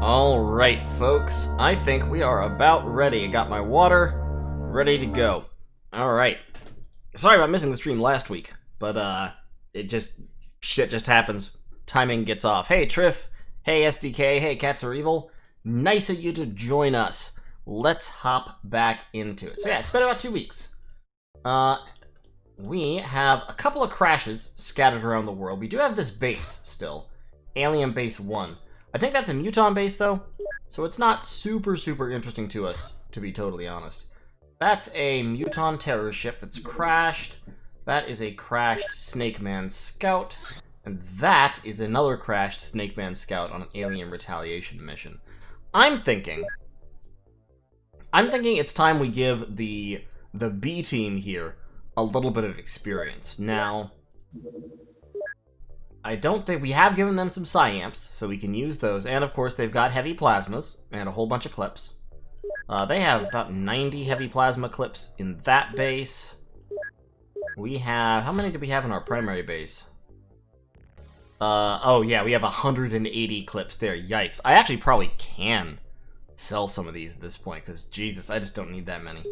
Alright, folks, I think we are about ready. I got my water, ready to go. Alright. Sorry about missing the stream last week, but, shit just happens. Timing gets off. Hey, Triff. Hey, SDK. Hey, Cats Are Evil. Nice of you to join us. Let's hop back into it. So yeah, it's been about 2 weeks. We have a couple of crashes scattered around the world. We do have this base still. Alien Base 1. I think that's a Muton base, though, so it's not super interesting to us, to be totally honest. That's a Muton Terror ship that's crashed. That is a crashed Snake Man Scout. And that is another crashed Snake Man Scout on an alien retaliation mission. I'm thinking it's time we give the B team here a little bit of experience. Now, I don't think we have given them some Psyamps, so we can use those. And of course, they've got heavy plasmas and a whole bunch of clips. They have about 90 heavy plasma clips in that base. We have... how many do we have in our primary base? Oh yeah, we have 180 clips there. Yikes. I actually probably can sell some of these at this point, because Jesus, I just don't need that many.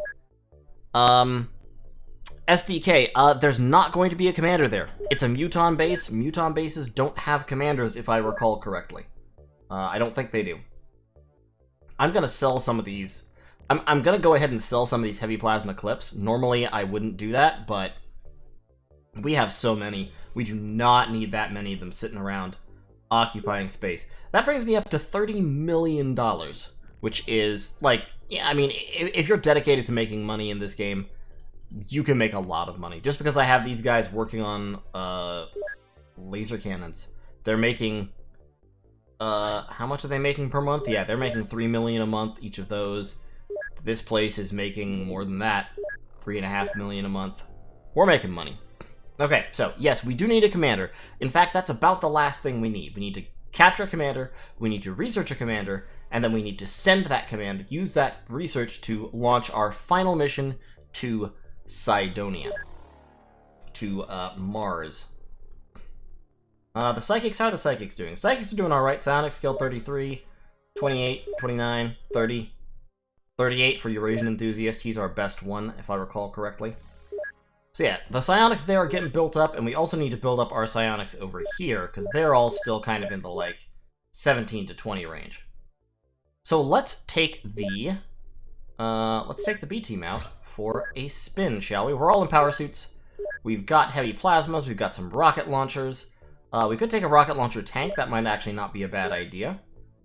SDK, there's not going to be a commander there. It's a Muton base. Muton bases don't have commanders, if I recall correctly. I don't think they do. I'm gonna sell some of these. I'm gonna go ahead and sell some of these heavy plasma clips. Normally, I wouldn't do that, but we have so many. We do not need that many of them sitting around occupying space. That brings me up to $30 million, which is, like, yeah, I mean, if you're dedicated to making money in this game, you can make a lot of money. Just because I have these guys working on laser cannons, they're making how much are they making per month? Yeah, they're making $3 million a month, each of those. This place is making more than that, $3.5 million a month. We're making money. Okay, so yes, we do need a commander. In fact, that's about the last thing we need. We need to capture a commander, we need to research a commander, and then we need to send that commander, use that research to launch our final mission to Cydonia, to Mars. The Psychics, how are the Psychics doing? Psychics are doing alright. Psionics skill 33, 28, 29, 30, 38 for Eurasian Enthusiast. He's our best one, if I recall correctly. So yeah, the Psionics there are getting built up, and we also need to build up our Psionics over here, because they're all still kind of in the, like, 17 to 20 range. So let's take the B team out for a spin, shall we? We're all in power suits. We've got heavy plasmas, we've got some rocket launchers. We could take a rocket launcher tank, that might actually not be a bad idea.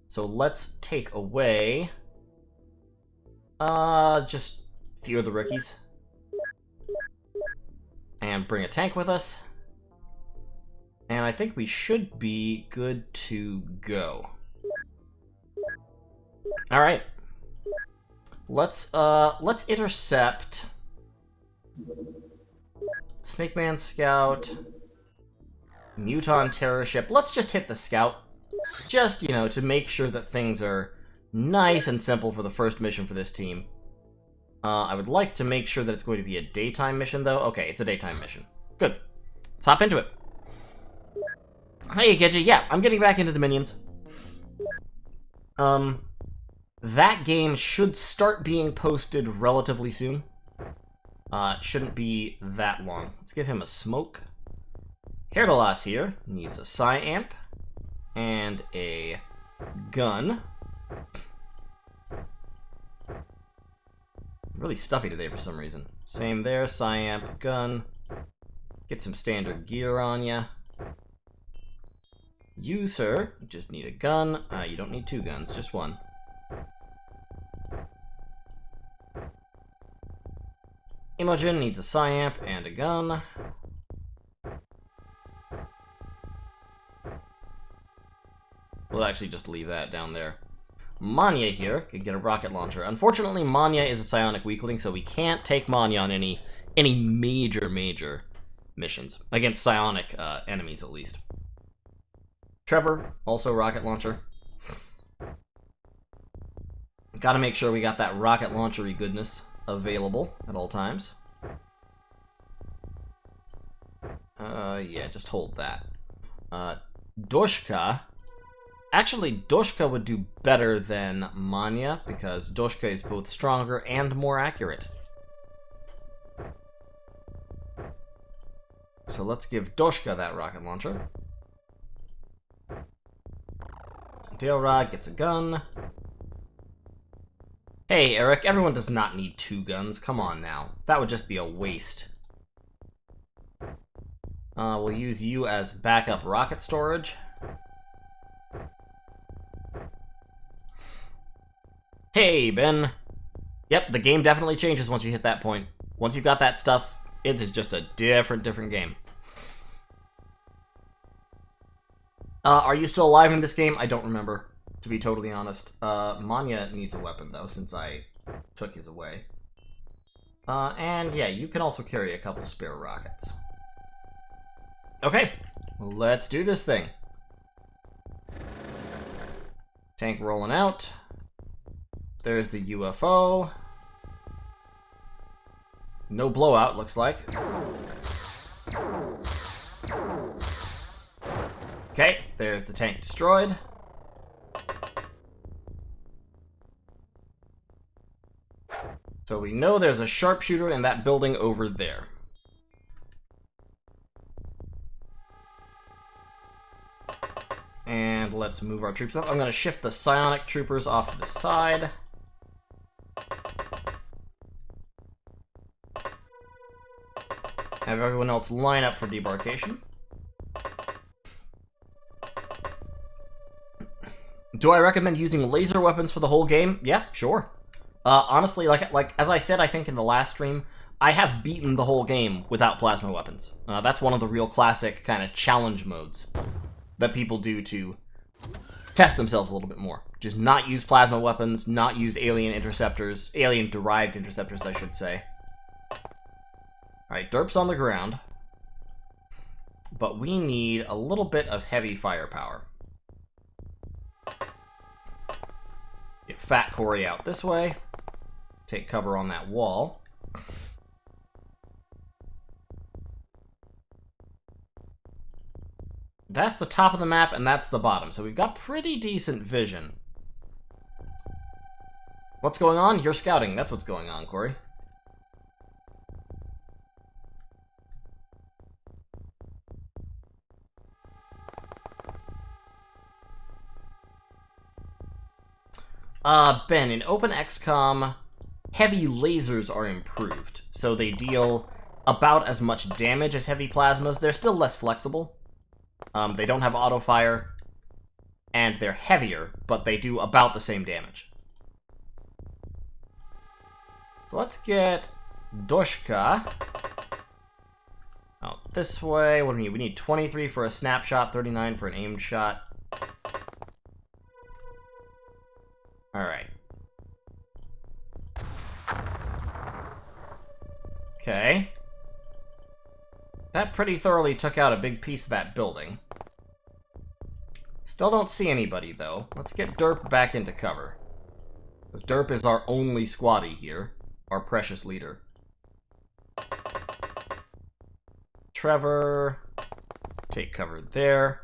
So let's take away just a few of the rookies. And bring a tank with us. And I think we should be good to go. Alright. Let's intercept Snake Man Scout, Muton Terror ship. Let's just hit the Scout. Just, you know, to make sure that things are nice and simple for the first mission for this team. I would like to make sure that it's going to be a daytime mission, though. Okay, it's a daytime mission. Good. Let's hop into it. Hey, Gidget. Yeah, I'm getting back into Dominions. That game should start being posted relatively soon. It shouldn't be that long. Let's give him a smoke. Herdalas here needs a Psyamp and a gun. Really stuffy today for some reason. Same there, Psyamp, gun. Get some standard gear on ya. You, sir, just need a gun. You don't need two guns, just one. Imogen needs a Psyamp and a gun. We'll actually just leave that down there. Manya here could get a rocket launcher. Unfortunately, Manya is a psionic weakling, so we can't take Manya on any major missions. Against psionic enemies, at least. Trevor, also rocket launcher. Gotta make sure we got that rocket launcher-y goodness available at all times. Yeah, just hold that. Dorshka Actually, Doshka would do better than Manya, because Doshka is both stronger and more accurate. So let's give Doshka that rocket launcher. Dailrod gets a gun. Hey, Eric, everyone does not need 2 guns. Come on now. That would just be a waste. We'll use you as backup rocket storage. Hey, Ben. Yep, the game definitely changes once you hit that point. Once you've got that stuff, it is just a different game. Are you still alive in this game? I don't remember, to be totally honest. Manya needs a weapon, though, since I took his away. And yeah, you can also carry a couple spare rockets. Okay, let's do this thing. Tank rolling out. There's the UFO. No blowout, looks like. Okay, there's the tank destroyed. So we know there's a sharpshooter in that building over there. And let's move our troops up. I'm going to shift the psionic troopers off to the side. Have everyone else line up for debarkation. Do I recommend using laser weapons for the whole game? Yeah, sure. Honestly, like as I said, I think in the last stream, I have beaten the whole game without plasma weapons. That's one of the real classic kind of challenge modes that people do to test themselves a little bit more. Just not use plasma weapons, not use alien interceptors, alien-derived interceptors, I should say. Alright, Derp's on the ground. But we need a little bit of heavy firepower. Get Fat Corey out this way. Take cover on that wall. That's the top of the map, and that's the bottom. So we've got pretty decent vision. What's going on? You're scouting. That's what's going on, Corey. Ben, in Open XCOM, heavy lasers are improved. So they deal about as much damage as heavy plasmas. They're still less flexible. They don't have auto-fire, and they're heavier, but they do about the same damage. So let's get Doshka out this way. What do we need? We need 23 for a snapshot, 39 for an aimed shot. Alright. Okay. That pretty thoroughly took out a big piece of that building. Still don't see anybody, though. Let's get Derp back into cover. Because Derp is our only squatty here. Our precious leader. Trevor. Take cover there.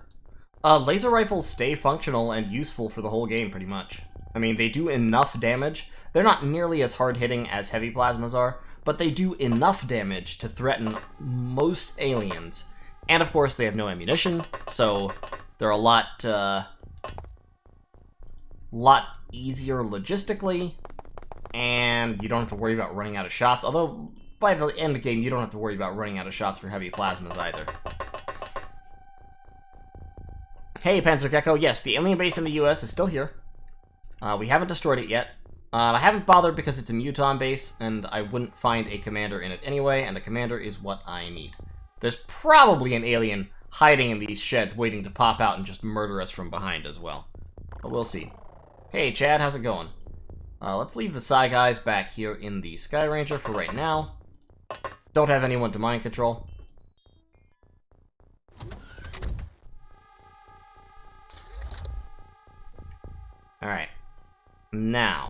Laser rifles stay functional and useful for the whole game, pretty much. I mean, they do enough damage. They're not nearly as hard-hitting as heavy plasmas are, but they do enough damage to threaten most aliens. And of course, they have no ammunition, so they're a lot easier logistically, and you don't have to worry about running out of shots, although by the end game, you don't have to worry about running out of shots for heavy plasmas either. Hey, Panzer Gecko, yes, the alien base in the US is still here. We haven't destroyed it yet. I haven't bothered because it's a Muton base, and I wouldn't find a commander in it anyway, and a commander is what I need. There's probably an alien hiding in these sheds waiting to pop out and just murder us from behind as well. But we'll see. Hey, Chad, how's it going? Let's leave the Psy guys back here in the Sky Ranger for right now. Don't have anyone to mind control. Alright. Now.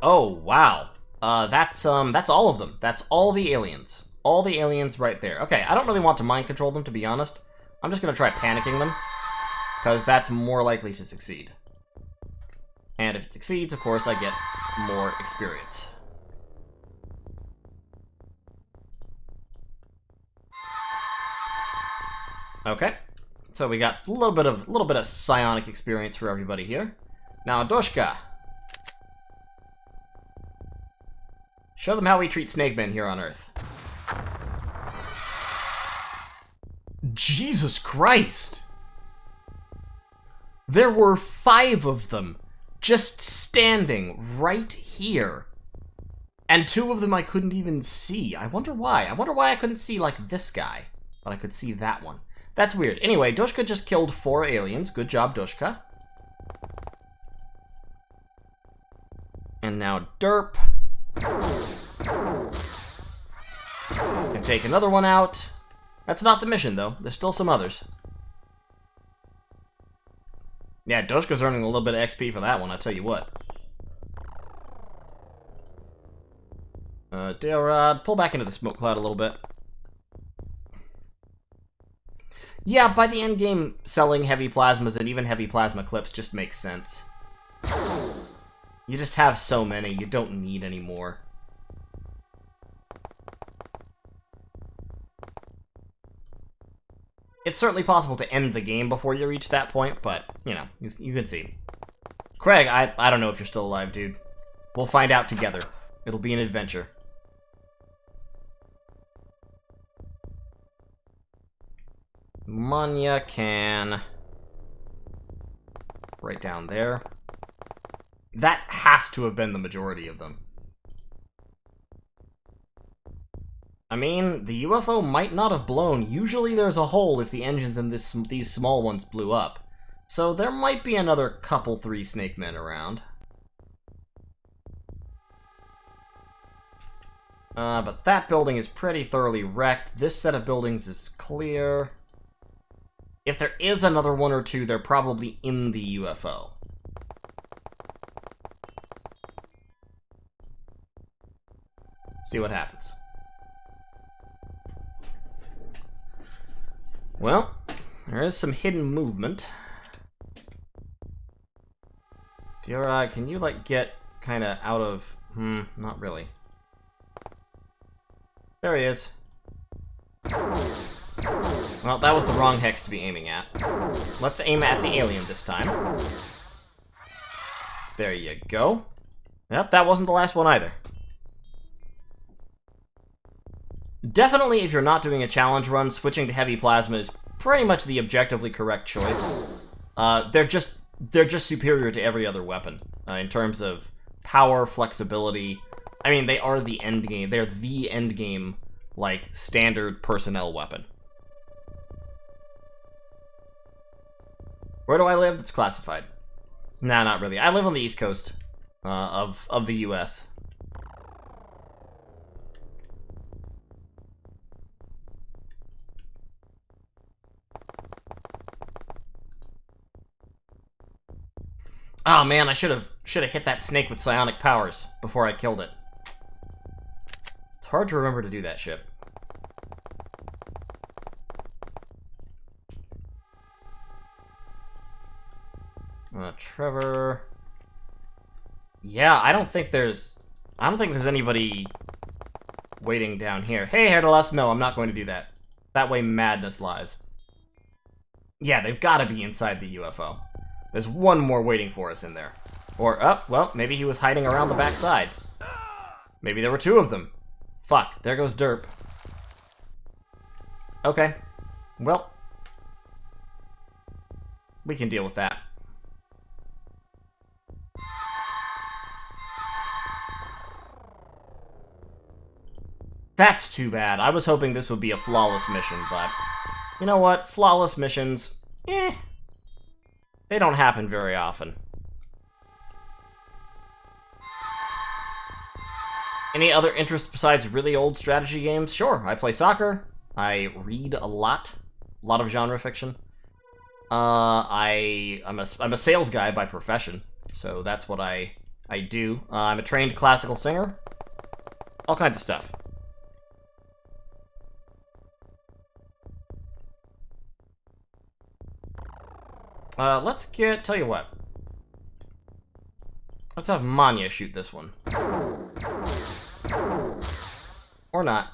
Oh, wow. That's all of them. That's all the aliens. All the aliens right there. Okay, I don't really want to mind control them, to be honest. I'm just going to try panicking them, because that's more likely to succeed. And if it succeeds, of course, I get more experience. Okay, so we got a little bit of psionic experience for everybody here. Now, Doshka. Show them how we treat snake men here on Earth. Jesus Christ! There were 5 of them just standing right here. And 2 of them I couldn't even see. I wonder why. I wonder why I couldn't see, like, this guy. But I could see that one. That's weird. Anyway, Doshka just killed 4 aliens. Good job, Doshka. And now Derp. Can take another one out. That's not the mission, though. There's still some others. Yeah, Doshka's earning a little bit of XP for that one, I'll tell you what. Terra, pull back into the smoke cloud a little bit. Yeah, by the end game, selling heavy plasmas and even heavy plasma clips just makes sense. You just have so many, you don't need any more. It's certainly possible to end the game before you reach that point, but, you know, you can see. Craig, I don't know if you're still alive, dude. We'll find out together. It'll be an adventure. Manya can... right down there. That has to have been the majority of them. I mean, the UFO might not have blown. Usually there's a hole if the engines in these small ones blew up. So there might be another couple 3 snake men around. But that building is pretty thoroughly wrecked. This set of buildings is clear. If there is another 1 or 2, they're probably in the UFO. See what happens. Well, there is some hidden movement. Terra, can you, like, get kind of out of... not really. There he is. Well, that was the wrong hex to be aiming at. Let's aim at the alien this time. There you go. Yep, that wasn't the last one either. Definitely, if you're not doing a challenge run, switching to heavy plasma is pretty much the objectively correct choice. They're just superior to every other weapon in terms of power, flexibility. I mean, they are the end game. They're the end game, like, standard personnel weapon. Where do I live? It's classified. Nah, not really. I live on the East Coast of the U.S. Oh man, I should have hit that snake with psionic powers before I killed it. It's hard to remember to do that shit. Trevor. Yeah, I don't think there's anybody waiting down here. Hey, Herdalas, no, I'm not going to do that. That way madness lies. Yeah, they've got to be inside the UFO. There's one more waiting for us in there. Or, well, maybe he was hiding around the backside. Maybe there were 2 of them. Fuck, there goes Derp. Okay. Well, we can deal with that. That's too bad. I was hoping this would be a flawless mission, but... you know what? Flawless missions... they don't happen very often. Any other interests besides really old strategy games? Sure, I play soccer. I read a lot of genre fiction. I'm a sales guy by profession, so that's what I do. I'm a trained classical singer. All kinds of stuff. Let's get... Tell you what. Let's have Manya shoot this one. Or not.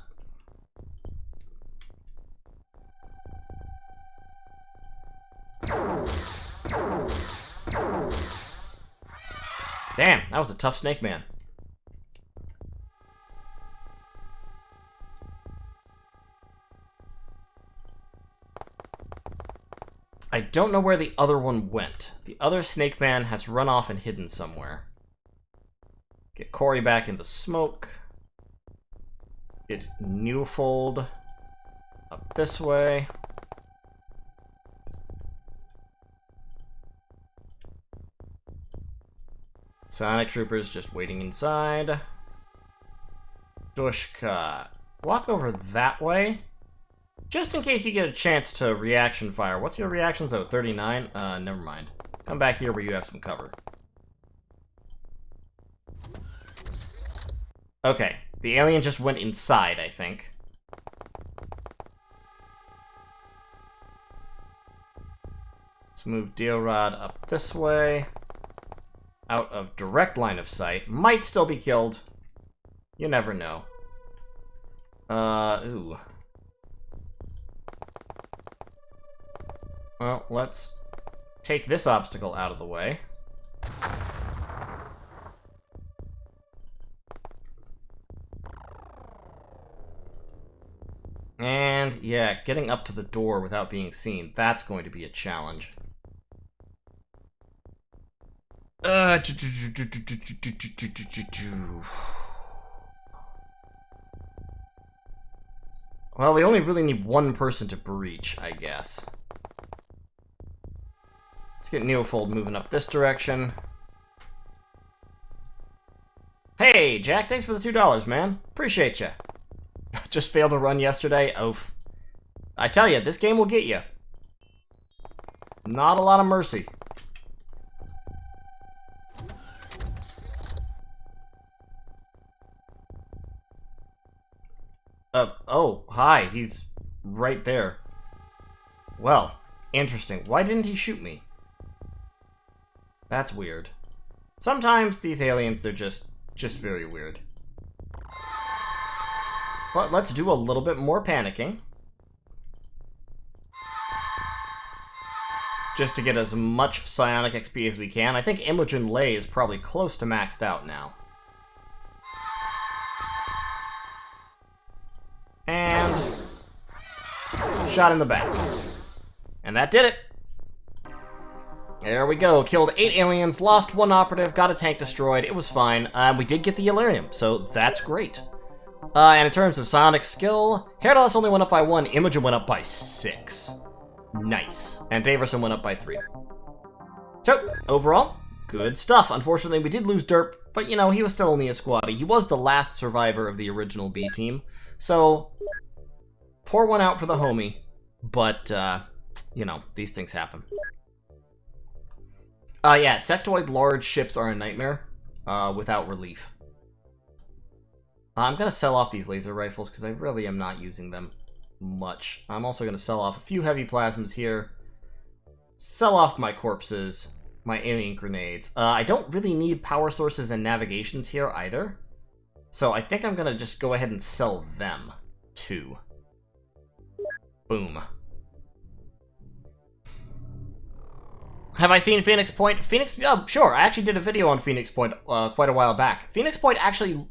Damn, that was a tough snake man. I don't know where the other one went. The other snake man has run off and hidden somewhere. Get Corey back in the smoke. Get Newfold up this way. Sonic Troopers just waiting inside. Dushka. Walk over that way. Just in case you get a chance to reaction fire. What's your reactions? Oh, 39? Never mind. Come back here where you have some cover. Okay. The alien just went inside, I think. Let's move Deorod up this way. Out of direct line of sight. Might still be killed. You never know. Ooh. Well, let's take this obstacle out of the way. And, yeah, getting up to the door without being seen, that's going to be a challenge. Well, we only really need one person to breach, I guess. Let's get Neofold moving up this direction. Hey, Jack, thanks for the $2, man. Appreciate ya. Just failed a run yesterday. Oof. I tell you, this game will get you. Not a lot of mercy. Oh, hi, he's right there. Well, interesting. Why didn't he shoot me? That's weird. Sometimes these aliens, they're just very weird. But let's do a little bit more panicking. Just to get as much psionic XP as we can. I think Imogen Lay is probably close to maxed out now. And shot in the back. And that did it. There we go. Killed 8 aliens, lost 1 operative, got a tank destroyed. It was fine. We did get the Elerium, so that's great. And in terms of psionic skill, Herdalis only went up by 1, Imogen went up by 6. Nice. And Daverson went up by 3. So, overall, good stuff. Unfortunately, we did lose Derp, but you know, he was still only a squaddie. He was the last survivor of the original B team. So, pour one out for the homie, but, you know, these things happen. Yeah, sectoid large ships are a nightmare, without relief. I'm gonna sell off these laser rifles, because I really am not using them much. I'm also gonna sell off a few heavy plasmas here, sell off my corpses, my alien grenades. I don't really need power sources and navigations here either. So I think I'm gonna just go ahead and sell them, too. Boom. Have I seen Phoenix Point? Oh, sure, I actually did a video on Phoenix Point quite a while back. Phoenix Point actually,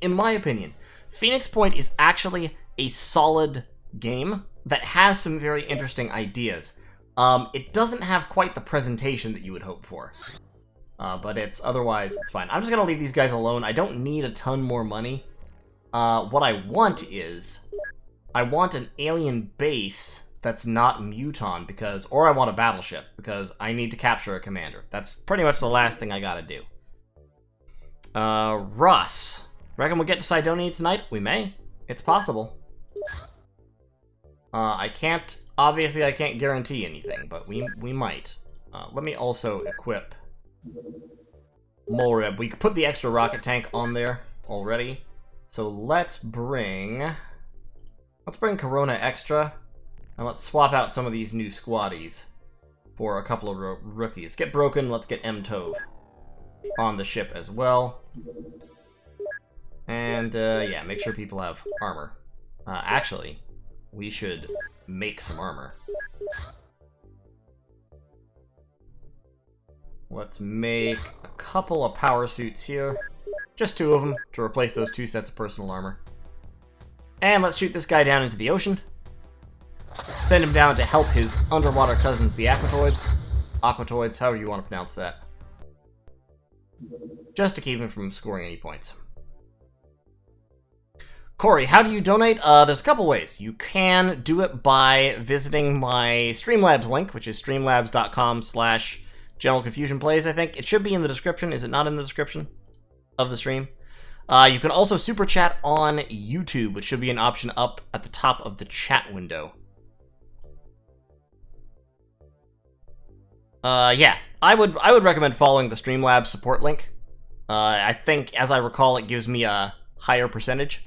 in my opinion, Phoenix Point is actually a solid game that has some very interesting ideas. It doesn't have quite the presentation that you would hope for. But otherwise, it's fine. I'm just gonna leave these guys alone. I don't need a ton more money. What I want is, I want an alien base that's not Muton, or I want a battleship, because I need to capture a commander. That's pretty much the last thing I gotta do. Russ. Reckon we'll get to Cydonia tonight? We may. It's possible. Obviously I can't guarantee anything, but we might. Let me also equip Molrib. We could put the extra rocket tank on there already. So let's bring Corona Extra, and let's swap out some of these new squaddies. for a couple of rookies. Get Broken, let's get M-Tove on the ship as well. And, yeah, make sure people have armor. Actually, we should make some armor. Let's make a couple of power suits here. Just 2 of them to replace those 2 sets of personal armor. And let's shoot this guy down into the ocean. Send him down to help his underwater cousins, the Aquatoids. Aquatoids, however you want to pronounce that. Just to keep him from scoring any points. Corey, how do you donate? There's a couple ways. You can do it by visiting my Streamlabs link, which is streamlabs.com/GeneralConfusionPlays, I think. It should be in the description. Is it not in the description of the stream? You can also super chat on YouTube, which should be an option up at the top of the chat window. Yeah, I would recommend following the Streamlabs support link. I think, as I recall, it gives me a higher percentage.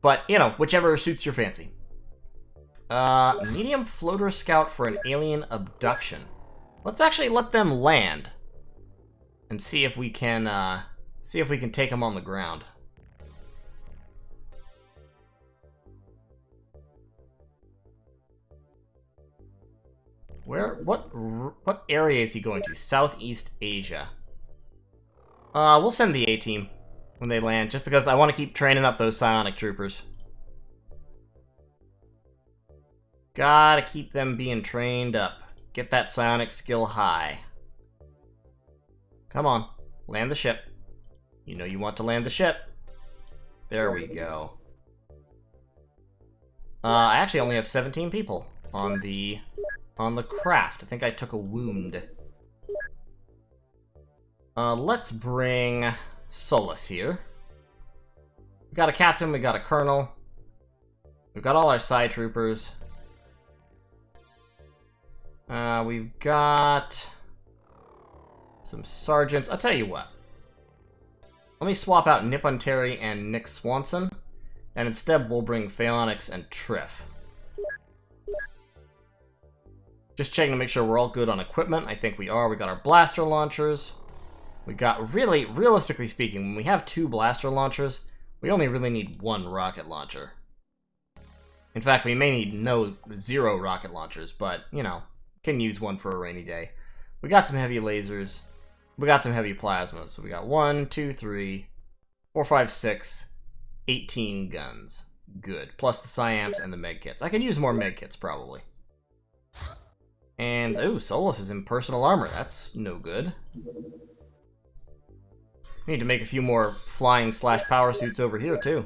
But, you know, whichever suits your fancy. Medium floater scout for an alien abduction. Let's actually let them land. And see if we can take them on the ground. What area is he going to? Southeast Asia. We'll send the A-team when they land, just because I want to keep training up those psionic troopers. Gotta keep them being trained up. Get that psionic skill high. Come on, land the ship. You know you want to land the ship. There we go. I actually only have 17 people on the craft. I think I took a wound. Let's bring Solus here. We got a captain, we got a colonel. We've got all our side troopers. We've got some sergeants. I'll tell you what. Let me swap out Nippon Terry and Nick Swanson, and instead we'll bring Phaonix and Triff. Just checking to make sure we're all good on equipment. I think we are. We got our blaster launchers. We got, really, realistically speaking, when we have 2 blaster launchers, we only really need 1 rocket launcher. In fact, we may need 0 rocket launchers, but, you know, can use 1 for a rainy day. We got some heavy lasers. We got some heavy plasmas. So we got 1, 2, 3, 4, 5, 6, 18 guns. Good. Plus the Psyamps and the medkits. I can use more medkits, probably. And, ooh, Solus is in personal armor. That's no good. We need to make a few more flying/power suits over here, too.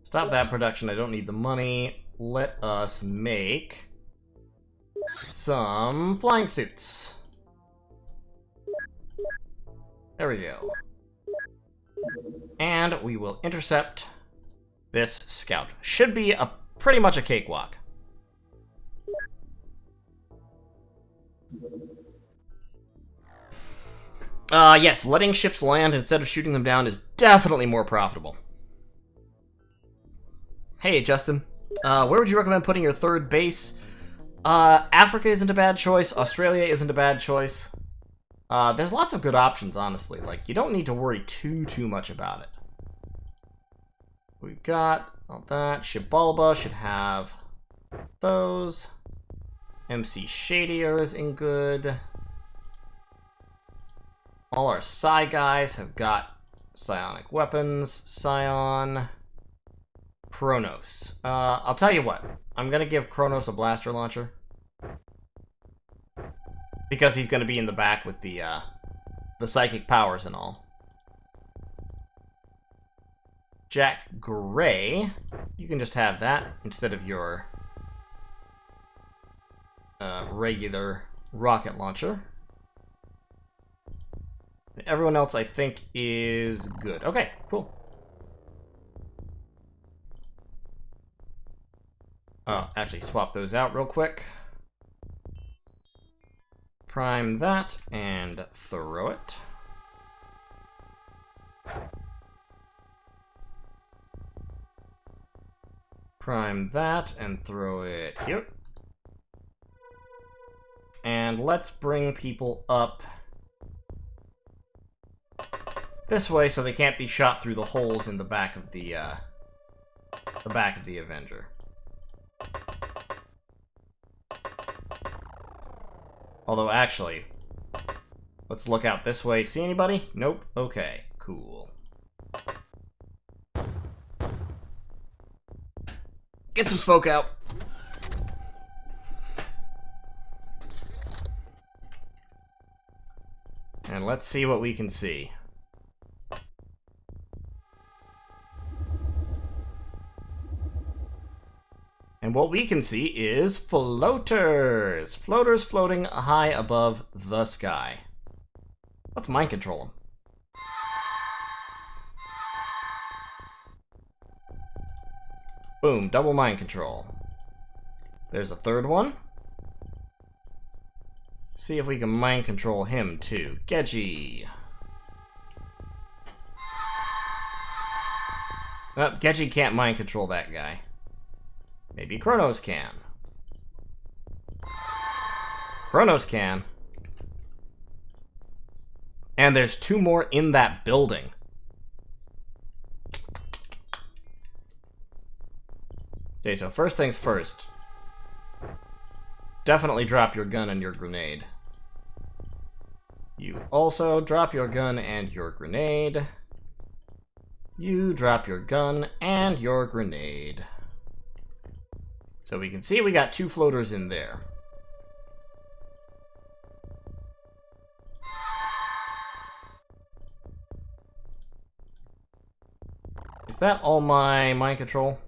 Stop that production. I don't need the money. Let us make some flying suits. There we go. And we will intercept this scout. Should be pretty much a cakewalk. Yes, letting ships land instead of shooting them down is definitely more profitable. Hey, Justin. Where would you recommend putting your 3rd base? Africa isn't a bad choice. Australia isn't a bad choice. There's lots of good options, honestly. Like, you don't need to worry too much about it. We've got all that. Shibalba should have those. MC Shadier is in good. All our Psi guys have got psionic weapons. Scion. Kronos. I'll tell you what. I'm gonna give Kronos a blaster launcher. Because he's gonna be in the back with the psychic powers and all. Jack Gray. You can just have that instead of your regular rocket launcher. Everyone else, I think, is good. Okay, cool. Actually, swap those out real quick. Prime that and throw it. prime that and throw it here. And let's bring people up this way so they can't be shot through the holes in the back of the Avenger. Although, actually, let's look out this way. See anybody? Nope. Okay, cool. Get some smoke out. And let's see what we can see. And what we can see is floaters! Floaters floating high above the sky. Let's mind control them. Boom, double mind control. There's a third one. See if we can mind control him too. Geji. Oh, Geji can't mind control that guy. Maybe Kronos can. Kronos can. And there's two more in that building. Okay, so first things first. Definitely drop your gun and your grenade. You also drop your gun and your grenade. You drop your gun and your grenade. So we can see we got two floaters in there. Is that all my mind control?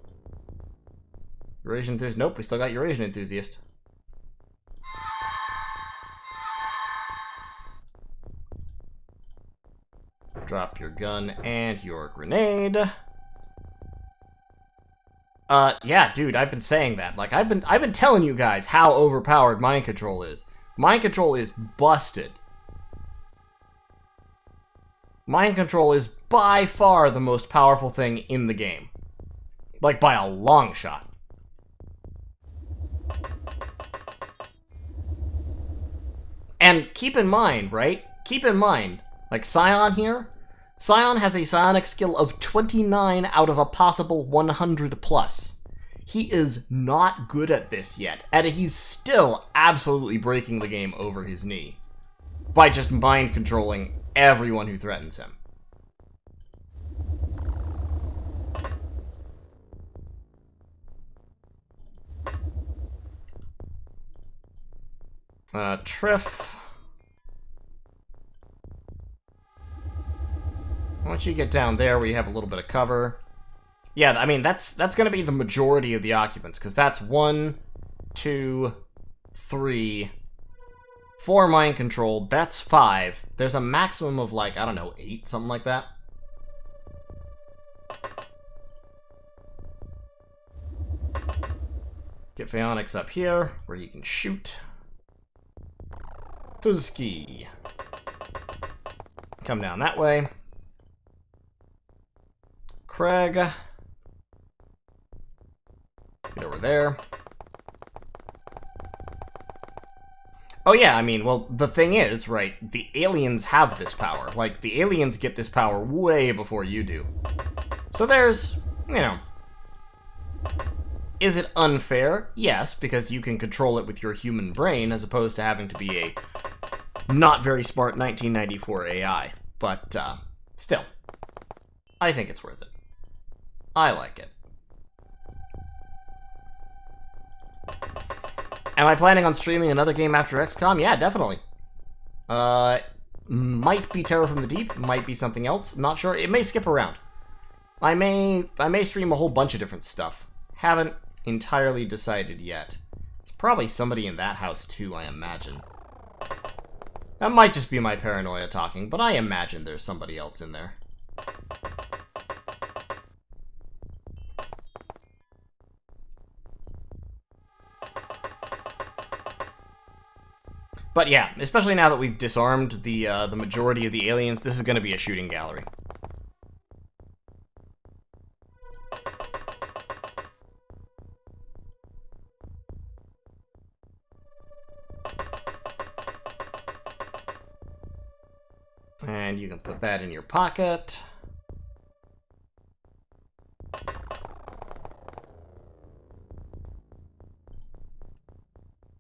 Eurasian Enthusiast? Nope, we still got Eurasian Enthusiast. Drop your gun and your grenade. Yeah, dude, I've been saying that. Like, I've been telling you guys how overpowered mind control is. Mind control is busted. Mind control is by far the most powerful thing in the game. Like, by a long shot. And keep in mind, right? Keep in mind, like Scion here, Scion has a psionic skill of 29 out of a possible 100 plus. He is not good at this yet, and he's still absolutely breaking the game over his knee by just mind controlling everyone who threatens him. Triff. Once you get down there where you have a little bit of cover. Yeah, I mean, that's going to be the majority of the occupants, because that's 1, 2, 3, 4 mind controlled. That's 5. There's a maximum of, like, I don't know, 8, something like that. Get Phaonix up here, where he can shoot. Tuzki. Come down that way. Craig. Get over there. Oh yeah, I mean, well, the thing is, right, the aliens have this power. Like, the aliens get this power way before you do. So there's, you know... Is it unfair? Yes, because you can control it with your human brain as opposed to having to be a not very smart 1994 AI. But, still, I think it's worth it. I like it. Am I planning on streaming another game after XCOM? Yeah, definitely. Might be Terra from the Deep, might be something else, I'm not sure. It may skip around. I may stream a whole bunch of different stuff. Haven't entirely decided yet. There's probably somebody in that house too, I imagine. That might just be my paranoia talking, but I imagine there's somebody else in there. But yeah, especially now that we've disarmed the majority of the aliens, this is going to be a shooting gallery. And you can put that in your pocket.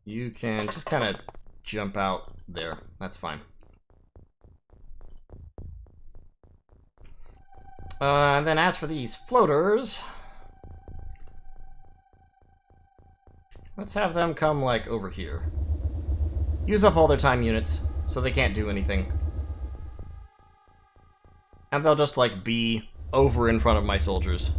You can just kind of jump out there. That's fine. And then as for these floaters, let's have them come, like, over here. Use up all their time units, so they can't do anything. And they'll just, like, be over in front of my soldiers.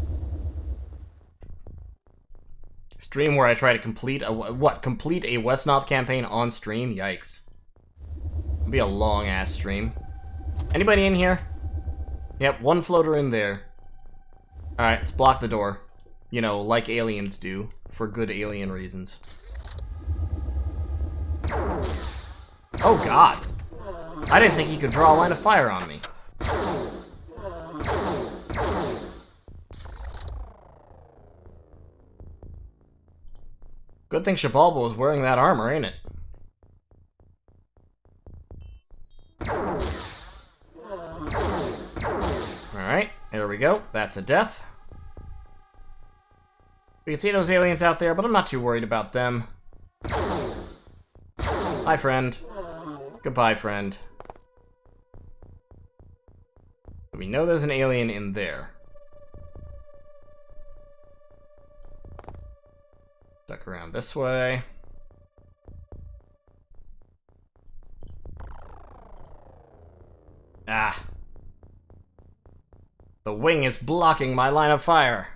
Stream where I try to complete a... What? Complete a West-North campaign on stream? Yikes. It'll be a long-ass stream. Anybody in here? Yep, one floater in there. Alright, let's block the door. You know, like aliens do, for good alien reasons. Oh god! I didn't think he could draw a line of fire on me. Good thing Shabalba was wearing that armor, ain't it? Alright, there we go. That's a death. We can see those aliens out there, but I'm not too worried about them. Hi, friend. Goodbye, friend. We know there's an alien in there. Duck around this way. Ah. The wing is blocking my line of fire.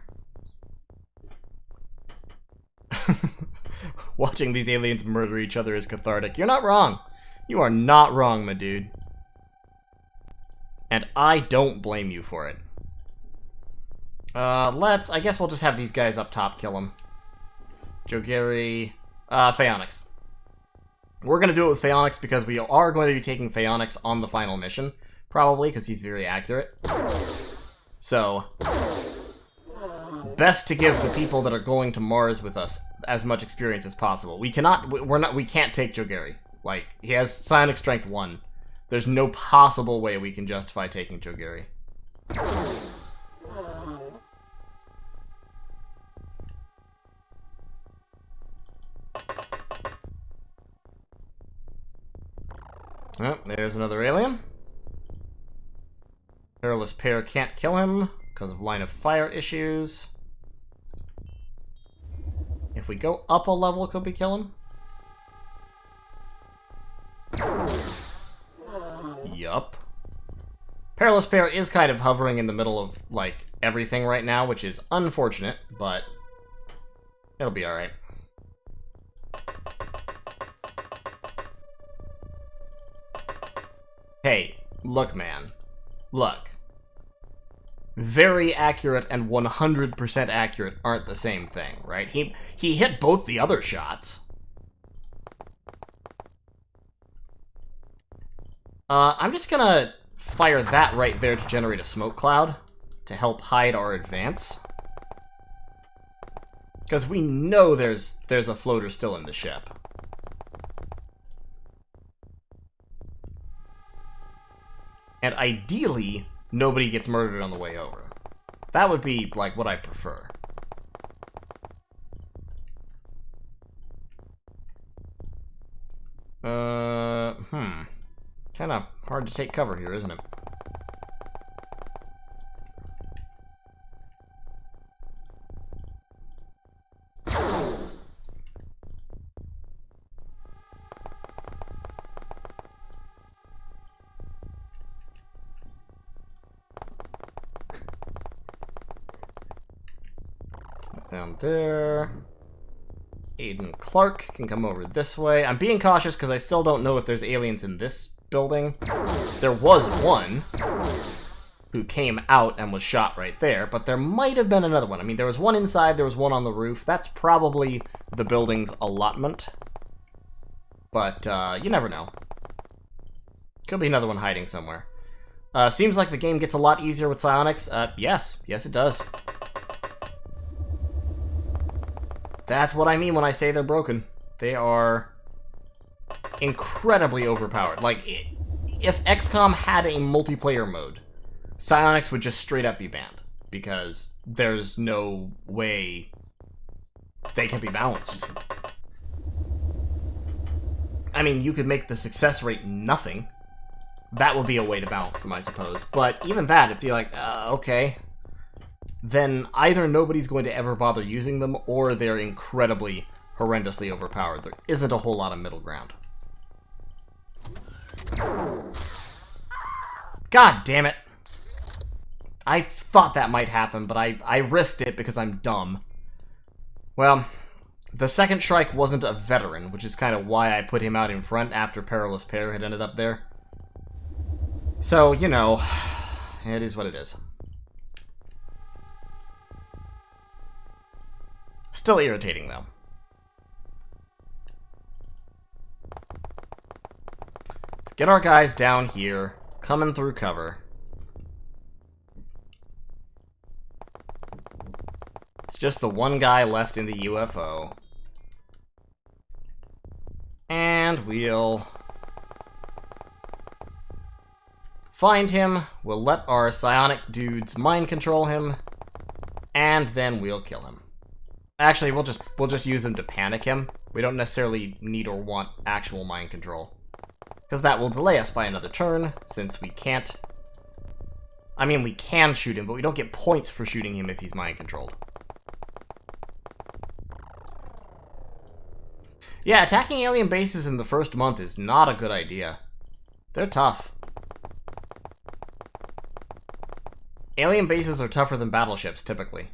Watching these aliens murder each other is cathartic. You're not wrong. You are not wrong, my dude. And I don't blame you for it. I guess we'll just have these guys up top kill them. Jogeri, Phaonix. We're gonna do it with Phaonix because we are going to be taking Phaonix on the final mission. Probably, because he's very accurate. So, best to give the people that are going to Mars with us as much experience as possible. We can't take Jogeri. Like, he has Psionic Strength 1. There's no possible way we can justify taking Jogeri. Oh, there's another alien. Perilous Pair can't kill him because of line of fire issues. If we go up a level, could we kill him? Yup. Perilous Pair is kind of hovering in the middle of, like, everything right now, which is unfortunate, but it'll be alright. Hey, look, man. Look. Very accurate and 100% accurate aren't the same thing, right? He hit both the other shots. I'm just gonna fire that right there to generate a smoke cloud to help hide our advance. Because we know there's a floater still in the ship. And ideally, nobody gets murdered on the way over. That would be, like, what I prefer. Kinda hard to take cover here, isn't it? Down there. Aiden Clark can come over this way. I'm being cautious because I still don't know if there's aliens in this building. There was one who came out and was shot right there, but there might have been another one. I mean, there was one inside, there was one on the roof. That's probably the building's allotment. But, you never know. Could be another one hiding somewhere. Seems like the game gets a lot easier with psionics. Yes. Yes, it does. That's what I mean when I say they're broken. They are incredibly overpowered. Like, if XCOM had a multiplayer mode, psionics would just straight up be banned, because there's no way they can be balanced. I mean, you could make the success rate nothing. That would be a way to balance them, I suppose. But even that, it'd be like, okay. Then either nobody's going to ever bother using them, or they're incredibly, horrendously overpowered. There isn't a whole lot of middle ground. God damn it! I thought that might happen, but I risked it because I'm dumb. Well, the second Shrike wasn't a veteran, which is kind of why I put him out in front after Perilous Pair had ended up there. So, you know, it is what it is. Still irritating, though. Let's get our guys down here, coming through cover. It's just the one guy left in the UFO. And we'll find him, we'll let our psionic dudes mind control him, and then we'll kill him. Actually, we'll just use them to panic him. We don't necessarily need or want actual mind control, because that will delay us by another turn, since we can't... I mean, we can shoot him, but we don't get points for shooting him if he's mind controlled. Yeah, attacking alien bases in the first month is not a good idea. They're tough. Alien bases are tougher than battleships, typically.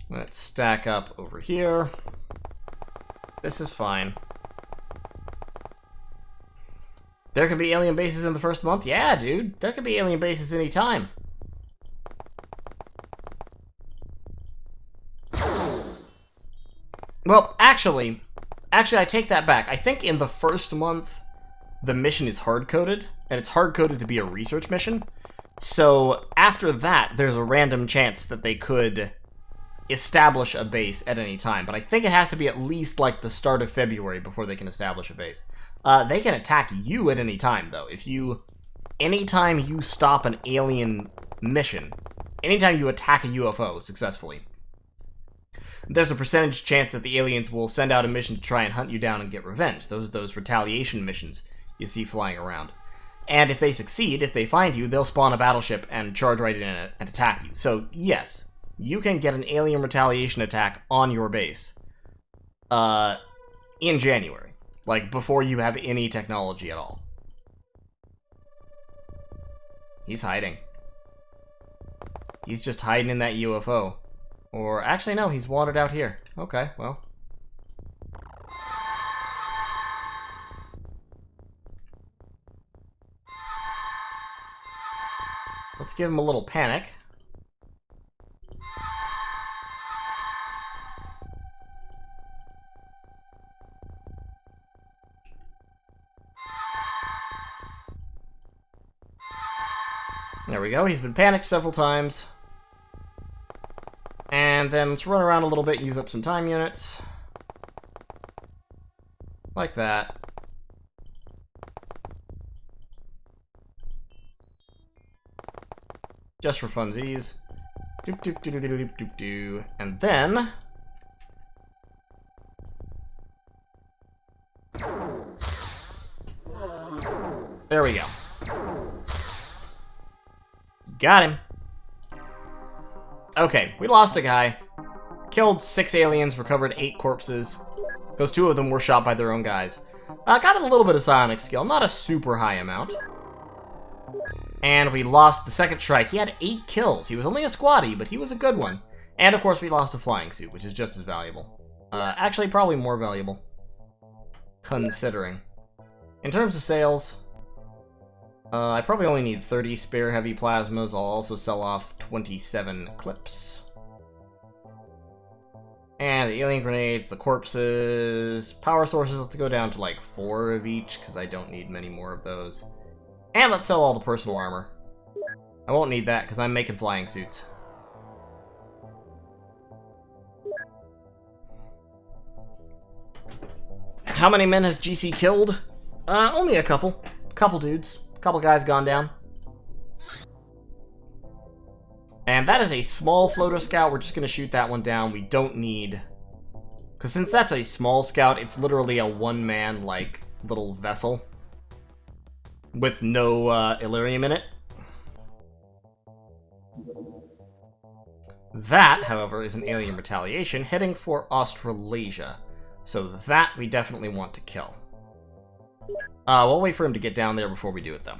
Let's stack up over here. This is fine. There could be alien bases in the first month? Yeah, dude. There could be alien bases anytime. Well, actually, I take that back. I think in the first month, the mission is hard-coded, and it's hard-coded to be a research mission. So, after that, there's a random chance that they could establish a base at any time. But I think it has to be at least, like, the start of February before they can establish a base. They can attack you at any time, though. Anytime you stop an alien mission, anytime you attack a UFO successfully, there's a percentage chance that the aliens will send out a mission to try and hunt you down and get revenge. Those retaliation missions you see flying around. And if they succeed, if they find you, they'll spawn a battleship and charge right in and attack you. So, yes, you can get an alien retaliation attack on your base in January. Like, before you have any technology at all. He's hiding. He's just hiding in that UFO. Or, actually, no, he's wandered out here. Okay, well. Let's give him a little panic. There we go, he's been panicked several times. And then let's run around a little bit, use up some time units. Like that. Just for funsies. Doop doop doop doop doop doop doop. And then there we go. Got him. Okay, we lost a guy. Killed 6 aliens, recovered 8 corpses. Because 2 of them were shot by their own guys. Got a little bit of psionic skill, not a super high amount. And we lost the second Shrike. He had 8 kills. He was only a squatty, but he was a good one. And of course we lost a flying suit, which is just as valuable. Actually, probably more valuable. Considering. In terms of sales, I probably only need 30 spare heavy plasmas. I'll also sell off 27 clips. And the alien grenades, the corpses, power sources, let's go down to like 4 of each, because I don't need many more of those. And let's sell all the personal armor. I won't need that, because I'm making flying suits. How many men has GC killed? Only a couple. Couple dudes. Couple guys gone down. And that is a small floater scout. We're just going to shoot that one down. We don't need... Because since that's a small scout, it's literally a one-man, like, little vessel. With no Illyrium in it. That, however, is an alien retaliation heading for Australasia. So that we definitely want to kill. We'll wait for him to get down there before we do it, though.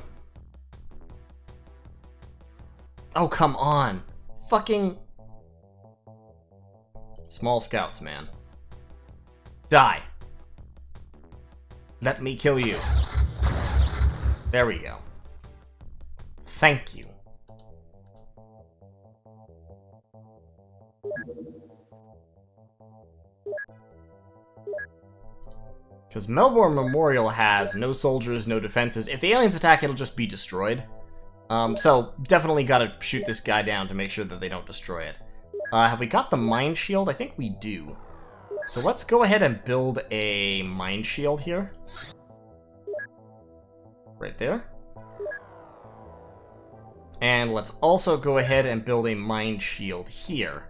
Oh, come on. Fucking... Small scouts, man. Die. Let me kill you. There we go. Thank you. Because Melbourne Memorial has no soldiers, no defenses. If the aliens attack, it'll just be destroyed. So, definitely gotta shoot this guy down to make sure that they don't destroy it. Have we got the mine shield? I think we do. So let's go ahead and build a mine shield here. Right there. And let's also go ahead and build a mine shield here.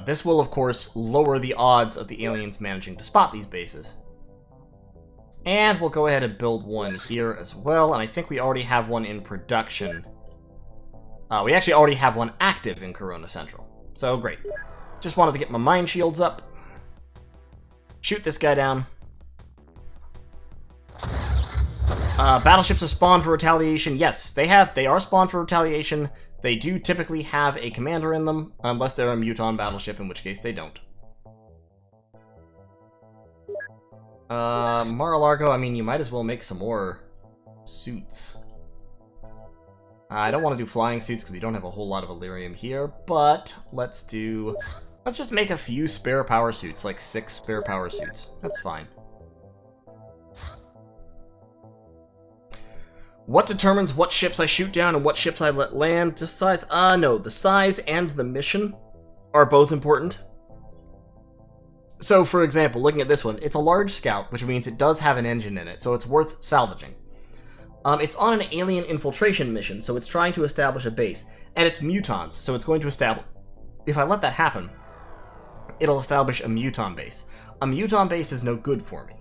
This will, of course, lower the odds of the aliens managing to spot these bases. And we'll go ahead and build one here as well, and I think we already have one in production. We actually already have one active in Corona Central. So, great. Just wanted to get my mine shields up. Shoot this guy down. Battleships are spawned for retaliation. Yes, they are spawned for retaliation. They do typically have a commander in them, unless they're a Muton battleship, in which case they don't. Mar-a-Lago, I mean, you might as well make some more suits. I don't want to do flying suits because we don't have a whole lot of Illyrium here, but let's just make a few spare power suits, like 6 spare power suits. That's fine. What determines what ships I shoot down and what ships I let land? Just size? No, the size and the mission are both important. So, for example, looking at this one, it's a large scout, which means it does have an engine in it, so it's worth salvaging. It's on an alien infiltration mission, so it's trying to establish a base. And it's mutons, so it's going to establish... If I let that happen, it'll establish a muton base. A muton base is no good for me.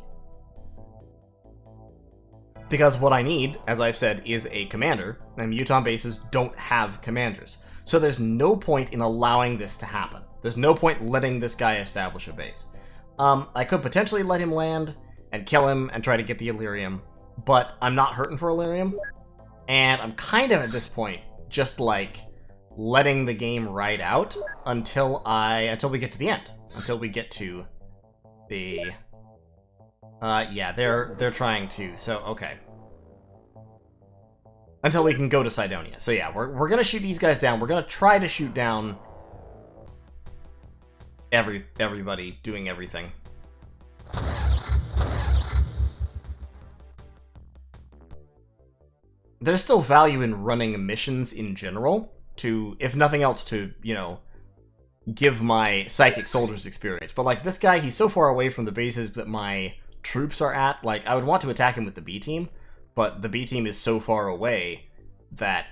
Because what I need, as I've said, is a commander, and muton bases don't have commanders. So there's no point in allowing this to happen. There's no point letting this guy establish a base. I could potentially let him land and kill him and try to get the Illyrium, but I'm not hurting for Illyrium, and I'm kind of at this point just like letting the game ride out until we get to the end, until we get to the yeah, they're trying to, so okay. Until we can go to Cydonia. So yeah, we're gonna shoot these guys down. We're gonna try to shoot down everybody doing everything. There's still value in running missions in general to, if nothing else, to, you know, give my psychic soldiers experience. But like this guy, he's so far away from the bases that my troops are at. Like, I would want to attack him with the B team, but the B team is so far away that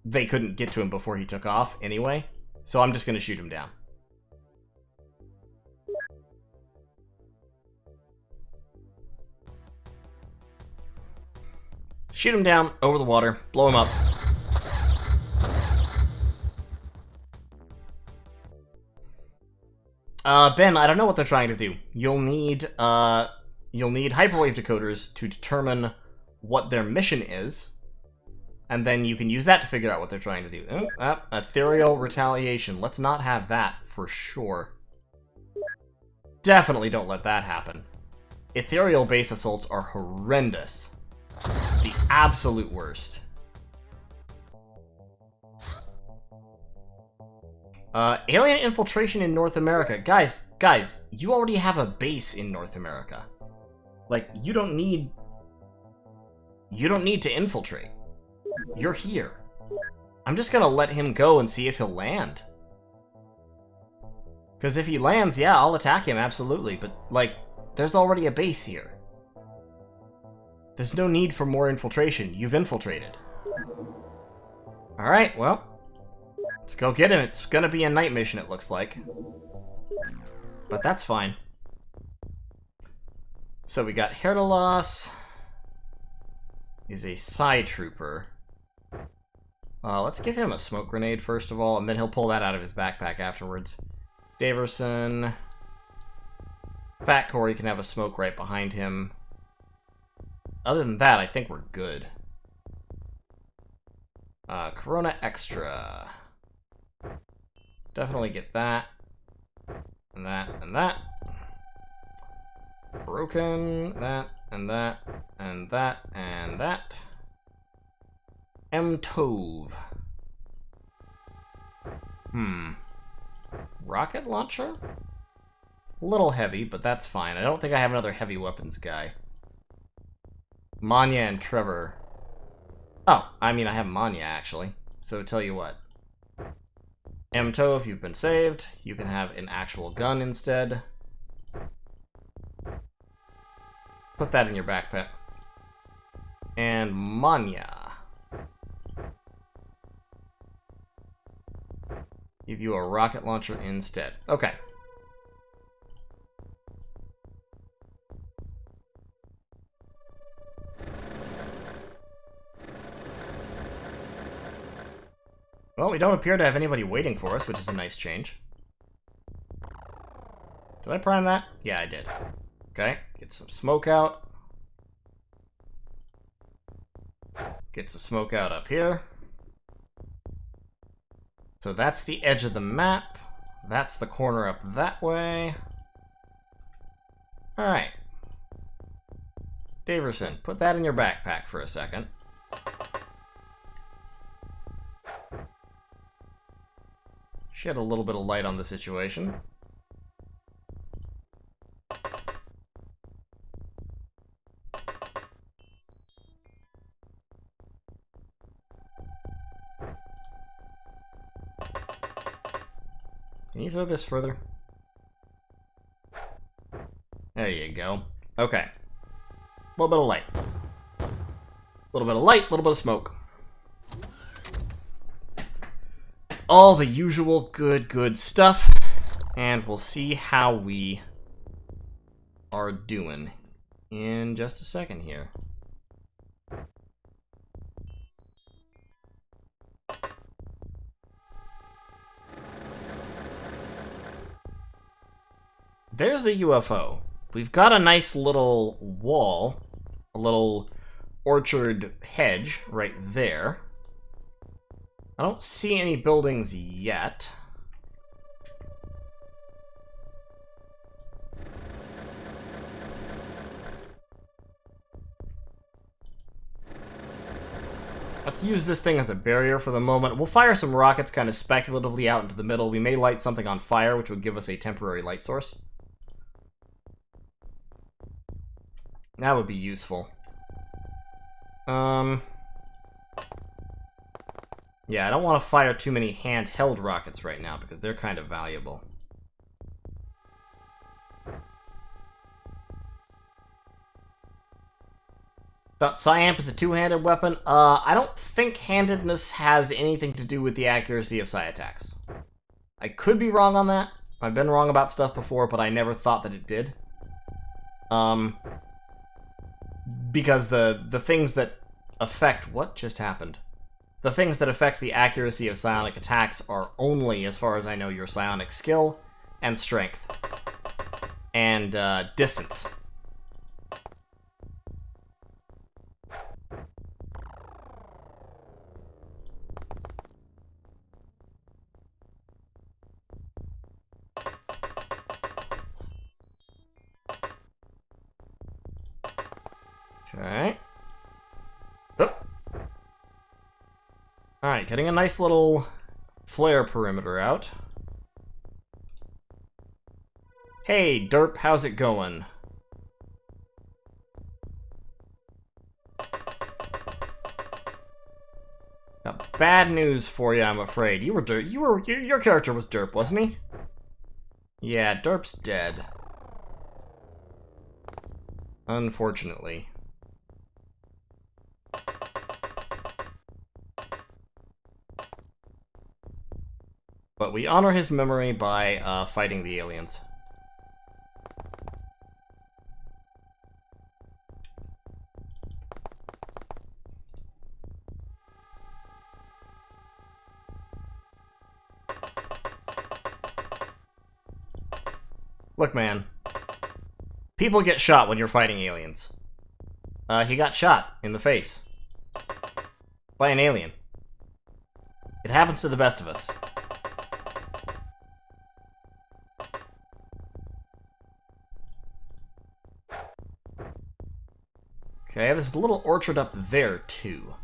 they couldn't get to him before he took off anyway. So I'm just going to shoot him down. Shoot him down over the water, blow him up. Ben, I don't know what they're trying to do. You'll need hyperwave decoders to determine what their mission is, and then you can use that to figure out what they're trying to do. Ethereal retaliation. Let's not have that for sure. Definitely don't let that happen. Ethereal base assaults are horrendous. The absolute worst. Alien infiltration in North America. Guys, you already have a base in North America. Like, you don't need to infiltrate. You're here. I'm just gonna let him go and see if he'll land. Because if he lands, yeah, I'll attack him, absolutely. But, like, There's already a base here. There's no need for more infiltration. You've infiltrated. Alright, well. Let's go get him. It's gonna be a night mission, it looks like. But that's fine. So we got Herdalos. He's a side trooper. Let's give him a smoke grenade first of all, and then he'll pull that out of his backpack afterwards. Daverson. Fat Corey can have a smoke right behind him. Other than that, I think we're good. Corona Extra. Definitely get that. And that, and that. Broken, that, and that, and that, and that. M. Tove. Rocket launcher? A little heavy, but that's fine. I don't think I have another heavy weapons guy. Manya and Trevor. Oh, I mean, I have Manya, actually. So tell you what. M. Tove, you've been saved. You can have an actual gun instead. Put that in your backpack. And Manya. Give you a rocket launcher instead. Okay. Well, we don't appear to have anybody waiting for us, which is a nice change. Did I prime that? Yeah, I did. Okay, get some smoke out. Get some smoke out up here. So that's the edge of the map. That's the corner up that way. Alright. Daverson, put that in your backpack for a second. Shed a little bit of light on the situation. Can you throw this further? There you go. Okay. A little bit of light. A little bit of light, a little bit of smoke. All the usual good stuff. And we'll see how we are doing in just a second here. There's the UFO. We've got a nice little wall, a little orchard hedge right there. I don't see any buildings yet. Let's use this thing as a barrier for the moment. We'll fire some rockets kind of speculatively out into the middle. We may light something on fire, which would give us a temporary light source. That would be useful. Yeah, I don't want to fire too many handheld rockets right now because they're kind of valuable. Thought Psyamp is a two-handed weapon. I don't think handedness has anything to do with the accuracy of Psy attacks. I could be wrong on that. I've been wrong about stuff before, but I never thought that it did. Because the things that affect... What just happened? The things that affect the accuracy of psionic attacks are only, as far as I know, your psionic skill and strength. And distance. Okay. Alright, getting a nice little flare perimeter out. Hey, Derp, how's it going? Got bad news for you, I'm afraid. You were Derp. Your character was Derp, wasn't he? Yeah, Derp's dead. Unfortunately. But we honor his memory by fighting the aliens. Look, man. People get shot when you're fighting aliens. He got shot in the face. By an alien. It happens to the best of us. Okay, there's a little orchard up there, too.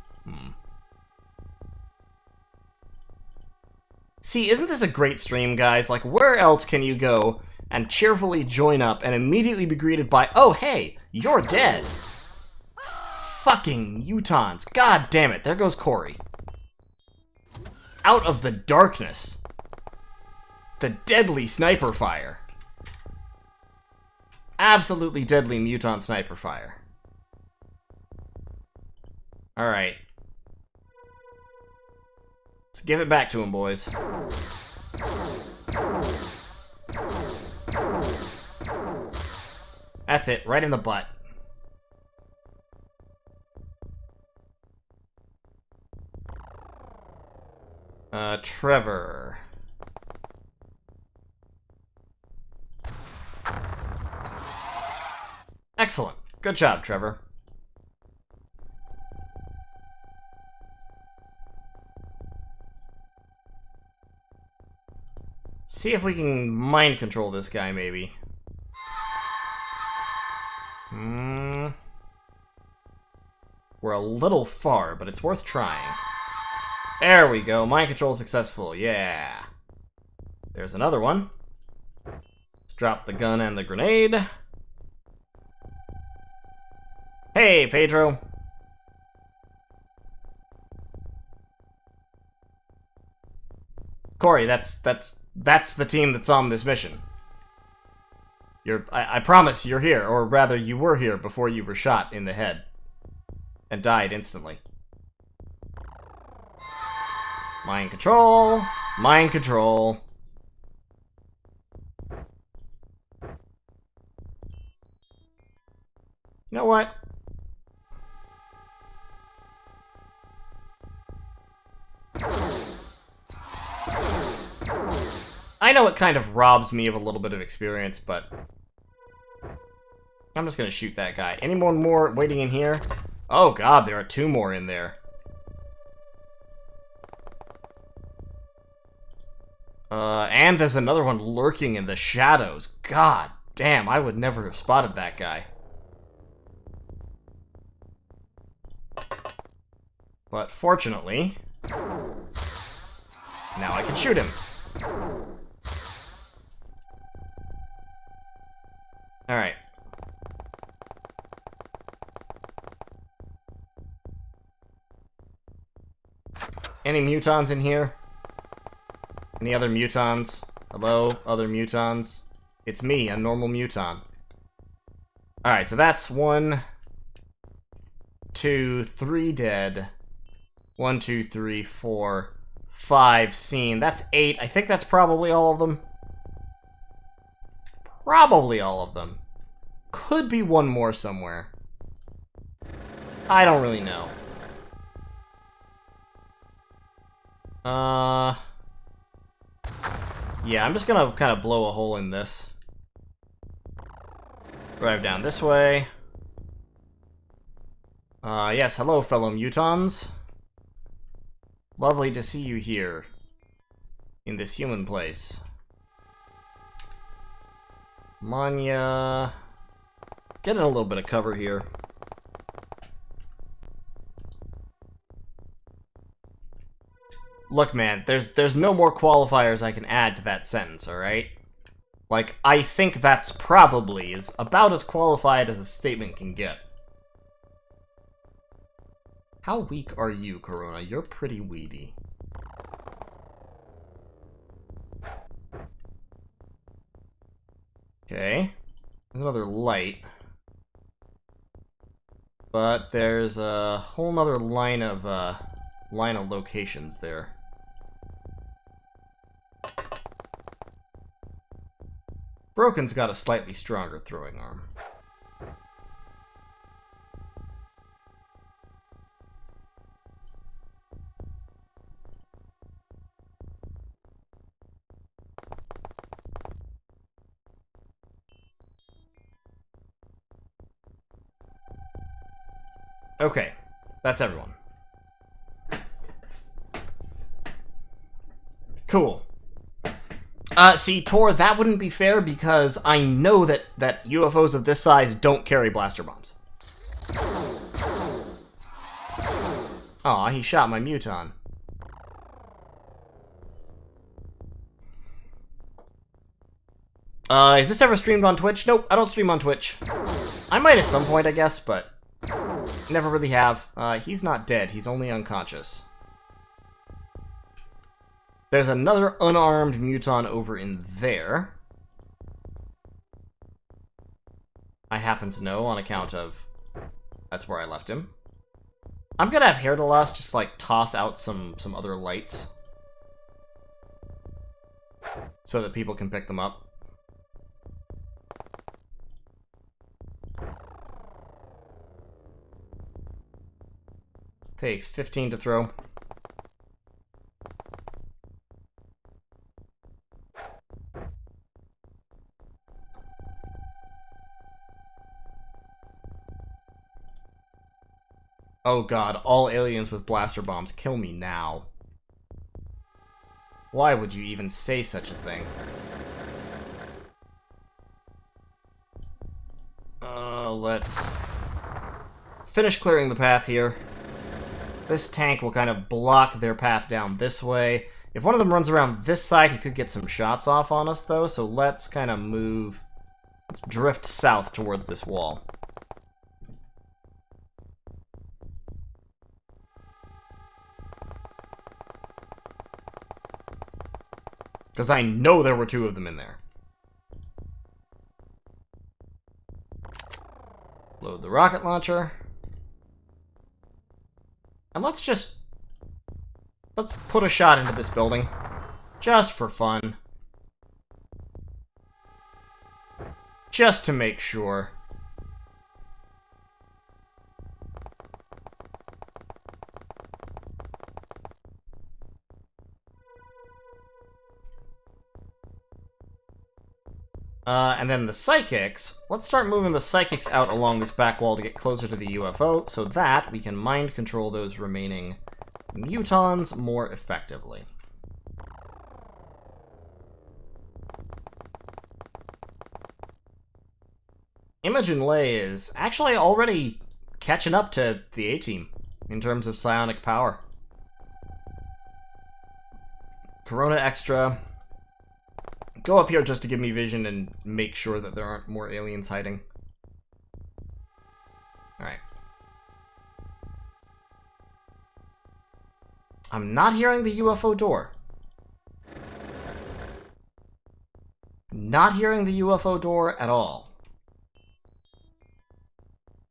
See, isn't this a great stream, guys? Like, where else can you go and cheerfully join up and immediately be greeted by, oh, hey, you're dead. Fucking mutons. God damn it, there goes Corey. Out of the darkness. The deadly sniper fire. Absolutely deadly muton sniper fire. Alright. Let's give it back to him, boys. That's it, right in the butt. Trevor. Excellent. Good job, Trevor. See if we can mind control this guy, maybe. We're a little far, but it's worth trying. There we go. Mind control successful. Yeah. There's another one. Let's drop the gun and the grenade. Hey, Pedro. Corey, that's the team that's on this mission. I promise you're here, or rather you were here before you were shot in the head. And died instantly. Mind control. Mind control. You know what? I know it kind of robs me of a little bit of experience, but I'm just gonna shoot that guy. Anyone more waiting in here? Oh god, there are two more in there. And there's another one lurking in the shadows. God damn, I would never have spotted that guy. But fortunately, now I can shoot him. Alright. Any mutons in here? Any other mutons? Hello, other mutons? It's me, a normal muton. Alright, so that's 1, 2, 3 dead. 1, 2, 3, 4, 5 seen. That's 8. I think that's probably all of them. Probably all of them. Could be one more somewhere. I don't really know. Yeah, I'm just gonna kind of blow a hole in this. Drive down this way. Yes, hello, fellow mutons. Lovely to see you here. In this human place. Manya. Getting a little bit of cover here. Look, man, there's no more qualifiers I can add to that sentence, alright? Like, I think that's probably is about as qualified as a statement can get. How weak are you, Corona? You're pretty weedy. Okay. There's another light. But there's a whole nother line of locations there. Broken's got a slightly stronger throwing arm. Okay, that's everyone. Cool. See, Tor, that wouldn't be fair because I know that UFOs of this size don't carry blaster bombs. Aw, he shot my Muton. Is this ever streamed on Twitch? Nope, I don't stream on Twitch. I might at some point, I guess, but never really have. He's not dead, he's only unconscious. There's another unarmed Muton over in there. I happen to know on account of that's where I left him. I'm gonna have Hairdalas just like toss out some other lights so that people can pick them up. Takes 15 to throw. Oh god, all aliens with blaster bombs, kill me now. Why would you even say such a thing? Let's finish clearing the path here. This tank will kind of block their path down this way. If one of them runs around this side, he could get some shots off on us, though, so let's kind of move. Let's drift south towards this wall. Because I know there were two of them in there. Load the rocket launcher. And let's put a shot into this building. Just for fun. Just to make sure. And then the psychics, let's start moving the psychics out along this back wall to get closer to the UFO, so that we can mind control those remaining mutons more effectively. Imogen Lay is actually already catching up to the A-Team in terms of psionic power. Corona Extra. Go up here just to give me vision and make sure that there aren't more aliens hiding. Alright. I'm not hearing the UFO door. Not hearing the UFO door at all.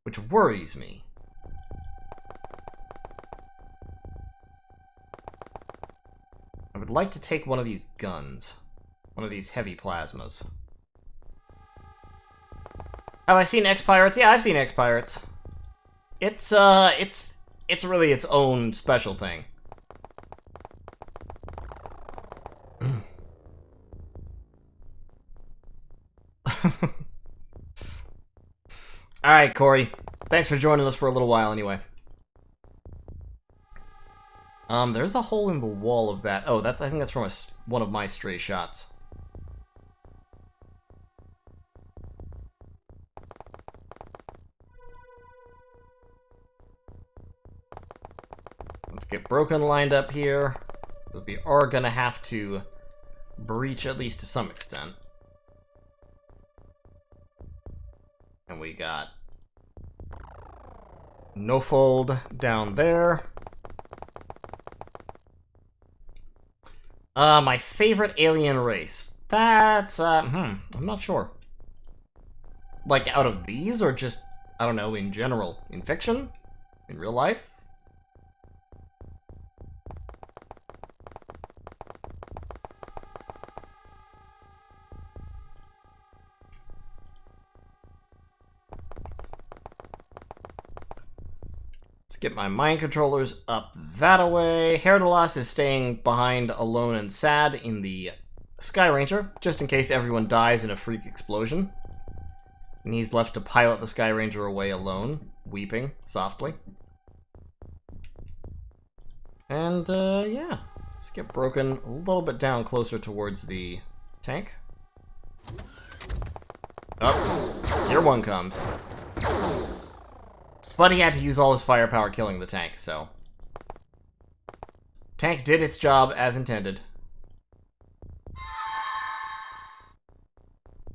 Which worries me. I would like to take one of these guns. One of these heavy plasmas. Have I seen X-Pirates? Yeah, I've seen X-Pirates. It's really its own special thing. Alright, Corey. Thanks for joining us for a little while anyway. There's a hole in the wall of that. Oh, I think that's from one of my stray shots. Let's get Broken lined up here. We are gonna have to breach at least to some extent. And we got No Fold down there. My favorite alien race. That's, I'm not sure. Like, out of these, or just I don't know, in general. In fiction? In real life? Let's get my mind controllers up that way. Herdalas is staying behind alone and sad in the Sky Ranger, just in case everyone dies in a freak explosion. And he's left to pilot the Sky Ranger away alone, weeping softly. And, yeah. Let's get Broken a little bit down closer towards the tank. Oh, here one comes. But he had to use all his firepower killing the tank, so... Tank did its job as intended.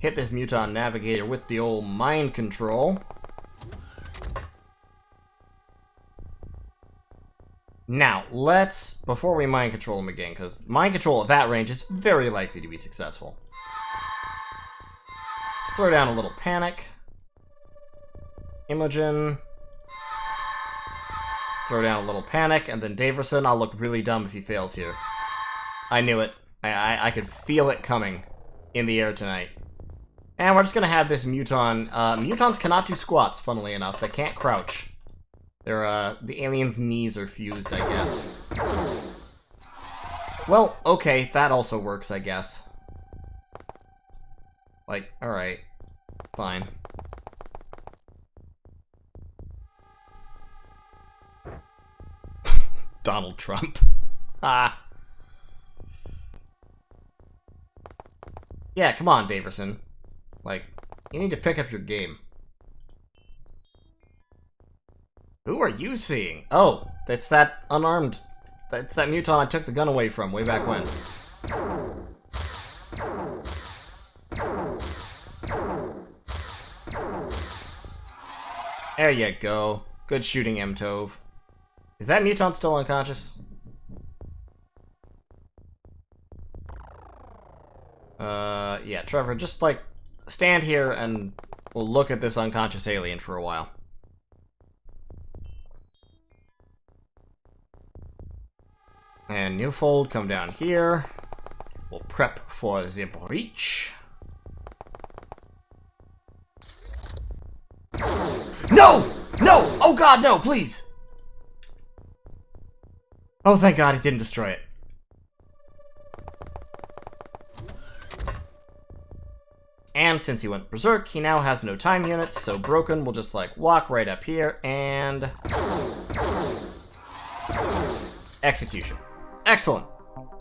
Hit this Muton Navigator with the old mind control. Now, let's... Before we mind control him again, because mind control at that range is very likely to be successful. Let's throw down a little panic. Imogen... Throw down a little panic, and then Daverson. I'll look really dumb if he fails here. I knew it. I could feel it coming in the air tonight. And we're just gonna have this Muton. Mutons cannot do squats, funnily enough. They can't crouch. They're, the alien's knees are fused, I guess. Well, okay, that also works, I guess. Like, alright. Fine. Donald Trump. Ah. Yeah, come on, Daverson. Like, you need to pick up your game. Who are you seeing? Oh, that's that unarmed... That's that Muton I took the gun away from way back when. There you go. Good shooting, M-Tove. Is that Muton still unconscious? Yeah, Trevor, just, like, stand here and we'll look at this unconscious alien for a while. And Newfold, come down here. We'll prep for the breach. No! No! Oh god, no, please! Oh, thank God he didn't destroy it. And since he went berserk, he now has no time units, so Broken will just, like, walk right up here and... Execution. Excellent.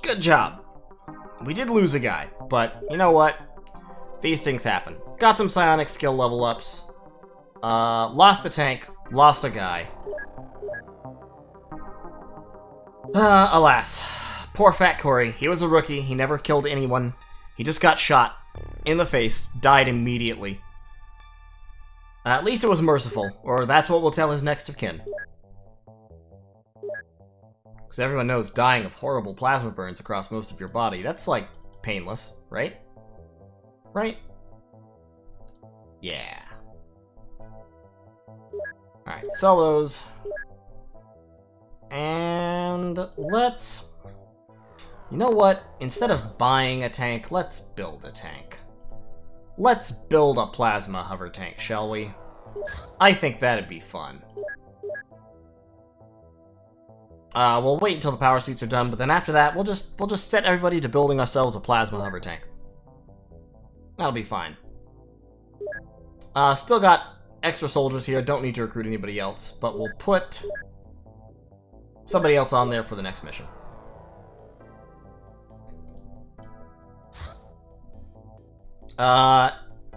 Good job. We did lose a guy, but you know what? These things happen. Got some psionic skill level ups. Lost a tank, lost a guy. Alas. Poor Fat Corey. He was a rookie. He never killed anyone. He just got shot in the face, died immediately. At least it was merciful, or that's what we'll tell his next of kin. Because everyone knows dying of horrible plasma burns across most of your body, that's, like, painless, right? Right? Yeah. Alright, sell those. And let's... You know what? Instead of buying a tank, let's build a tank. Let's build a plasma hover tank, shall we? I think that'd be fun. We'll wait until the power suits are done, but then after that, we'll just set everybody to building ourselves a plasma hover tank. That'll be fine. Still got extra soldiers here, don't need to recruit anybody else, but we'll put somebody else on there for the next mission.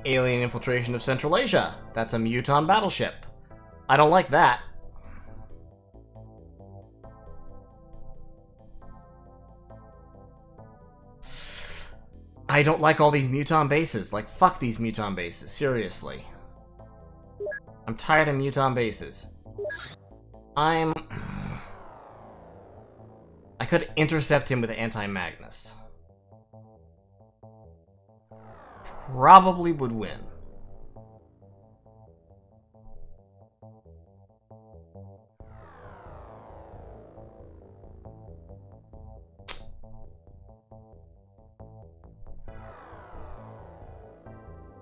Alien infiltration of Central Asia. That's a Muton battleship. I don't like that. I don't like all these Muton bases. Like, fuck these Muton bases. Seriously. I'm tired of Muton bases. I could intercept him with Anti-Magnus. Probably would win.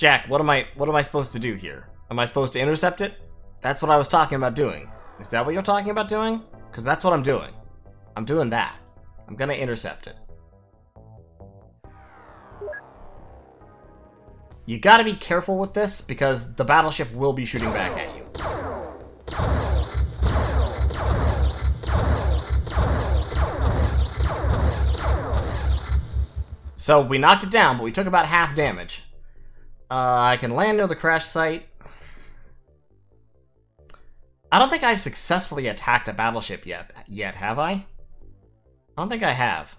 Jack, what am I supposed to do here? Am I supposed to intercept it? That's what I was talking about doing. Is that what you're talking about doing? Because that's what I'm doing. I'm doing that. I'm gonna intercept it. You gotta be careful with this, because the battleship will be shooting back at you. So, we knocked it down, but we took about half damage. I can land near the crash site. I don't think I've successfully attacked a battleship yet, have I? I don't think I have.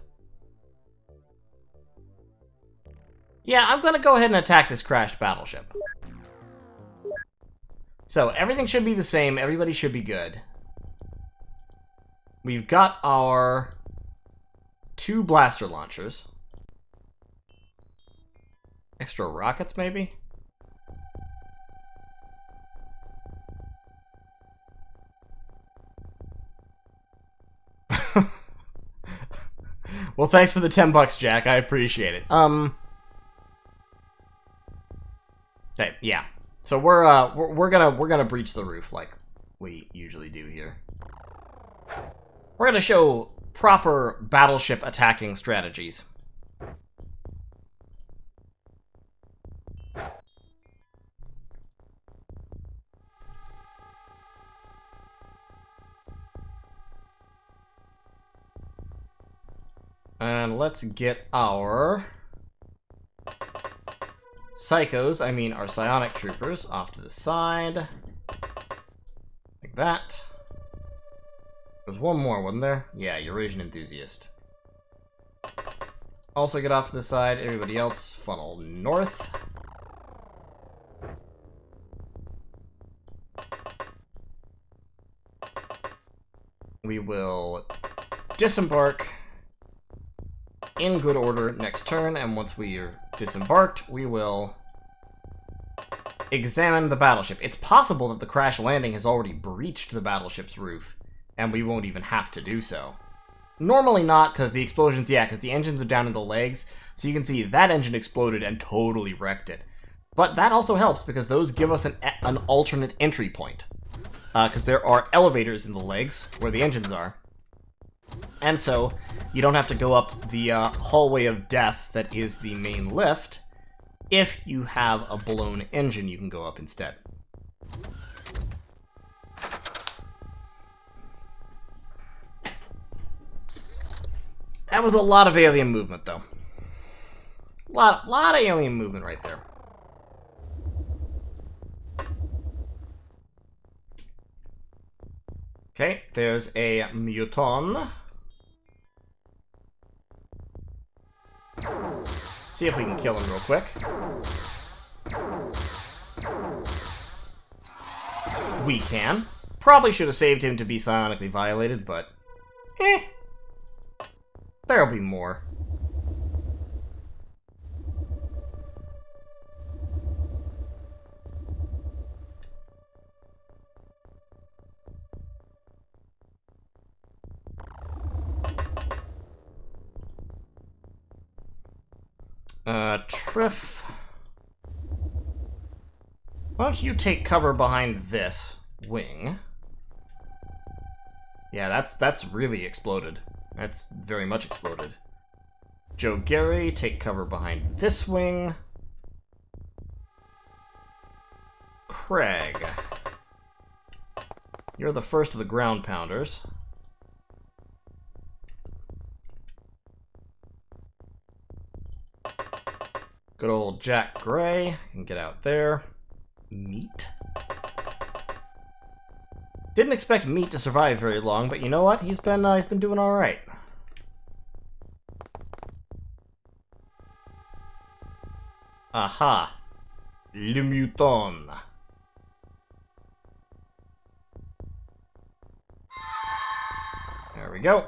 Yeah, I'm gonna go ahead and attack this crashed battleship. So, everything should be the same, everybody should be good. We've got our 2 blaster launchers. Extra rockets, maybe? Well, thanks for the $10, Jack. I appreciate it. Okay, yeah. So we're gonna breach the roof like we usually do here. We're gonna show proper battleship attacking strategies. And let's get our psychos, I mean our psionic troopers, off to the side. Like that. There's one more, wasn't there? Yeah, Eurasian enthusiast. Also get off to the side. Everybody else funnel north. We will disembark in good order next turn, and once we are disembarked, we will examine the battleship. It's possible that the crash landing has already breached the battleship's roof, and we won't even have to do so. Normally not, because the explosions, yeah, because the engines are down in the legs, so you can see that engine exploded and totally wrecked it. But that also helps, because those give us an alternate entry point. Because there are elevators in the legs, where the engines are. And so, you don't have to go up the hallway of death that is the main lift. If you have a blown engine, you can go up instead. That was a lot of alien movement, though. Lot of alien movement right there. Okay, there's a muton. See if we can kill him real quick. We can. Probably should have saved him to be psionically violated, but there'll be more. Triff. Why don't you take cover behind this wing? Yeah, that's really exploded. That's very much exploded. Joe Gary, take cover behind this wing. Craig. You're the first of the ground pounders. Good old Jack Gray can get out there. Meat. Didn't expect Meat to survive very long, but you know what? He's been doing all right. Aha. Le Muton. There we go.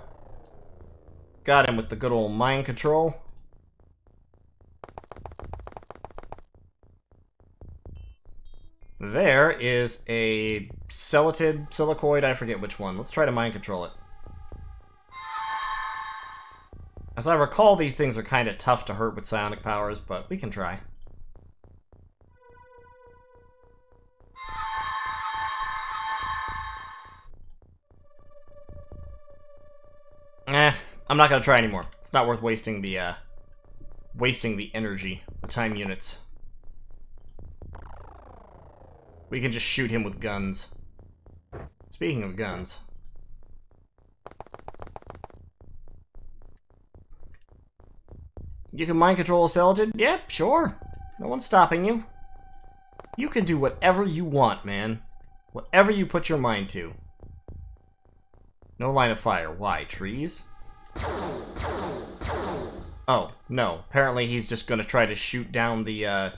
Got him with the good old mind control. There is a Celatid, Silicoid, I forget which one. Let's try to mind control it. As I recall, these things are kind of tough to hurt with psionic powers, but we can try. I'm not gonna try anymore. It's not worth wasting the energy, the time units. We can just shoot him with guns. Speaking of guns. You can mind control a skeleton? Yep, sure. No one's stopping you. You can do whatever you want, man. Whatever you put your mind to. No line of fire. Why? Trees? Oh, no. Apparently he's just gonna try to shoot down the,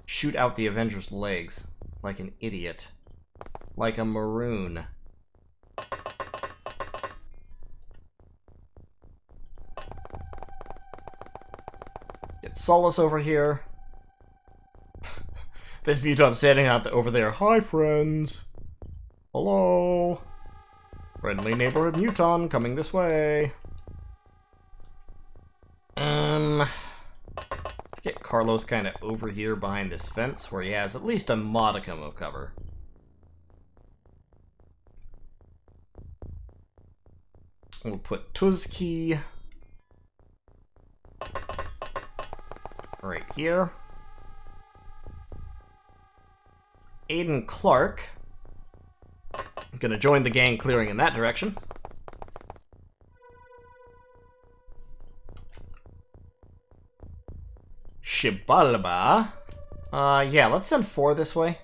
shoot out the Avengers' legs. Like an idiot. Like a maroon. Get Solace over here. This mutant standing out over there. Hi, friends. Hello. Friendly neighborhood mutant coming this way. Let's get Carlos kind of over here behind this fence where he has at least a modicum of cover. We'll put Tuzki right here. Aiden Clark. I'm gonna join the gang clearing in that direction. Shibalba. Yeah, let's send 4 this way.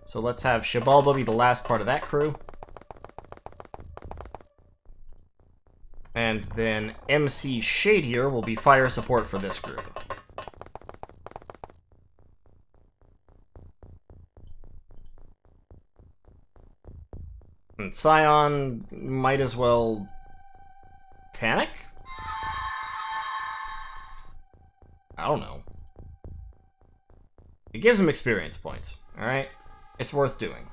So let's have Shibalba be the last part of that crew. And then MC Shadier will be fire support for this group. And Scion might as well panic? I don't know. It gives him experience points, alright? It's worth doing.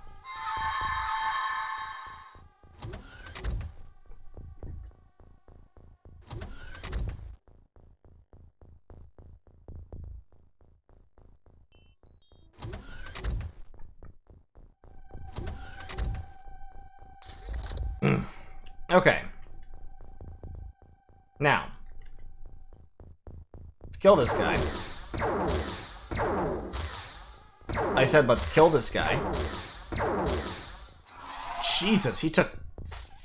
Okay. Now. Let's kill this guy. I said let's kill this guy. Jesus, he took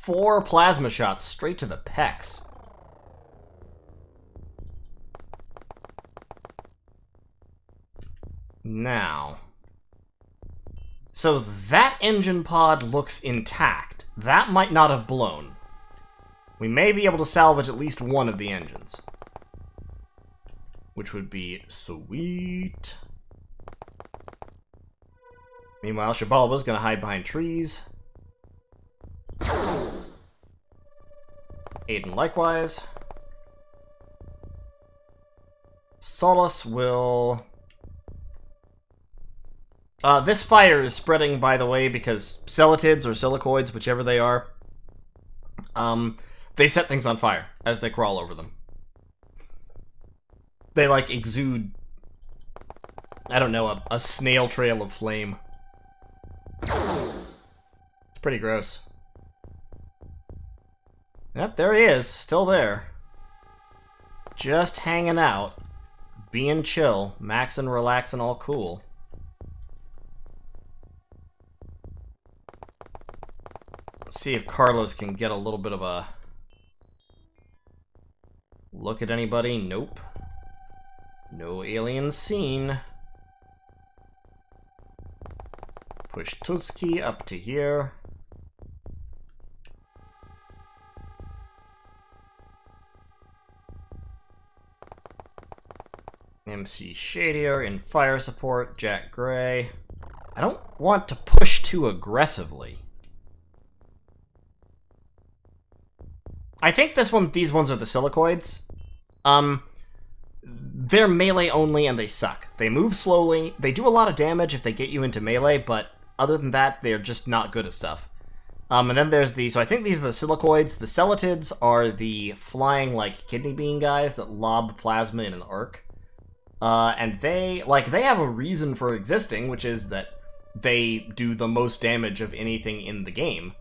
4 plasma shots straight to the pecs. Now. So that engine pod looks intact. That might not have blown. We may be able to salvage at least one of the engines. Which would be sweet. Meanwhile, Shibalba's gonna hide behind trees. Aiden likewise. Solace will... this fire is spreading, by the way, because celitids or silicoids, whichever they are, they set things on fire as they crawl over them. They, like, exude, I don't know, a snail trail of flame. It's pretty gross. Yep, there he is, still there. Just hanging out, being chill, maxing, relaxing, all cool. See if Carlos can get a little bit of a look at anybody. Nope. No aliens seen. Push Tuzki up to here. MC Shadier in fire support. Jack Gray. I don't want to push too aggressively. I think these ones are the silicoids. They're melee only and they suck. They move slowly. They do a lot of damage if they get you into melee, but other than that, they're just not good at stuff. And then there's so I think these are the silicoids. The celitids are the flying, like, kidney bean guys that lob plasma in an arc. And they have a reason for existing, which is that they do the most damage of anything in the game.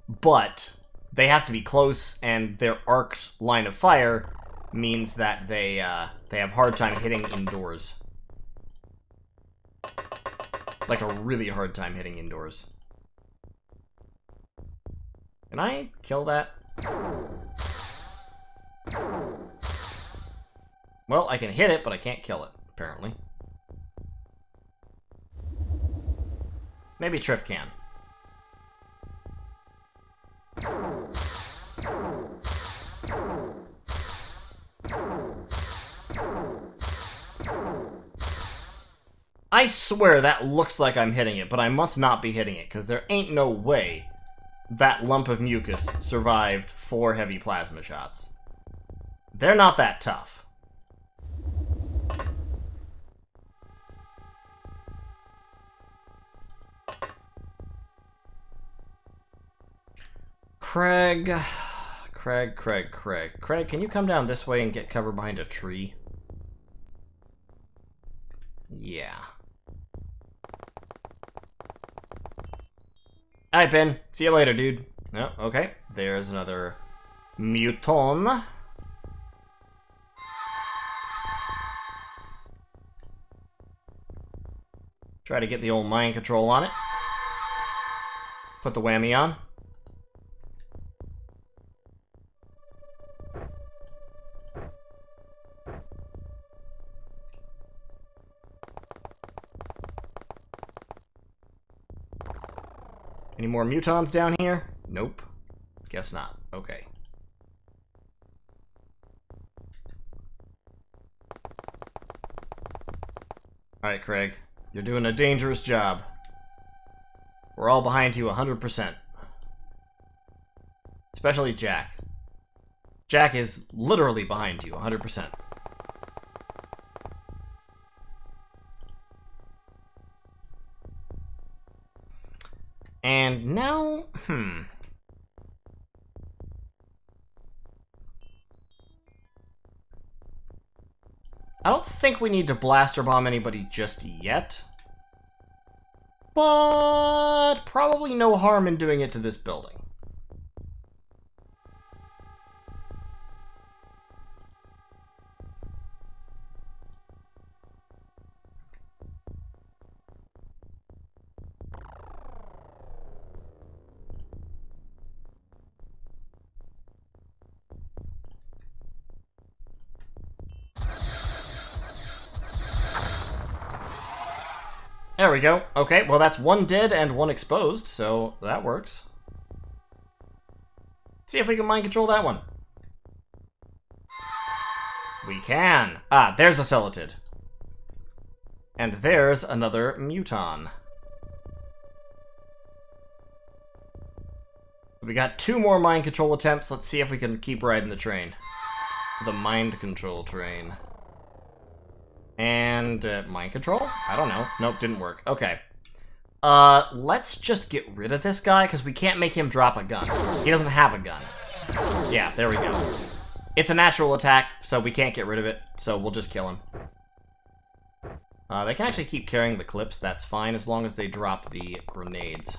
But they have to be close, and their arced line of fire means that they have a hard time hitting indoors. Like a really hard time hitting indoors. Can I kill that? Well, I can hit it, but I can't kill it, apparently. Maybe Triff can. I swear that looks like I'm hitting it, but I must not be hitting it, because there ain't no way that lump of mucus survived 4 heavy plasma shots. They're not that tough. Craig, can you come down this way and get cover behind a tree? Yeah. Alright, Ben. See you later, dude. Oh, okay. There's another muton. Try to get the old mind control on it. Put the whammy on. Any more mutons down here? Nope. Guess not. Okay. Alright, Craig. You're doing a dangerous job. We're all behind you 100%. Especially Jack. Jack is literally behind you 100%. And now, I don't think we need to blaster bomb anybody just yet. But probably no harm in doing it to this building. There we go. Okay, well that's 1 dead and 1 exposed, so that works. See if we can mind control that one. We can. Ah, there's a Celatid. And there's another Muton. We got 2 more mind control attempts. Let's see if we can keep riding the train. The mind control train. And, mind control? I don't know. Nope, didn't work. Okay. Let's just get rid of this guy, because we can't make him drop a gun. He doesn't have a gun. Yeah, there we go. It's a natural attack, so we can't get rid of it, so we'll just kill him. They can actually keep carrying the clips, that's fine, as long as they drop the grenades.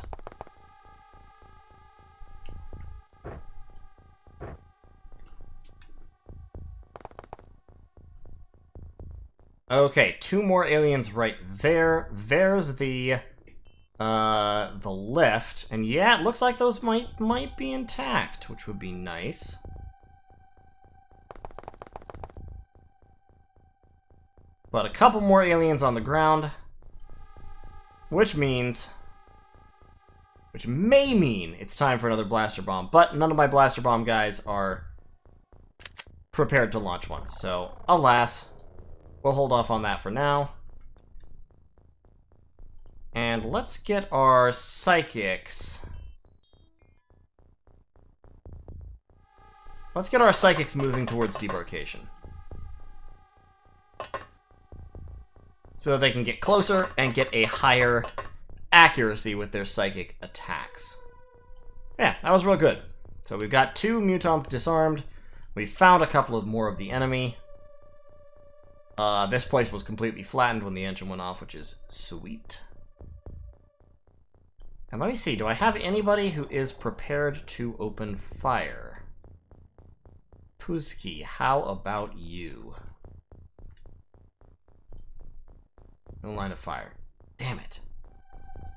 Okay, 2 more aliens right there. There's the lift, and yeah, it looks like those might be intact, which would be nice. But a couple more aliens on the ground, which may mean it's time for another blaster bomb. But none of my blaster bomb guys are prepared to launch one, so alas. We'll hold off on that for now. And let's get our psychics. Let's get our psychics moving towards debarkation. So they can get closer and get a higher accuracy with their psychic attacks. Yeah, that was real good. So we've got 2 mutons disarmed. We found a couple of more of the enemy. This place was completely flattened when the engine went off, which is sweet. And let me see, do I have anybody who is prepared to open fire? Puzki, how about you? No line of fire. Damn it.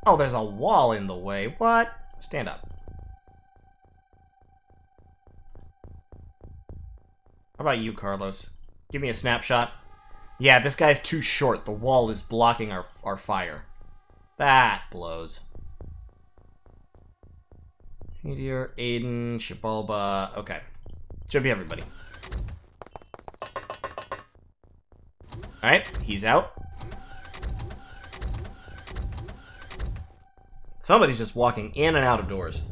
Oh, there's a wall in the way. What? Stand up. How about you, Carlos? Give me a snapshot. Yeah, this guy's too short. The wall is blocking our fire. That blows. Meteor, Aiden, Shibalba. Okay. Should be everybody. Alright, he's out. Somebody's just walking in and out of doors.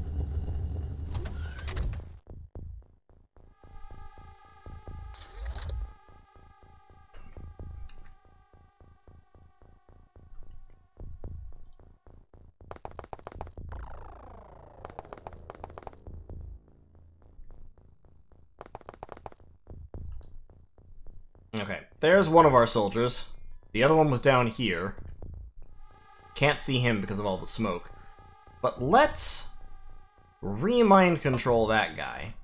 Okay, there's one of our soldiers. The other one was down here. Can't see him because of all the smoke. But let's re-mind control that guy.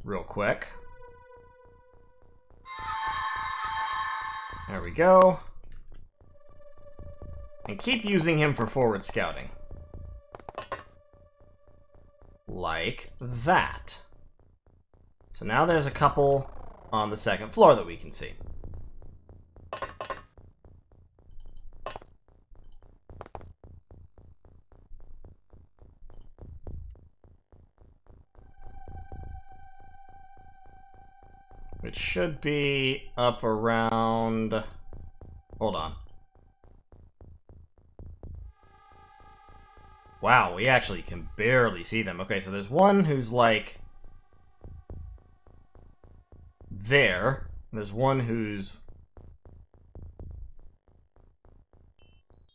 Real quick. There we go. And keep using him for forward scouting. Like that. So now there's a couple on the second floor that we can see. Which should be up around... Hold on. Wow, we actually can barely see them. Okay, so there's one who's like... there. There's one who's...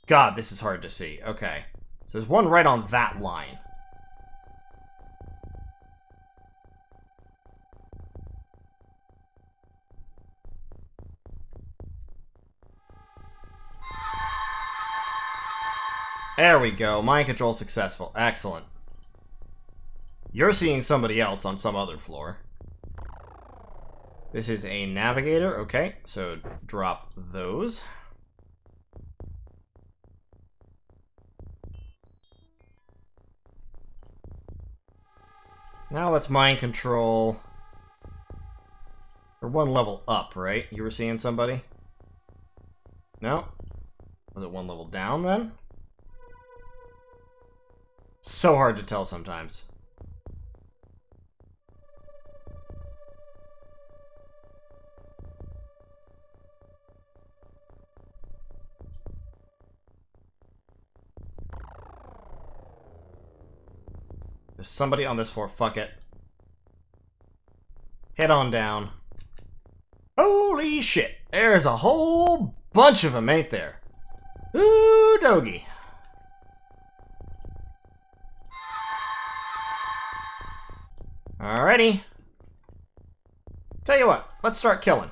God, this is hard to see. Okay. So there's one right on that line. There we go. Mind control successful. Excellent. You're seeing somebody else on some other floor. This is a navigator. Okay, so drop those. Now let's mind control. We're one level up, right? You were seeing somebody? No? Was it one level down then? So hard to tell sometimes. There's somebody on this floor. Fuck it. Head on down. Holy shit. There's a whole bunch of them, ain't there? Ooh, doggy. Alrighty. Tell you what, let's start killing.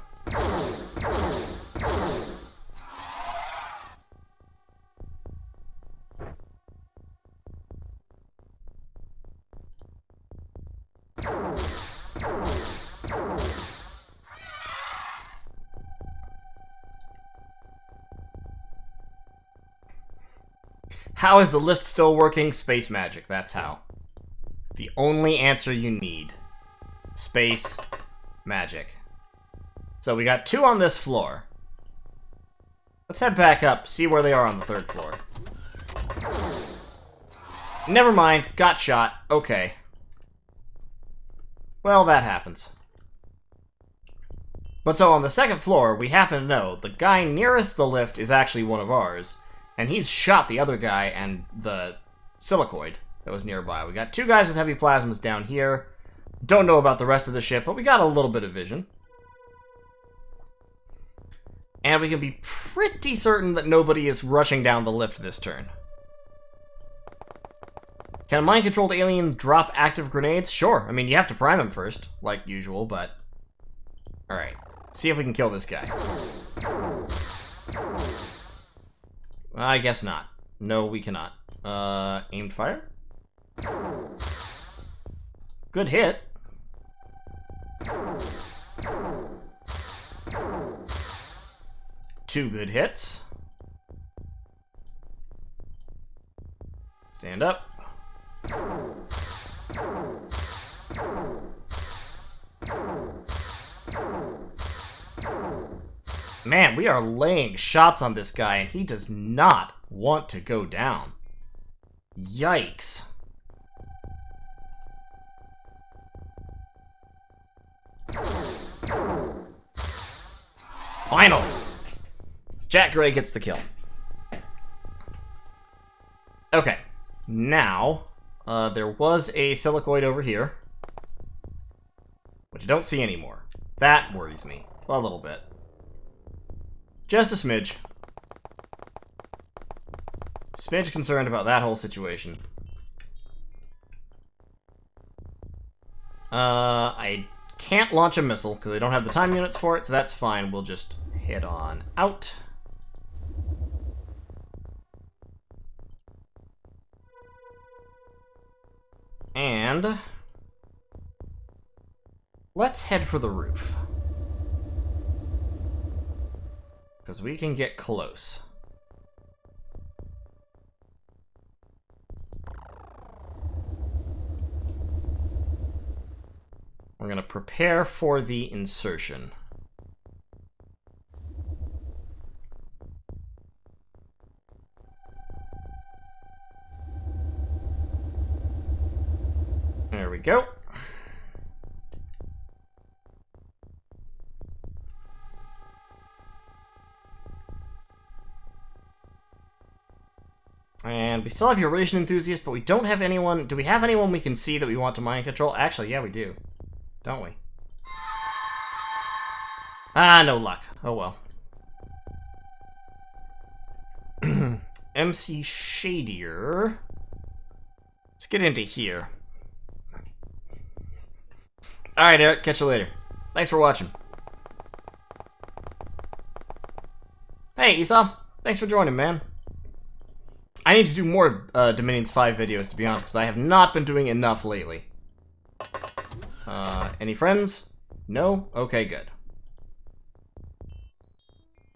How is the lift still working? Space magic, that's how. The only answer you need. Space magic. So we got 2 on this floor. Let's head back up, see where they are on the 3rd floor. Never mind, got shot. Okay. Well, that happens. But so on the 2nd floor, we happen to know the guy nearest the lift is actually one of ours, and he's shot the other guy and the silicoid that was nearby. We got 2 guys with heavy plasmas down here. Don't know about the rest of the ship, but we got a little bit of vision. And we can be pretty certain that nobody is rushing down the lift this turn. Can a mind-controlled alien drop active grenades? Sure. I mean, you have to prime him first, like usual, but... Alright. See if we can kill this guy. I guess not. No, we cannot. Aimed fire? Good hit. Two good hits. Stand up. Man, we are laying shots on this guy, and he does not want to go down. Yikes. Finally! Jack Gray gets the kill. Okay, now, there was a silicoid over here, which I don't see anymore. That worries me a little bit. Just a smidge. Smidge concerned about that whole situation. I can't launch a missile because I don't have the time units for it, so that's fine. We'll just head on out. And let's head for the roof. Because we can get close. We're going to prepare for the insertion. There we go. And we still have Eurasian enthusiasts, but we don't have anyone. Do we have anyone we can see that we want to mind control? Actually, yeah, we do. Don't we? Ah, no luck. Oh well. MC Shadier. Let's get into here. Alright, Eric. Catch you later. Thanks for watching. Hey, Esau. Thanks for joining, man. I need to do more Dominions 5 videos, to be honest, because I have not been doing enough lately. Any friends? No? Okay, good.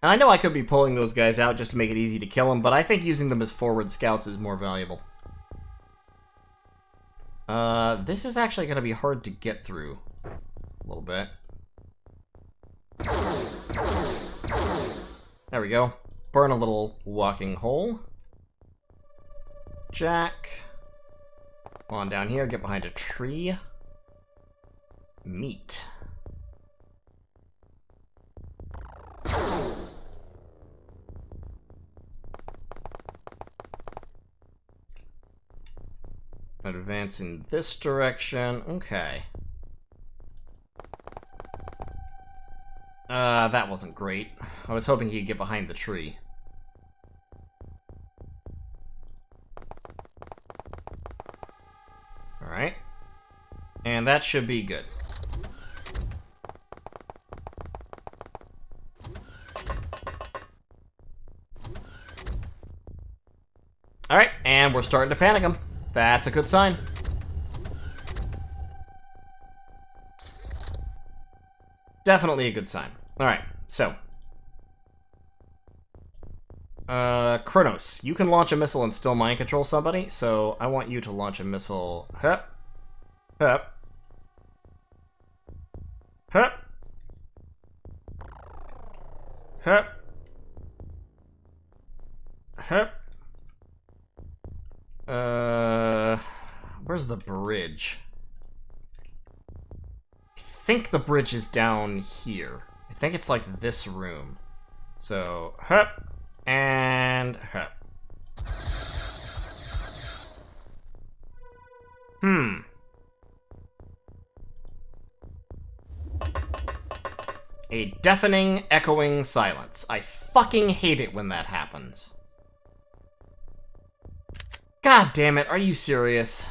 And I know I could be pulling those guys out just to make it easy to kill them, but I think using them as forward scouts is more valuable. This is actually going to be hard to get through. A little bit. There we go. Burn a little walking hole. Jack. Come on down here, get behind a tree. Meat. Advance in this direction. Okay. That wasn't great. I was hoping he'd get behind the tree. Alright. And that should be good. Alright, and we're starting to panic them. That's a good sign. Definitely a good sign. Alright, so. Kronos, you can launch a missile and still mind control somebody, so I want you to launch a missile. Hup. Hup. Hup. Hup. Hup. Where's the bridge? I think the bridge is down here. I think it's like this room. So, hup, and hup. A deafening, echoing silence. I fucking hate it when that happens. God damn it, are you serious?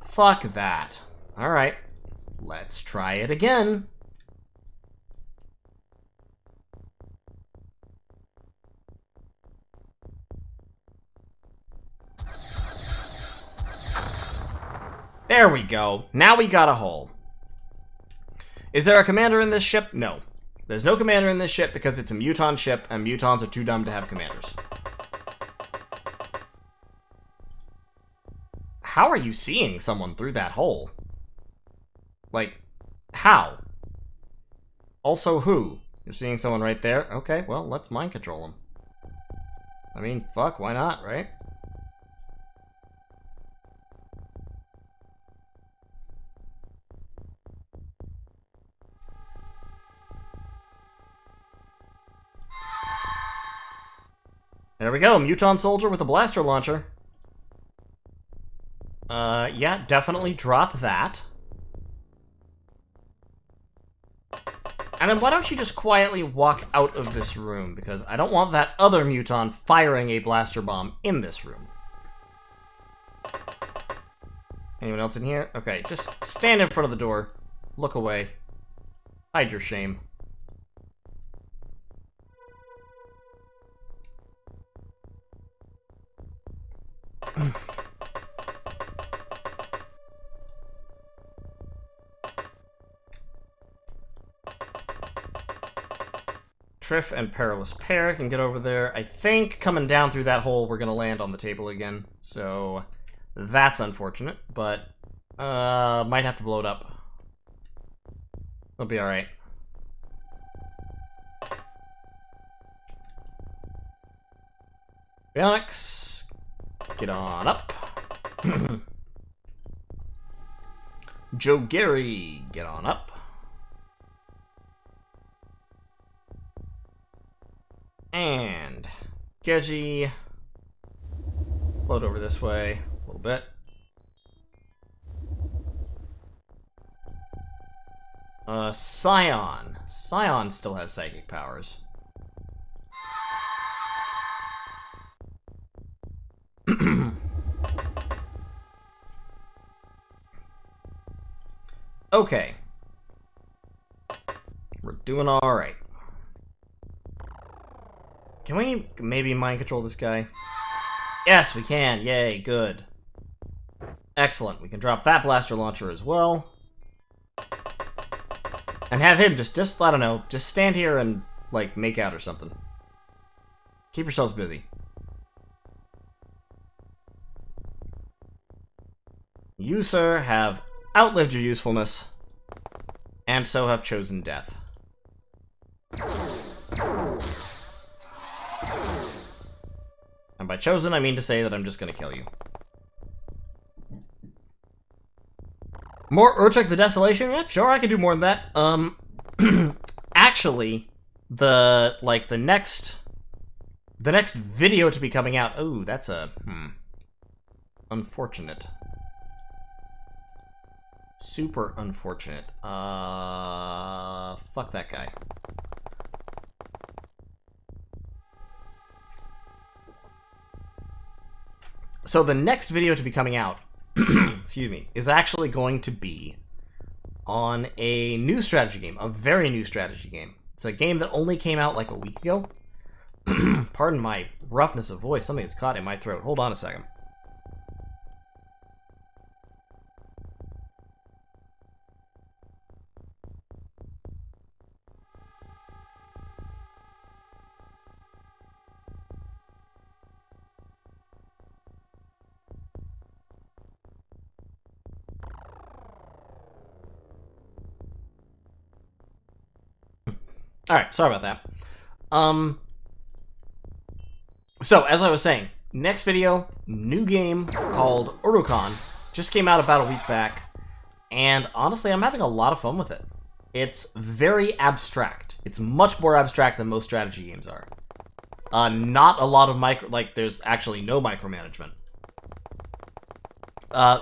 Fuck that. Alright, let's try it again. There we go. Now we got a hull. Is there a commander in this ship? No. There's no commander in this ship because it's a Muton ship, and Mutons are too dumb to have commanders. How are you seeing someone through that hole? Like, how? Also, who? You're seeing someone right there? Okay, well, let's mind control him. I mean, fuck, why not, right? There we go, Muton soldier with a blaster launcher. Yeah, definitely drop that. And then why don't you just quietly walk out of this room, because I don't want that other Muton firing a blaster bomb in this room. Anyone else in here? Okay, just stand in front of the door. Look away. Hide your shame. Triff and Perilous Pair can get over there. I think coming down through that hole, we're going to land on the table again. So that's unfortunate, but might have to blow it up. It'll be alright. Bionics, get on up. Joe Gary, get on up. And Geji, float over this way a little bit. Scion. Scion still has psychic powers. Okay. We're doing alright. Can we maybe mind control this guy? Yes, we can. Yay, good. Excellent. We can drop that blaster launcher as well. And have him just I don't know, just stand here and, like, make out or something. Keep yourselves busy. You, sir, have outlived your usefulness, and so have chosen death. And by chosen, I mean to say that I'm just gonna kill you. More Urchak the Desolation? Yeah, sure, I can do more than that. Actually, the next video to be coming out. Oh, that's a unfortunate. Super unfortunate. Fuck that guy. So the next video to be coming out, excuse me, is actually going to be on a new strategy game, a very new strategy game. It's a game that only came out like a week ago. Pardon my roughness of voice, something is caught in my throat. Hold on a second. Alright, sorry about that. So, as I was saying, next video, new game called Urukan. Just came out about a week back, and honestly, I'm having a lot of fun with it. It's very abstract. It's much more abstract than most strategy games are. Not a lot of there's actually no micromanagement.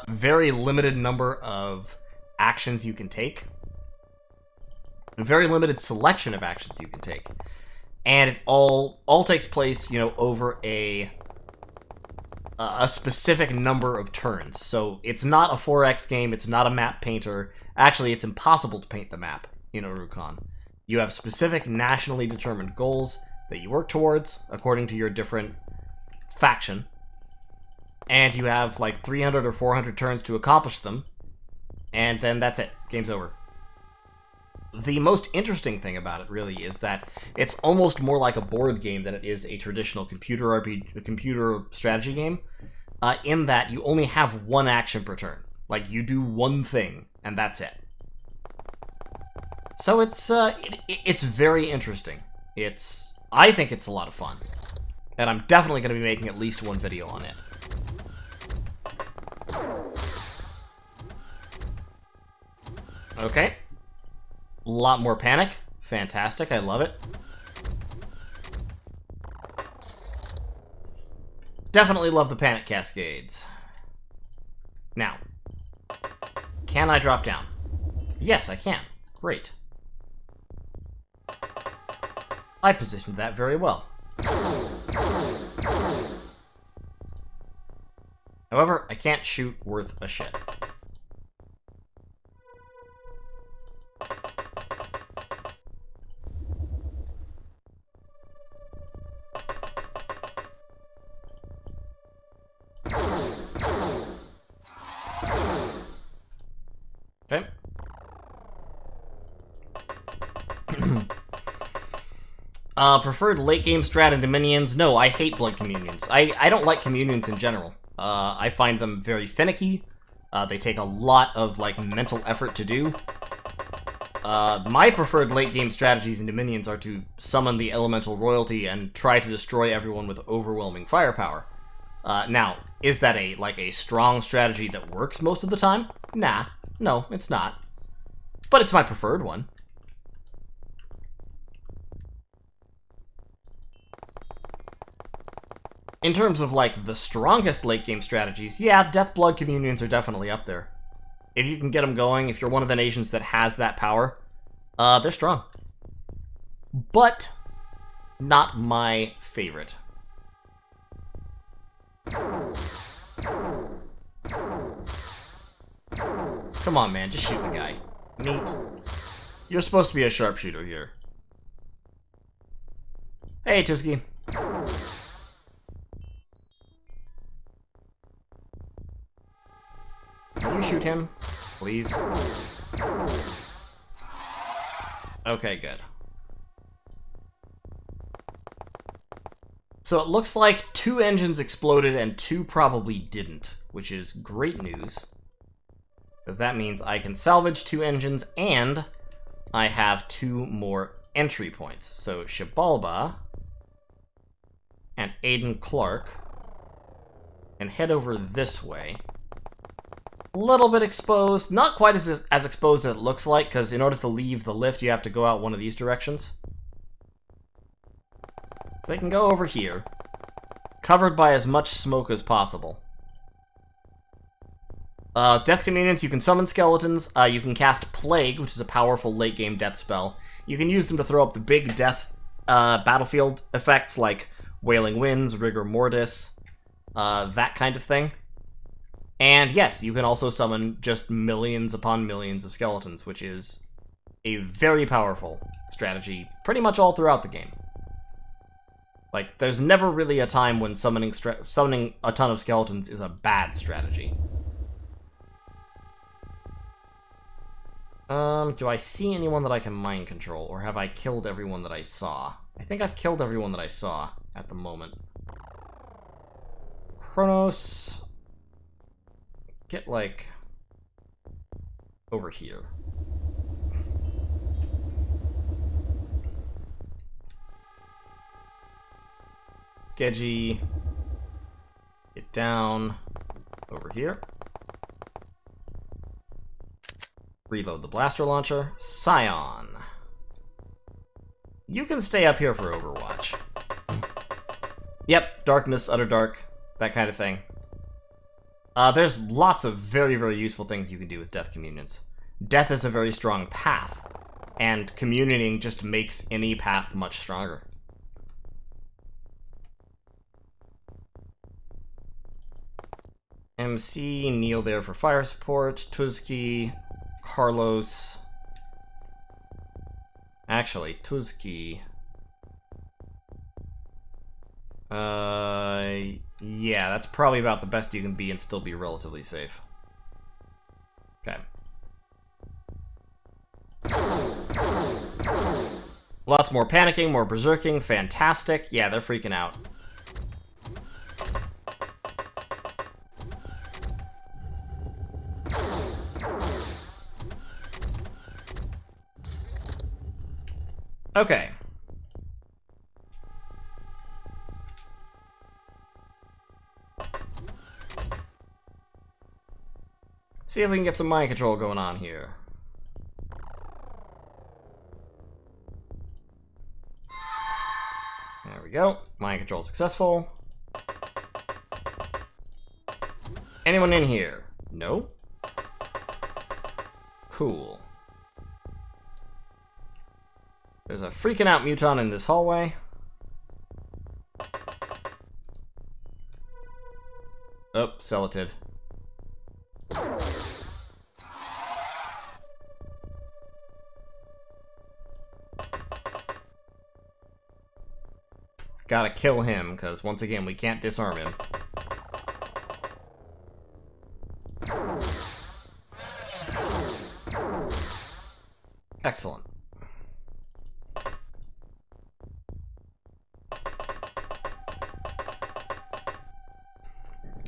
Very limited number of actions you can take. A very limited selection of actions you can take, and it all takes place, you know, over a specific number of turns. So it's not a 4X game. It's not a map painter. Actually, it's impossible to paint the map in Urukan. You have specific nationally determined goals that you work towards according to your different faction, and you have like 300 or 400 turns to accomplish them. And then that's it. Game's over. The most interesting thing about it, really, is that it's almost more like a board game than it is a traditional computer RPG, computer strategy game, in that you only have one action per turn. Like, you do one thing, and that's it. So it's very interesting. I think it's a lot of fun. And I'm definitely going to be making at least one video on it. Okay. A lot more panic. Fantastic, I love it. Definitely love the panic cascades. Now, can I drop down? Yes, I can. Great. I positioned that very well. However, I can't shoot worth a shit. Okay. Preferred late game strat and Dominions? No, I hate blood communions. I don't like communions in general. I find them very finicky. They take a lot of, like, mental effort to do. My preferred late game strategies in Dominions are to summon the elemental royalty and try to destroy everyone with overwhelming firepower. Now, is that a strong strategy that works most of the time? Nah. No, it's not. But it's my preferred one. In terms of, like, the strongest late-game strategies, yeah, Deathblood Communions are definitely up there. If you can get them going, if you're one of the nations that has that power, they're strong. But not my favorite. Come on, man, just shoot the guy. Neat. You're supposed to be a sharpshooter here. Hey, Tuski. Can you shoot him, please? Okay, good. So it looks like 2 engines exploded and 2 probably didn't, which is great news. Because that means I can salvage 2 engines and I have 2 more entry points. So Shibalba and Aiden Clark can head over this way. A little bit exposed, not quite as exposed as it looks like, because in order to leave the lift you have to go out one of these directions. So they can go over here, covered by as much smoke as possible. Death Communions, you can summon skeletons, you can cast Plague, which is a powerful late-game death spell. You can use them to throw up the big death battlefield effects like Wailing Winds, Rigor Mortis, that kind of thing. And yes, you can also summon just millions upon millions of skeletons, which is a very powerful strategy pretty much all throughout the game. Like, there's never really a time when summoning a ton of skeletons is a bad strategy. Do I see anyone that I can mind control, or have I killed everyone that I saw? I think I've killed everyone that I saw at the moment. Kronos... Get, like, over here. Geji, get down over here. Reload the blaster launcher. Scion. You can stay up here for Overwatch. Yep, darkness, utter dark, that kind of thing. There's lots of very, very useful things you can do with Death Communions. Death is a very strong path, and communioning just makes any path much stronger. MC, kneel there for fire support, Tuzki, Carlos... Actually, Tuzki... Yeah, that's probably about the best you can be and still be relatively safe. Okay. Lots more panicking, more berserking. Fantastic. Yeah, they're freaking out. Okay. See if we can get some mind control going on here. There we go. Mind control successful. Anyone in here? No? Cool. There's a freaking out muton in this hallway. Oh, Cellative. Gotta kill him, because once again, we can't disarm him. Excellent.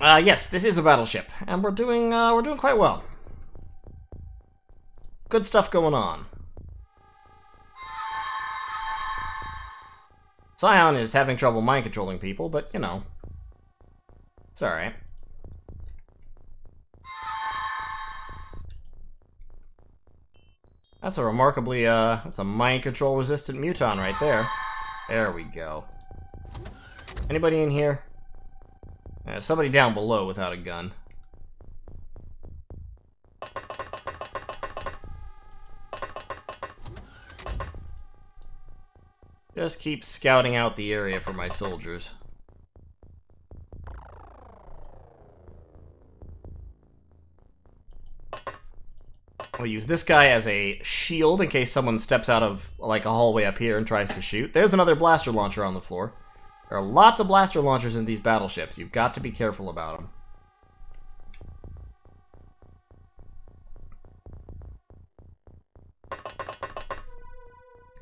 Yes, this is a battleship, and we're doing quite well. Good stuff going on. Scion is having trouble mind controlling people, but you know, it's alright. That's a remarkably, that's a mind control resistant muton right there. There we go. Anybody in here? Somebody down below without a gun. Just keep scouting out the area for my soldiers. We'll use this guy as a shield in case someone steps out of like a hallway up here and tries to shoot. There's another blaster launcher on the floor. There are lots of blaster launchers in these battleships. You've got to be careful about them.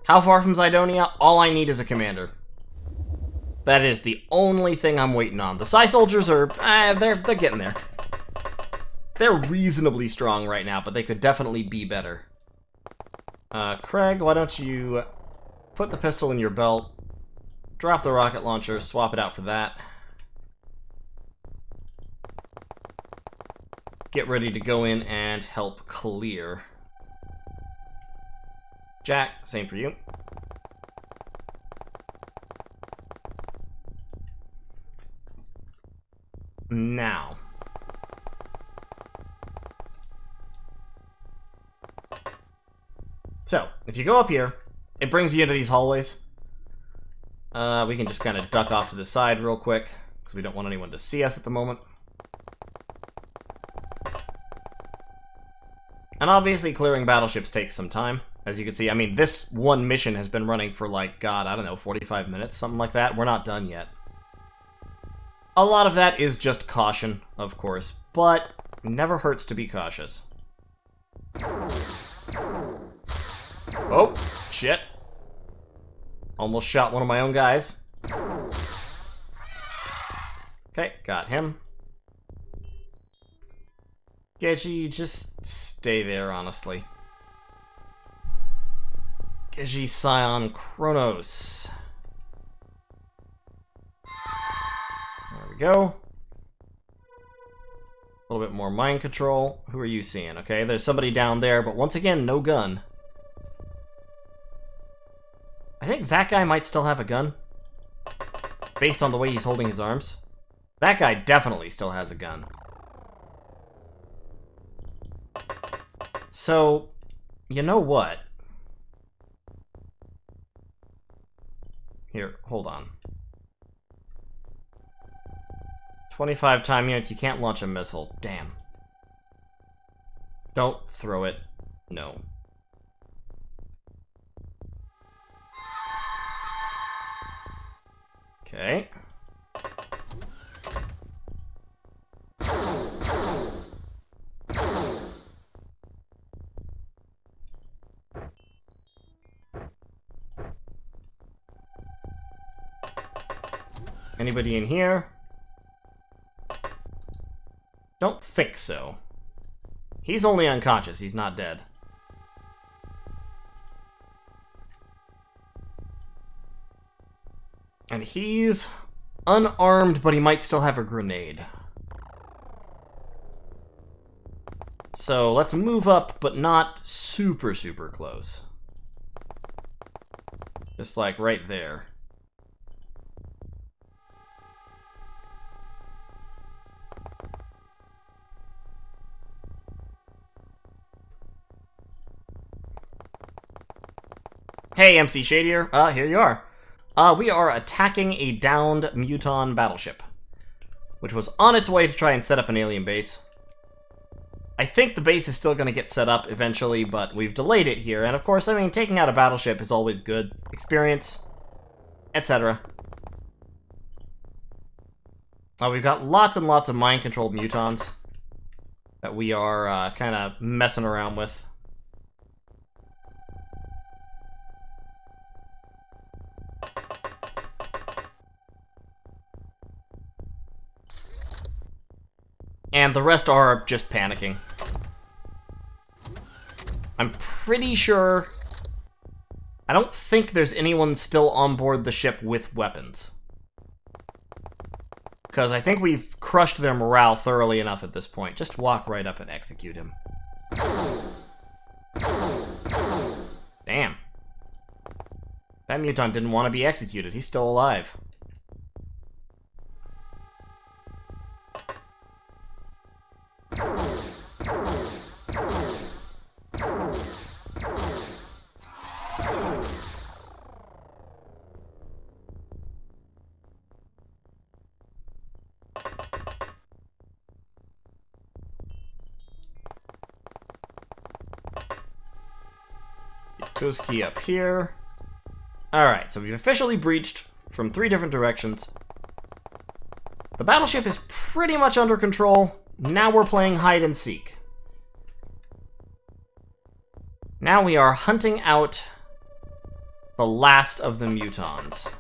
How far from Zydonia? All I need is a commander. That is the only thing I'm waiting on. The Psy soldiers are, they're getting there. They're reasonably strong right now, but they could definitely be better. Craig, why don't you put the pistol in your belt, drop the rocket launcher, swap it out for that. Get ready to go in and help clear. Jack, same for you. Now. So, if you go up here, it brings you into these hallways. We can just kind of duck off to the side real quick, because we don't want anyone to see us at the moment. And obviously clearing battleships takes some time. As you can see, I mean, this one mission has been running for like, God, I don't know, 45 minutes, something like that. We're not done yet. A lot of that is just caution, of course, but never hurts to be cautious. Oh, shit. Almost shot one of my own guys. Okay, got him. Geji, just stay there, honestly. Geji, Scion, Kronos. There we go. A little bit more mind control. Who are you seeing? Okay, there's somebody down there, but once again, no gun. I think that guy might still have a gun. Based on the way he's holding his arms. That guy definitely still has a gun. So, you know what? Here, hold on. 25 time units, you can't launch a missile. Damn. Don't throw it. No. Okay. Anybody in here? Don't think so. He's only unconscious, he's not dead. And he's unarmed, but he might still have a grenade. So let's move up, but not super, super close. Just like right there. Hey, MC Shadier. Here you are. We are attacking a downed Muton battleship, which was on its way to try and set up an alien base. I think the base is still going to get set up eventually, but we've delayed it here. And of course, I mean, taking out a battleship is always good. Experience, etc. We've got lots and lots of mind-controlled mutons that we are kind of messing around with. And the rest are just panicking. I'm pretty sure... I don't think there's anyone still on board the ship with weapons. Because I think we've crushed their morale thoroughly enough at this point. Just walk right up and execute him. Damn. That muton didn't want to be executed. He's still alive. Tuski up here. Alright, so we've officially breached from 3 different directions. The battleship is pretty much under control. Now we're playing hide and seek. Now we are hunting out the last of the mutons.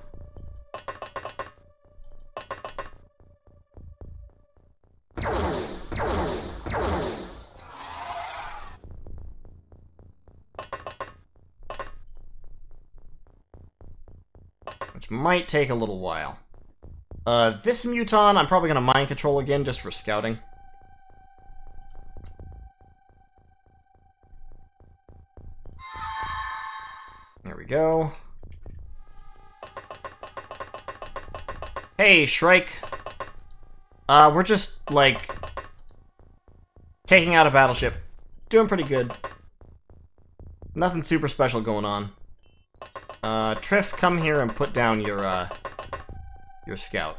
Which might take a little while. This muton, I'm probably going to mind control again just for scouting. There we go. Hey, Shrike. We're just, like, taking out a battleship. Doing pretty good. Nothing super special going on. Triff, come here and put down your scout.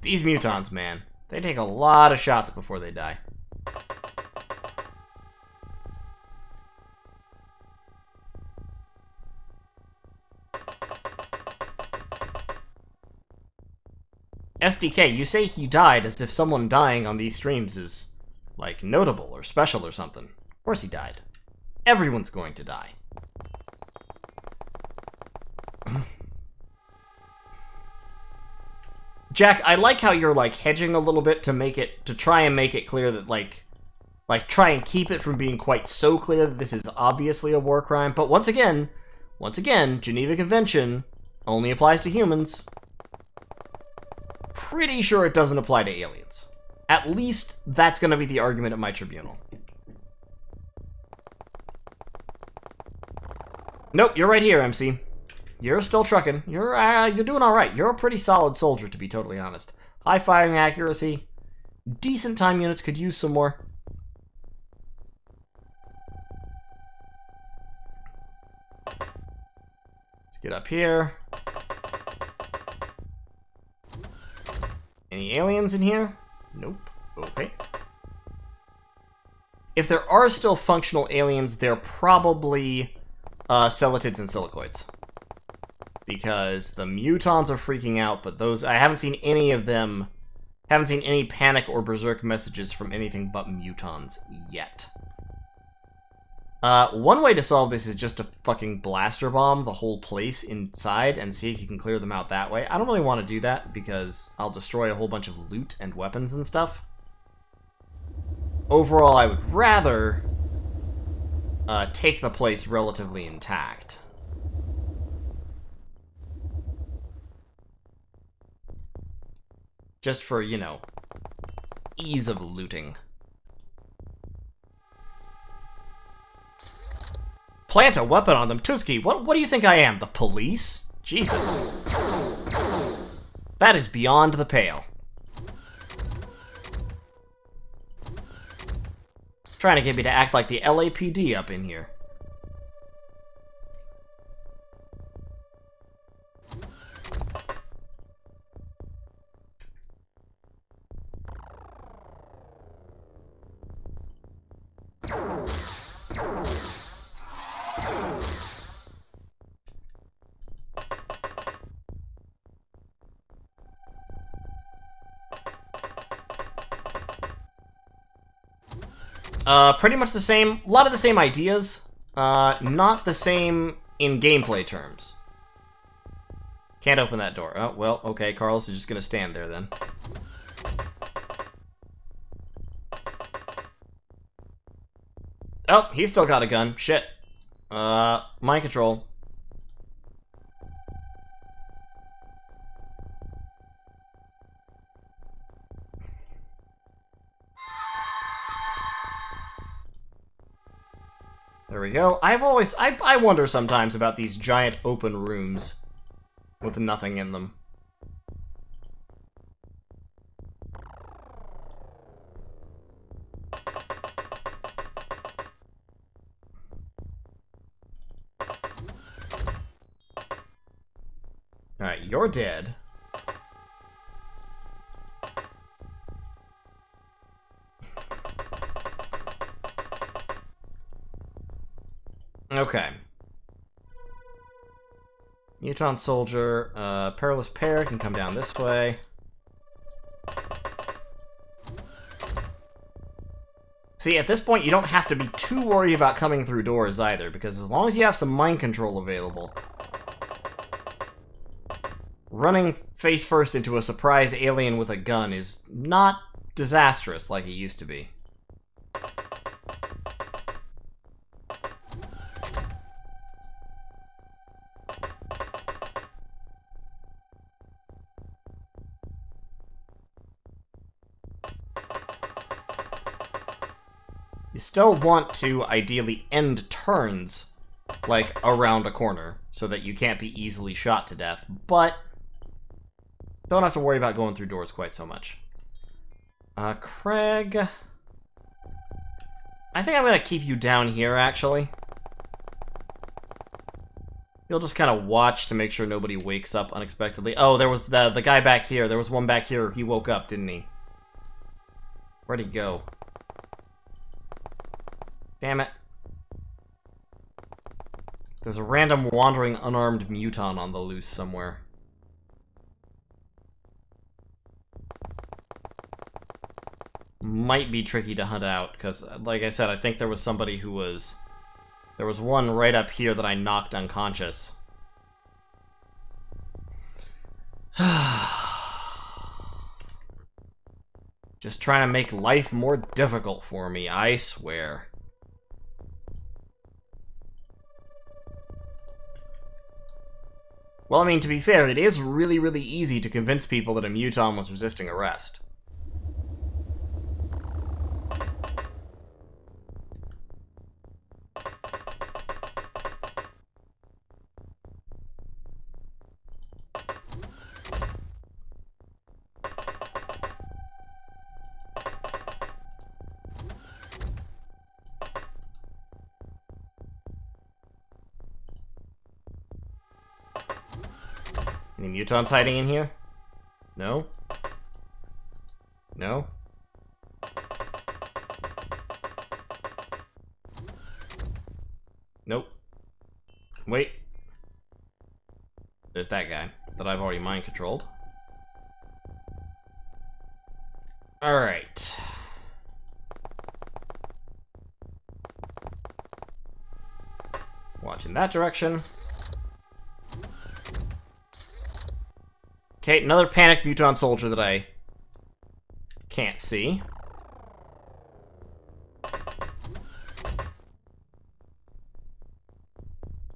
These mutons, man. They take a lot of shots before they die. SDK, you say he died as if someone dying on these streams is, like, notable or special or something. Of course he died. Everyone's going to die. Jack, I like how you're, like, hedging a little bit to try and make it clear that, like, try and keep it from being quite so clear that this is obviously a war crime. But once again, Geneva Convention only applies to humans. Pretty sure it doesn't apply to aliens. At least that's going to be the argument at my tribunal. Nope, you're right here, MC. You're still trucking. You're doing all right. You're a pretty solid soldier, to be totally honest. High firing accuracy. Decent time units could use some more. Let's get up here. Any aliens in here? Nope. Okay. If there are still functional aliens, they're probably celatids and silicoids. Because the mutons are freaking out, but those... I haven't seen any of them... Haven't seen any panic or berserk messages from anything but mutons yet. One way to solve this is just to fucking blaster bomb the whole place inside and see if you can clear them out that way. I don't really want to do that because I'll destroy a whole bunch of loot and weapons and stuff. Overall, I would rather take the place relatively intact. Just for, you know, ease of looting. Plant a weapon on them. Tuski, what do you think I am? The police? Jesus. That is beyond the pale. Trying to get me to act like the LAPD up in here. Pretty much the same, a lot of the same ideas, not the same in gameplay terms. Can't open that door. Oh, well, okay, Carlos is just gonna stand there then. Oh, he's still got a gun. Shit. Mind control. There we go. I wonder sometimes about these giant open rooms with nothing in them. Alright, you're dead. Okay. Muton Soldier, Perilous Pair can come down this way. See, at this point, you don't have to be too worried about coming through doors either, because as long as you have some mind control available, running face first into a surprise alien with a gun is not disastrous like it used to be. You still want to ideally end turns, like, around a corner, so that you can't be easily shot to death, but don't have to worry about going through doors quite so much. Craig... I think I'm gonna keep you down here, actually. You'll just kind of watch to make sure nobody wakes up unexpectedly. Oh, there was the guy back here. There was one back here. He woke up, didn't he? Where'd he go? Damn it. There's a random wandering unarmed muton on the loose somewhere. Might be tricky to hunt out, because, like I said, I think there was somebody who was... There was one right up here that I knocked unconscious. Just trying to make life more difficult for me, I swear. Well, I mean, to be fair, it is really, really easy to convince people that a muton was resisting arrest. Any mutons hiding in here? No? No? Nope. Wait. There's that guy that I've already mind controlled. Alright. watch in that direction. Okay, another panicked Muton soldier that I can't see.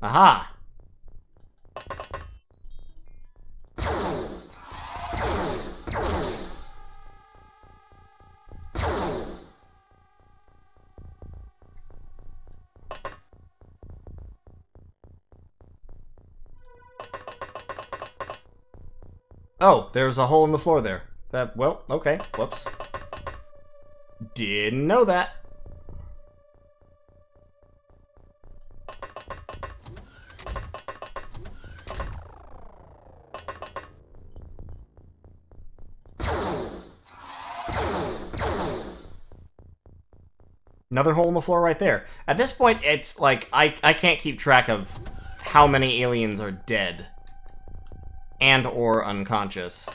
Aha! Oh, there's a hole in the floor there. That, well, okay, whoops. Didn't know that. Another hole in the floor right there. At this point, it's like, I can't keep track of how many aliens are dead. And or unconscious.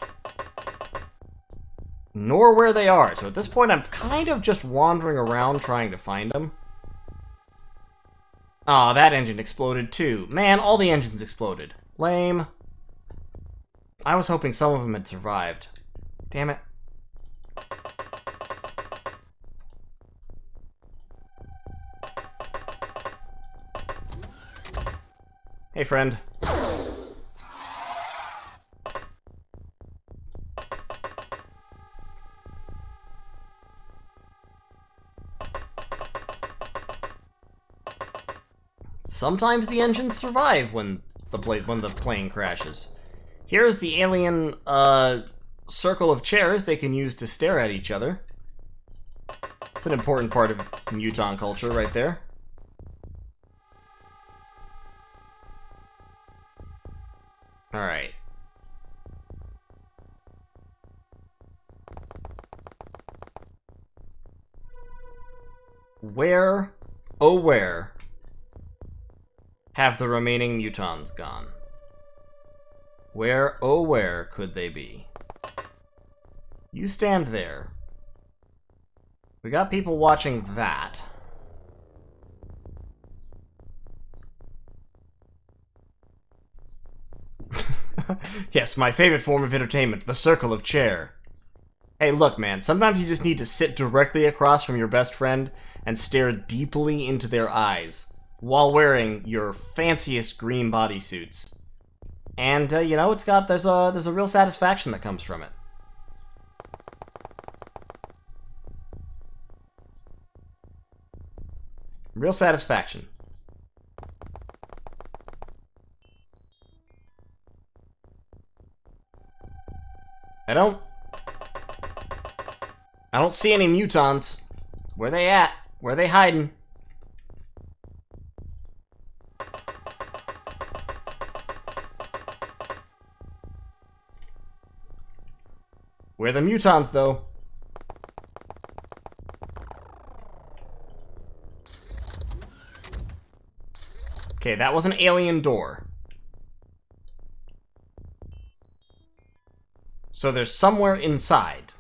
Nor where they are. So at this point, I'm kind of just wandering around trying to find them. Aw, that engine exploded too. Man, all the engines exploded. Lame. I was hoping some of them had survived. Damn it. Hey, friend. Sometimes the engines survive when the plane crashes. Here's the alien circle of chairs they can use to stare at each other. It's an important part of Muton culture right there. Alright. Where, oh where, have the remaining Mutons gone? Where, oh where, could they be? You stand there. We got people watching that. Yes, my favorite form of entertainment, the circle of chair. Hey, look, man, sometimes you just need to sit directly across from your best friend and stare deeply into their eyes while wearing your fanciest green bodysuits. And, you know, there's a real satisfaction that comes from it. Real satisfaction. I don't see any Mutons. Where they at? Where they hiding? Where are the Mutons, though? Okay, that was an alien door. So there's somewhere inside.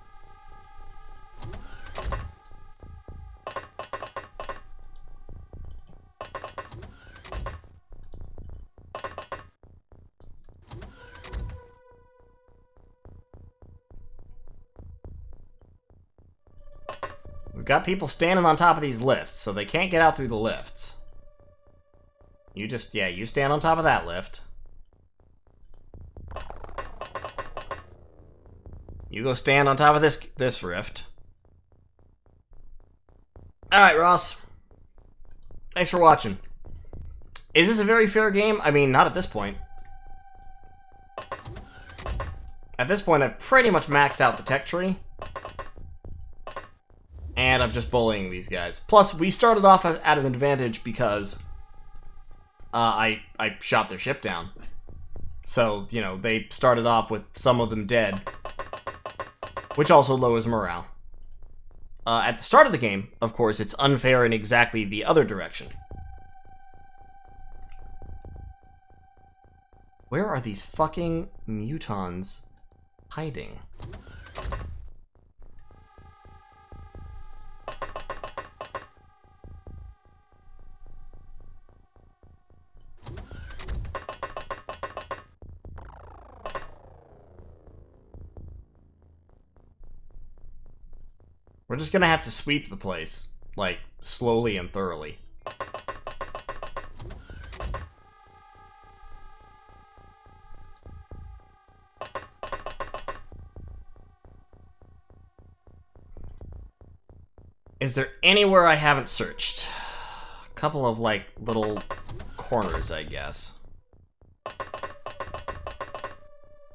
We've got people standing on top of these lifts, so they can't get out through the lifts. You just, yeah, you stand on top of that lift. You go stand on top of this rift. Alright, Ross. Thanks for watching. Is this a very fair game? I mean, not at this point. At this point, I've pretty much maxed out the tech tree. And I'm just bullying these guys. Plus, we started off at an advantage because I shot their ship down. So, you know, they started off with some of them dead. Which also lowers morale. At the start of the game, of course, it's unfair in exactly the other direction. Where are these fucking Mutons hiding? We're just gonna have to sweep the place, like, slowly and thoroughly. Is there anywhere I haven't searched? A couple of, like, little corners, I guess.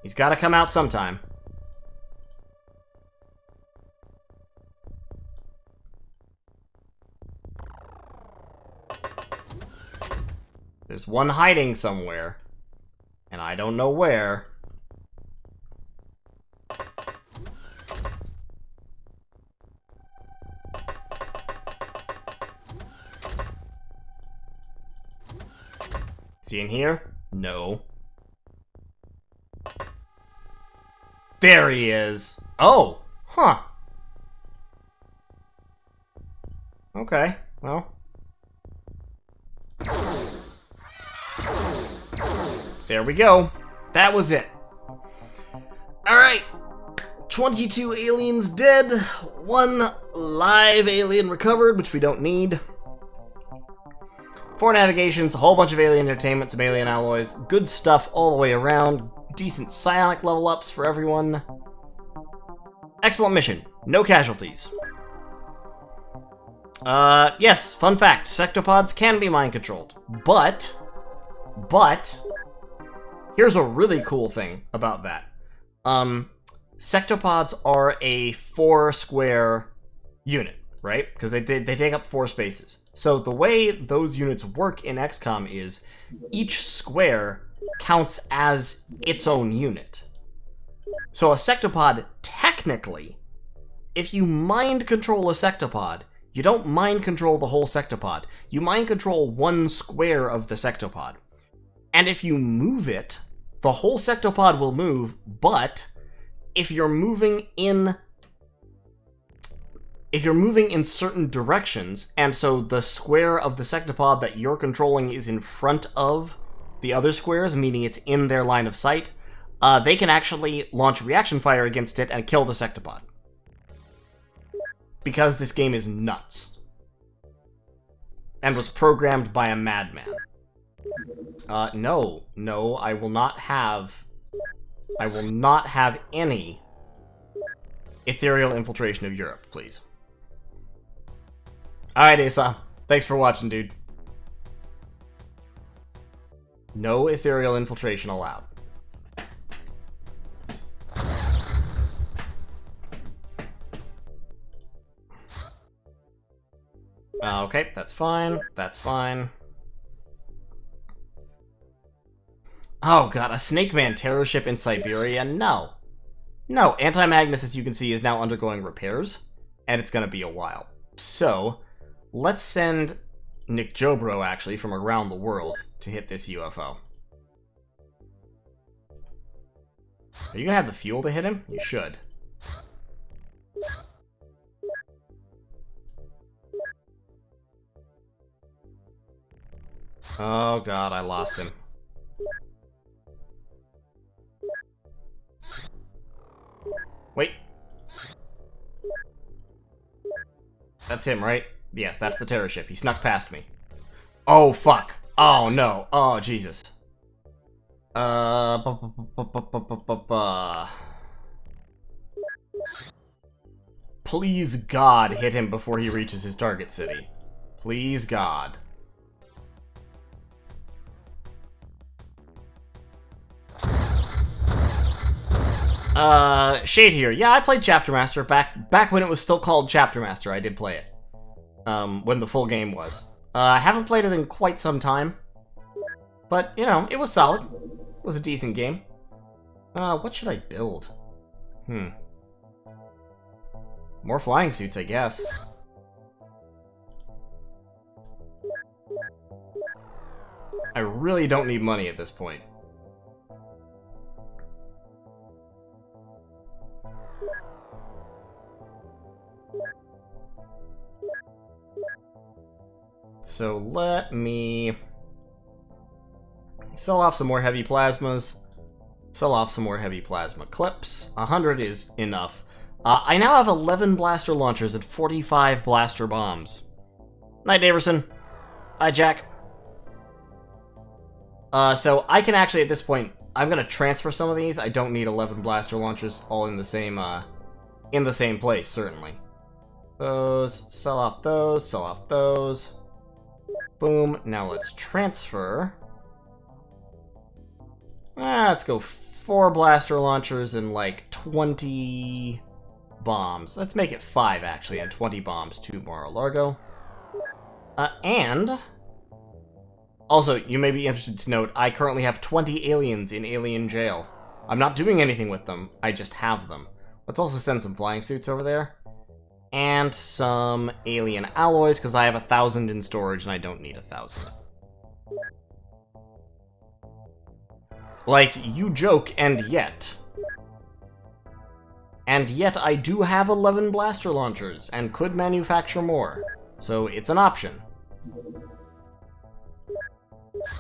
He's gotta come out sometime. There's one hiding somewhere, and I don't know where. Is he in here? No. There he is. Oh, huh. Okay, well. There we go. That was it. Alright. 22 aliens dead. 1 live alien recovered, which we don't need. 4 navigations, a whole bunch of alien entertainment, some alien alloys. Good stuff all the way around. Decent psionic level ups for everyone. Excellent mission. No casualties. Yes, fun fact. Sectopods can be mind-controlled. But, here's a really cool thing about that. Sectopods are a 4-square unit, right? Because they take up 4 spaces. So the way those units work in XCOM is each square counts as its own unit. So a sectopod, technically, if you mind control a sectopod, you don't mind control the whole sectopod. You mind control 1 square of the sectopod. And if you move it, the whole sectopod will move, but if you're moving in certain directions, and so the square of the sectopod that you're controlling is in front of the other squares, meaning it's in their line of sight, they can actually launch reaction fire against it and kill the sectopod. Because this game is nuts. And was programmed by a madman. No, I will not have any ethereal infiltration of Europe, please. Alright, Asa. Thanks for watching, dude. No ethereal infiltration allowed. Okay, that's fine. That's fine. Oh god, a Snake Man terror ship in Siberia? No. No, Anti-Magnus, as you can see, is now undergoing repairs, and it's gonna be a while. So, let's send Nick Jobro, actually, from around the world to hit this UFO. Are you gonna have the fuel to hit him? You should. Oh god, I lost him. Wait. That's him, right? Yes, that's the Terra ship. He snuck past me. Oh, fuck. Oh, no. Oh, Jesus. Please, God, hit him before he reaches his target city. Please, God. Shade here. Yeah, I played Chapter Master back when it was still called Chapter Master. I did play it. When the full game was. I haven't played it in quite some time. But, you know, it was solid. It was a decent game. What should I build? More flying suits, I guess. I really don't need money at this point. So let me sell off some more heavy plasmas, sell off some more heavy plasma clips. 100 is enough. I now have 11 blaster launchers and 45 blaster bombs. Night, Daverson. Hi, Jack. So I can actually, at this point, I'm gonna transfer some of these. I don't need 11 blaster launchers all in the same place, certainly. Those, sell off those, sell off those. Boom. Now let's transfer. Let's go 4 blaster launchers and like 20 bombs. Let's make it 5 actually, and 20 bombs to Mar-a-Largo. And also, you may be interested to note, I currently have 20 aliens in alien jail. I'm not doing anything with them, I just have them. Let's also send some flying suits over there. And some alien alloys, because I have 1,000 in storage and I don't need 1,000. Like, you joke, and yet. And yet I do have 11 blaster launchers, and could manufacture more. So it's an option.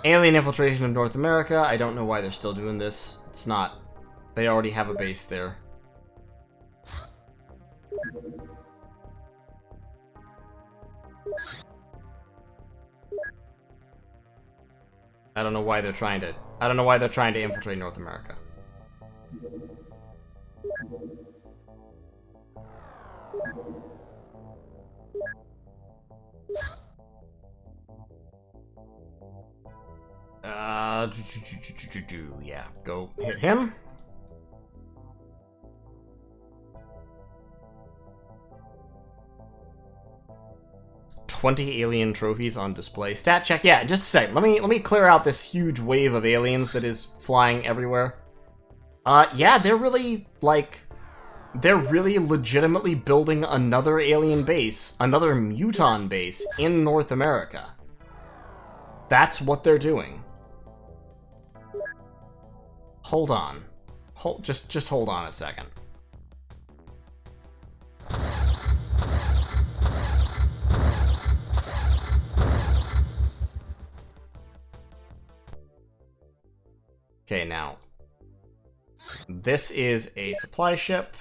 Alien infiltration of North America. I don't know why they're still doing this. It's not. They already have a base there. I don't know why they're trying to infiltrate North America. Yeah, go hit him. "20 alien trophies on display." Stat check. Yeah, just a sec. Let me clear out this huge wave of aliens that is flying everywhere. Yeah, they're really legitimately building another alien base, another muton base in North America. That's what they're doing. Hold on. Just hold on a second. Okay, now. This is a supply ship.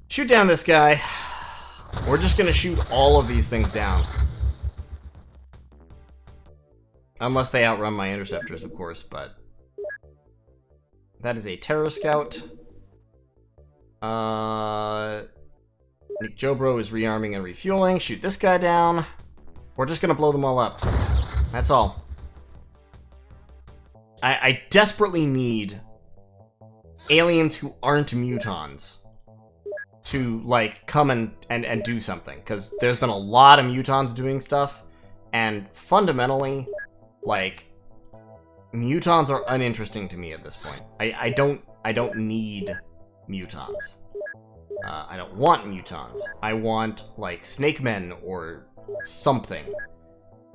Shoot down this guy. We're just gonna shoot all of these things down. Unless they outrun my interceptors, of course, but... That is a Terra scout. Nick Jobro is rearming and refueling. Shoot this guy down. We're just gonna blow them all up. That's all. I desperately need aliens who aren't mutons to, like, come and do something. Because there's been a lot of mutons doing stuff, and fundamentally, like, mutons are uninteresting to me at this point. I don't need mutons. I don't want mutons. I want, like, snake men or something.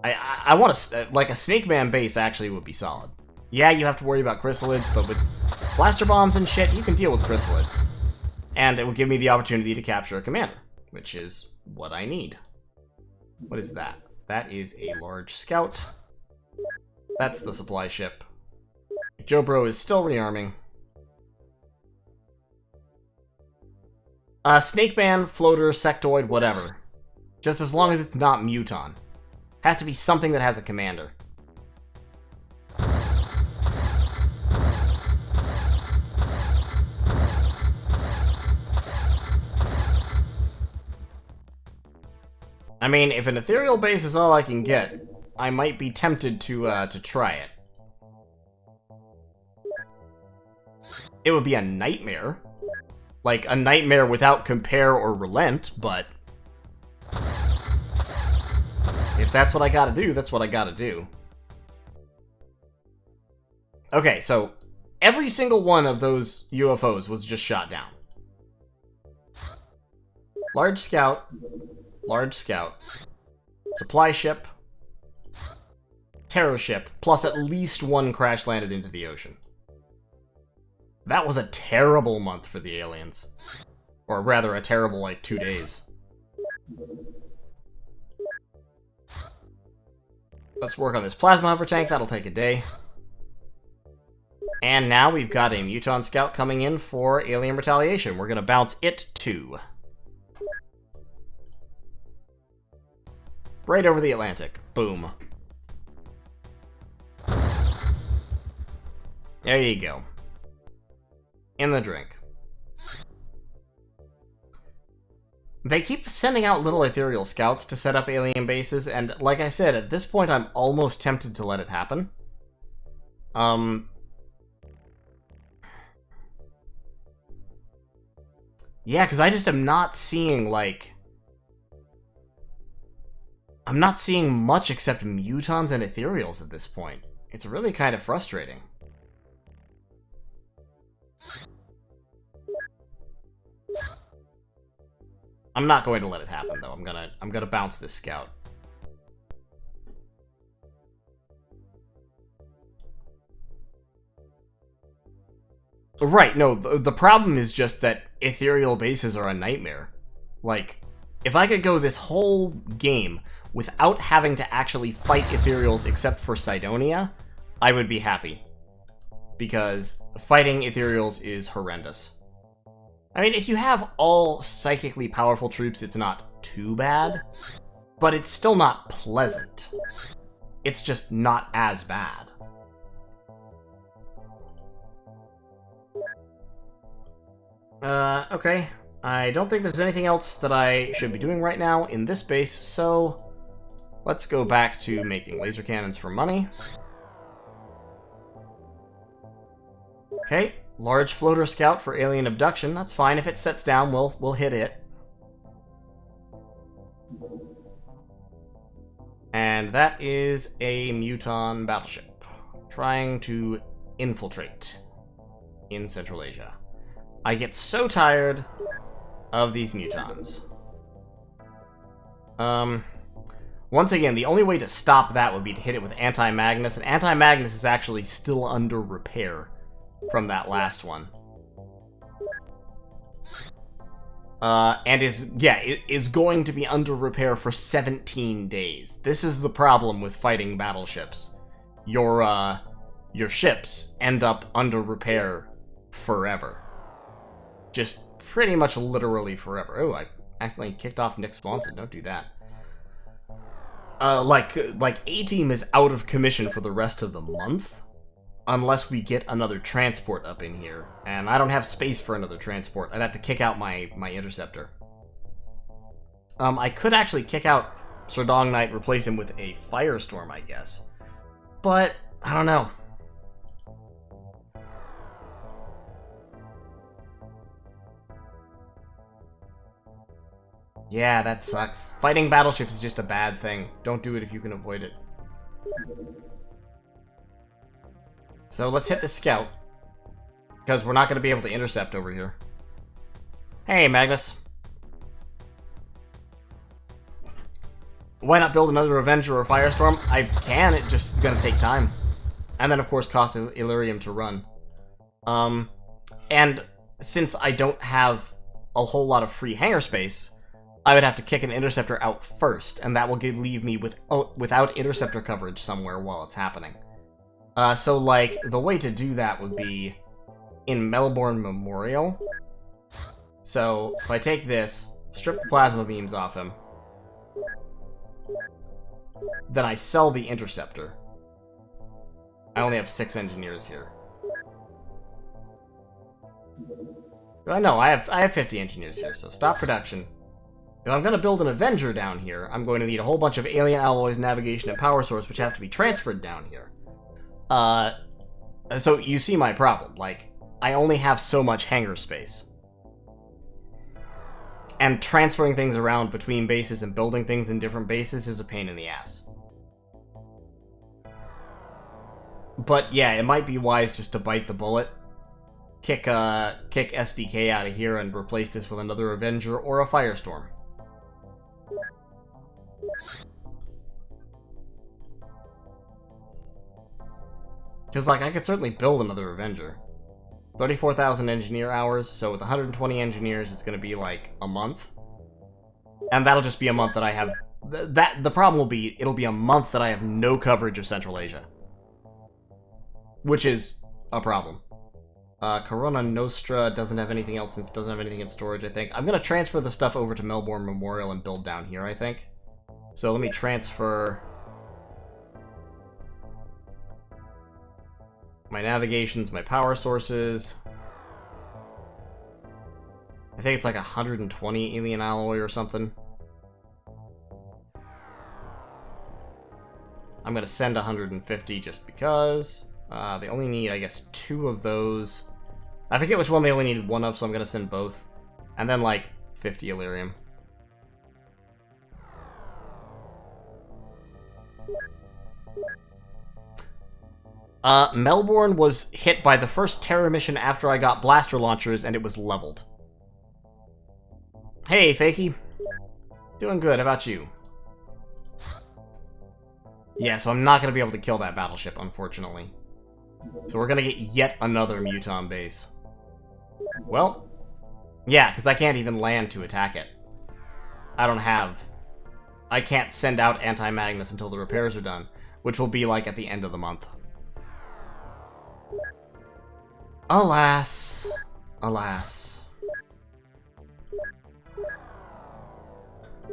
I want like a snake man base actually would be solid. Yeah, you have to worry about chrysalids, but with blaster bombs and shit, you can deal with chrysalids. And it will give me the opportunity to capture a commander, which is what I need. What is that? That is a large scout. That's the supply ship. Jobro is still rearming. Snake man, floater, sectoid, whatever. Just as long as it's not muton. Has to be something that has a commander. I mean, if an ethereal base is all I can get, I might be tempted to try it. It would be a nightmare. Like, a nightmare without compare or relent, but... if that's what I gotta do, that's what I gotta do. Okay, so every single one of those UFOs was just shot down. Large scout. Large scout. Supply ship. Terra ship. Plus at least one crash landed into the ocean. That was a terrible month for the aliens. Or rather, a terrible, like, 2 days. Let's work on this plasma hover tank. That'll take a day. And now we've got a Muton Scout coming in for Alien Retaliation. We're going to bounce it too. Right over the Atlantic. Boom. There you go. In the drink. They keep sending out little ethereal scouts to set up alien bases, and like I said, at this point I'm almost tempted to let it happen. Yeah, because I just am not seeing, like... I'm not seeing much except mutons and ethereals at this point. It's really kind of frustrating. I'm not going to let it happen, though. I'm gonna bounce this scout. Right, no, the problem is just that ethereal bases are a nightmare. Like, if I could go this whole game without having to actually fight ethereals except for Cydonia, I would be happy. Because fighting ethereals is horrendous. I mean, if you have all psychically powerful troops, it's not too bad, but it's still not pleasant. It's just not as bad. Okay. I don't think there's anything else that I should be doing right now in this base, so let's go back to making laser cannons for money. Okay. Large floater scout for alien abduction. That's fine. If it sets down, we'll hit it. And that is a Muton battleship trying to infiltrate in Central Asia. I get so tired of these Mutons. Once again, the only way to stop that would be to hit it with Anti-Magnus, and Anti-Magnus is actually still under repair from that last one. And is going to be under repair for 17 days. This is the problem with fighting battleships. Your ships end up under repair forever. Just pretty much literally forever. Oh, I accidentally kicked off Nick Swanson. Don't do that. Like A-Team is out of commission for the rest of the month. Unless we get another transport up in here. And I don't have space for another transport. I'd have to kick out my interceptor. I could actually kick out Sir Dong Knight, replace him with a Firestorm, I guess. But, I don't know. Yeah, that sucks. Fighting battleships is just a bad thing. Don't do it if you can avoid it. So let's hit the scout, because we're not going to be able to intercept over here. Hey, Magnus. Why not build another Avenger or Firestorm? I can, it just is going to take time. And then, of course, cost Illyrium to run. And since I don't have a whole lot of free hangar space, I would have to kick an interceptor out first, and that will leave me without interceptor coverage somewhere while it's happening. So, like, the way to do that would be in Melbourne Memorial. So, if I take this, strip the plasma beams off him, then I sell the interceptor. I only have 6 engineers here. I know, I have 50 engineers here, so stop production. If I'm going to build an Avenger down here, I'm going to need a whole bunch of alien alloys, navigation, and power source, which have to be transferred down here. So you see my problem. Like, I only have so much hangar space. And transferring things around between bases and building things in different bases is a pain in the ass. But yeah, it might be wise just to bite the bullet. Kick SDK out of here and replace this with another Avenger or a Firestorm. Because, like, I could certainly build another Avenger. 34,000 engineer hours, so with 120 engineers, it's going to be, like, a month. And that'll just be a month that I have... The problem will be, it'll be a month that I have no coverage of Central Asia. Which is a problem. Corona Nostra doesn't have anything else, doesn't have anything in storage, I think. I'm gonna transfer the stuff over to Melbourne Memorial and build down here, I think. So let me transfer my navigations, my power sources. I think it's like 120 alien alloy or something. I'm gonna send 150 just because. They only need, I guess, 2 of those. I forget which one they only needed 1 of, so I'm gonna send both. And then, like, 50 Illyrium. Melbourne was hit by the first Terra mission after I got blaster launchers, and it was leveled. Hey, Fakey. Doing good, how about you? Yeah, so I'm not going to be able to kill that battleship, unfortunately. So we're going to get yet another Muton base. Well, yeah, because I can't even land to attack it. I can't send out Anti-Magnus until the repairs are done, which will be, like, at the end of the month. Alas. Alas.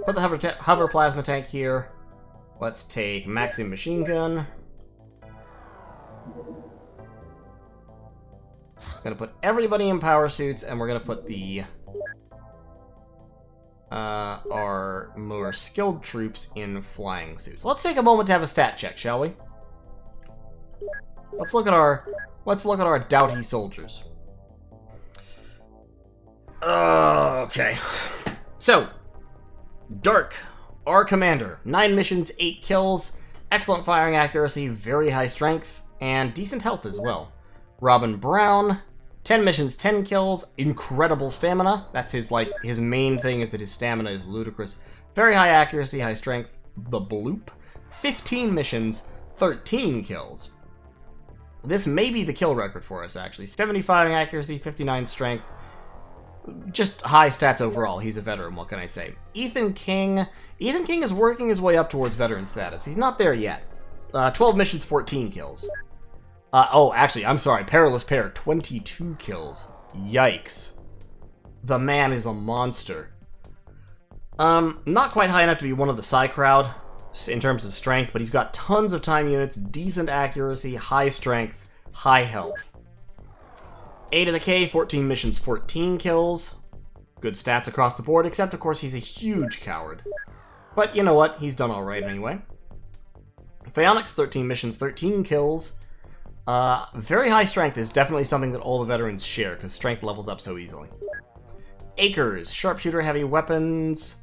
Put the hover plasma tank here. Let's take Maxim machine gun. Gonna put everybody in power suits, and we're gonna put the our more skilled troops in flying suits. Let's take a moment to have a stat check, shall we? Let's look at our doughty soldiers. Okay. So, Dirk, our commander, 9 missions, 8 kills, excellent firing accuracy, very high strength, and decent health as well. Robin Brown, 10 missions, 10 kills, incredible stamina. That's his main thing is that his stamina is ludicrous. Very high accuracy, high strength. The Bloop, 15 missions, 13 kills. This may be the kill record for us, actually. 70 firing accuracy, 59 strength. Just high stats overall. He's a veteran, what can I say? Ethan King is working his way up towards veteran status. He's not there yet. 12 missions, 14 kills. Oh, actually, I'm sorry. Perilous Pair, 22 kills. Yikes. The man is a monster. Not quite high enough to be one of the Psy crowd in terms of strength, but he's got tons of time units, decent accuracy, high strength, high health. A to the K, 14 missions, 14 kills. Good stats across the board, except, of course, he's a huge coward. But you know what? He's done alright anyway. Phaonix, 13 missions, 13 kills. Very high strength is definitely something that all the veterans share, because strength levels up so easily. Akers, sharpshooter, heavy weapons.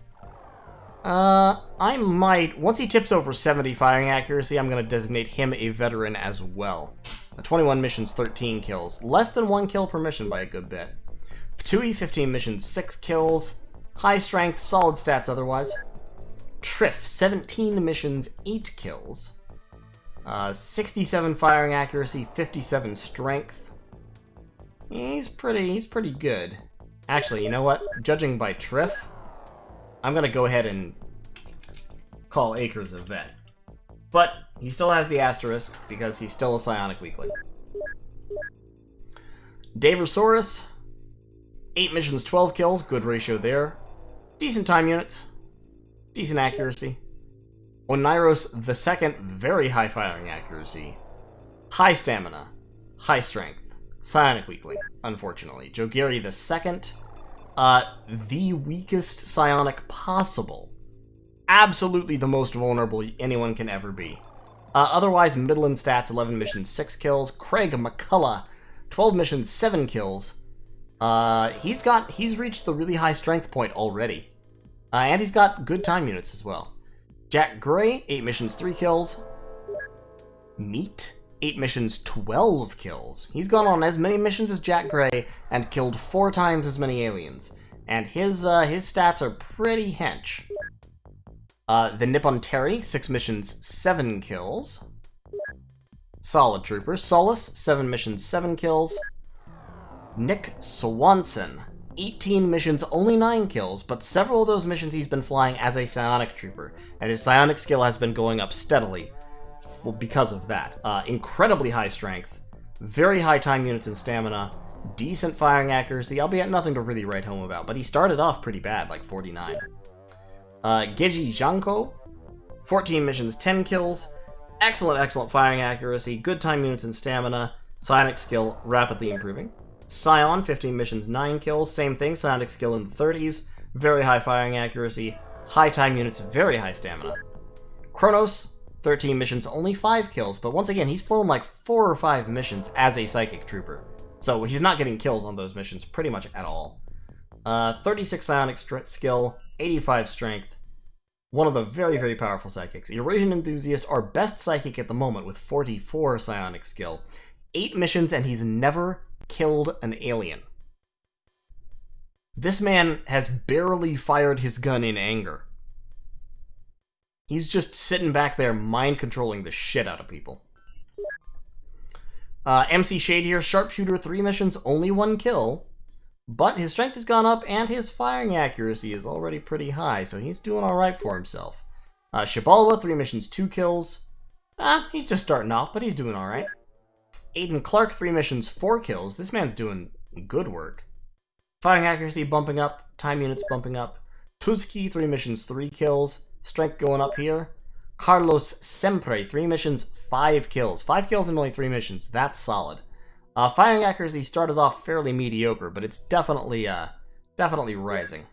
I might, once he tips over 70 firing accuracy, I'm going to designate him a veteran as well. 21 missions, 13 kills. Less than 1 kill per mission by a good bit. Tui, 15 missions, 6 kills. High strength, solid stats otherwise. Triff, 17 missions, 8 kills. 67 firing accuracy, 57 strength. He's pretty good. Actually, you know what? Judging by Triff, I'm gonna go ahead and call Akers a vet. But he still has the asterisk, because he's still a psionic weakling. Daversaurus, 8 missions, 12 kills, good ratio there. Decent time units, decent accuracy. Oneiros II, very high firing accuracy. High stamina, high strength, psionic weakling, unfortunately. Jogiri II, the weakest psionic possible. Absolutely the most vulnerable anyone can ever be. Otherwise, Midland stats, 11 missions, 6 kills. Craig McCullough, 12 missions, 7 kills. He's reached the really high strength point already. And he's got good time units as well. Jack Gray, 8 missions, 3 kills. Meat, 8 missions, 12 kills. He's gone on as many missions as Jack Gray and killed 4 times as many aliens. And his stats are pretty hench. The Nippon Terry, 6 missions, 7 kills. Solid Trooper. Solus, 7 missions, 7 kills. Nick Swanson, 18 missions, only 9 kills, but several of those missions he's been flying as a psionic trooper, and his psionic skill has been going up steadily because of that. Incredibly high strength, Very high time units and stamina. Decent firing accuracy, albeit nothing to really write home about. But he started off pretty bad, like 49. Geji Janko. 14 missions, 10 kills. Excellent firing accuracy. Good time units and stamina. Psionic skill, rapidly improving. Scion, 15 missions, 9 kills. Same thing, psionic skill in the 30s. Very high firing accuracy. High time units, very high stamina. Kronos, 13 missions, only 5 kills. But once again, he's flown like 4 or 5 missions as a psychic trooper. So he's not getting kills on those missions pretty much at all. 36 psionic skill, 85 strength. One of the very powerful psychics. Eurasian enthusiasts are best psychic at the moment with 44 psionic skill. 8 missions and he's never killed an alien. This man has barely fired his gun in anger. He's just sitting back there mind-controlling the shit out of people. MC Shade here, sharpshooter, 3 missions, only 1 kill. But his strength has gone up and his firing accuracy is already pretty high, so he's doing alright for himself. Shibalwa, 3 missions, 2 kills. He's just starting off, but he's doing alright. Aiden Clark, 3 missions, 4 kills. This man's doing good work. Firing accuracy bumping up, time units bumping up. Tuzki, 3 missions, 3 kills. Strength going up here. Carlos Sempre, 3 missions, 5 kills. 5 kills in only 3 missions. That's solid. Firing accuracy started off fairly mediocre, but it's definitely rising.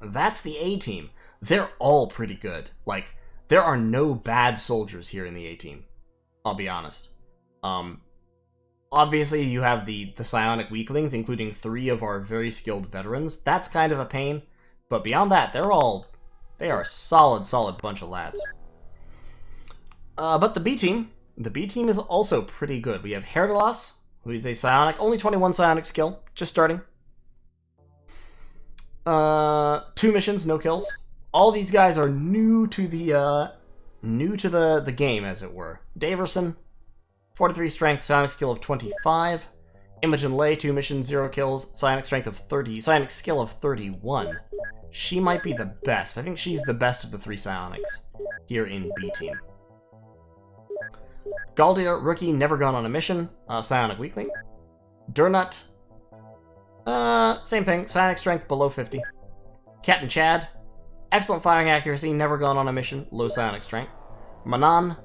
That's the A-team. They're all pretty good. Like, there are no bad soldiers here in the A-team. I'll be honest. Obviously, you have the psionic weaklings, including 3 of our very skilled veterans. That's kind of a pain. But beyond that, they are a solid bunch of lads. But the B-team... The B team is also pretty good. We have Herdalas, who is a psionic, only 21 psionic skill, just starting. 2 missions, no kills. All these guys are new to the game, as it were. Daverson, 43 strength, psionic skill of 25. Imogen Lay, 2 missions, 0 kills, psionic strength of 30, psionic skill of 31. She might be the best. I think she's the best of the 3 psionics here in B team. Galdia, rookie, never gone on a mission, psionic weakling. Durnut, same thing, psionic strength below 50. Captain Chad, excellent firing accuracy, never gone on a mission, low psionic strength. Manan,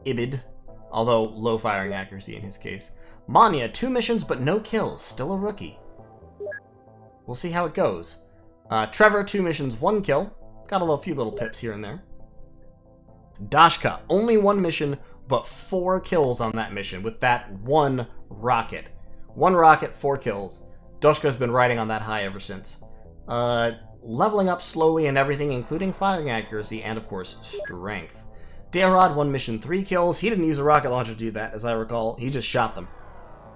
Ibid, although low firing accuracy in his case. Manya, 2 missions but no kills, still a rookie. We'll see how it goes. Trevor, 2 missions, 1 kill. Got a few little pips here and there. Dashka, only 1 mission, but 4 kills on that mission with that 1 rocket. 1 rocket, 4 kills. Dashka's been riding on that high ever since. Leveling up slowly and everything, including firing accuracy and, of course, strength. Daerod, 1 mission, 3 kills. He didn't use a rocket launcher to do that, as I recall. He just shot them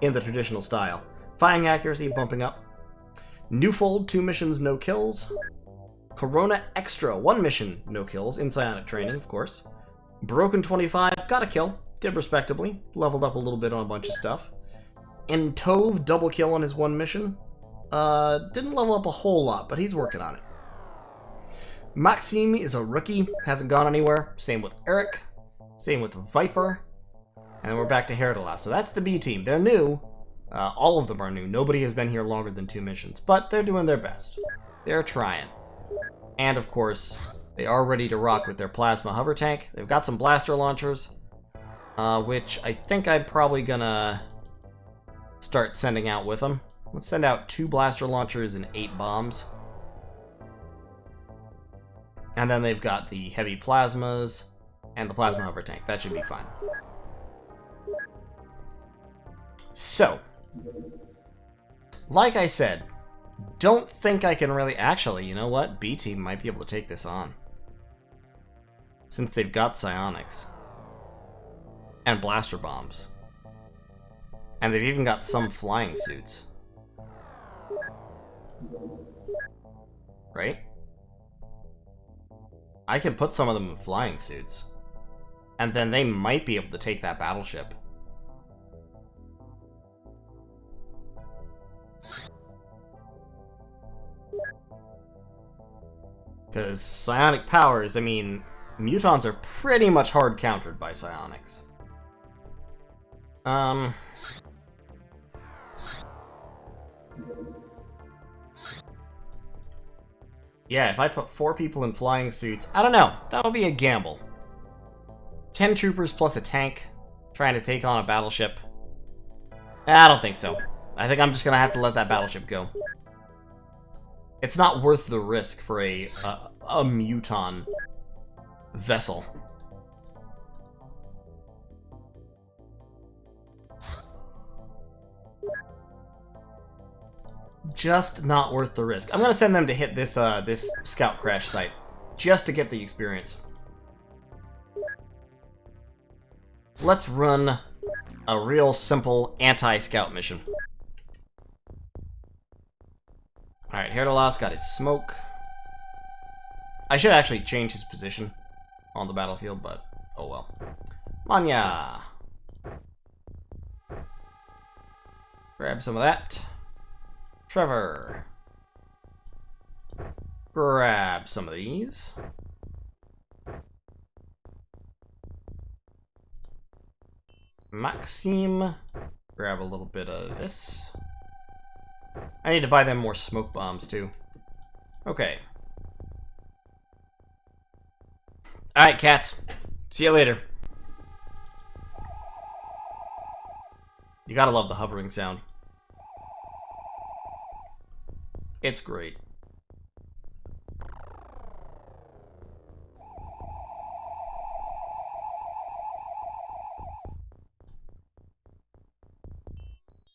in the traditional style. Firing accuracy bumping up. Newfold, 2 missions, no kills. Corona Extra, 1 mission, no kills, in psionic training, of course. Broken 25, got a kill, did respectably, leveled up a little bit on a bunch of stuff. And Tove, double kill on his 1 mission. Didn't level up a whole lot, but he's working on it. Maxime is a rookie, hasn't gone anywhere. Same with Eric, same with Viper. And we're back to Herdalas. So that's the B team. They're new. All of them are new. Nobody has been here longer than 2 missions, but they're doing their best. They're trying. And of course, they are ready to rock with their plasma hover tank. They've got some blaster launchers, which I think I'm probably gonna start sending out with them. Let's send out 2 blaster launchers and 8 bombs. And then they've got the heavy plasmas and the plasma hover tank. That should be fine. So, like I said, don't think I can really... Actually, you know what? B team might be able to take this on. Since they've got psionics. And blaster bombs. And they've even got some flying suits. Right? I can put some of them in flying suits. And then they might be able to take that battleship. Because psionic powers, I mean, mutons are pretty much hard countered by psionics. Um... Yeah, if I put 4 people in flying suits, I don't know. That would be a gamble. 10 troopers plus a tank trying to take on a battleship. I don't think so. I think I'm just gonna have to let that battleship go. It's not worth the risk for a Muton vessel. Just not worth the risk. I'm gonna send them to hit this this scout crash site, just to get the experience. Let's run a real simple anti-scout mission. Alright, Herdalos got his smoke. I should actually change his position on the battlefield, but oh well. Manya! Grab some of that. Trevor. Grab some of these. Maxime. Grab a little bit of this. I need to buy them more smoke bombs, too. Okay. Alright, cats. See you later. You gotta love the hovering sound. It's great.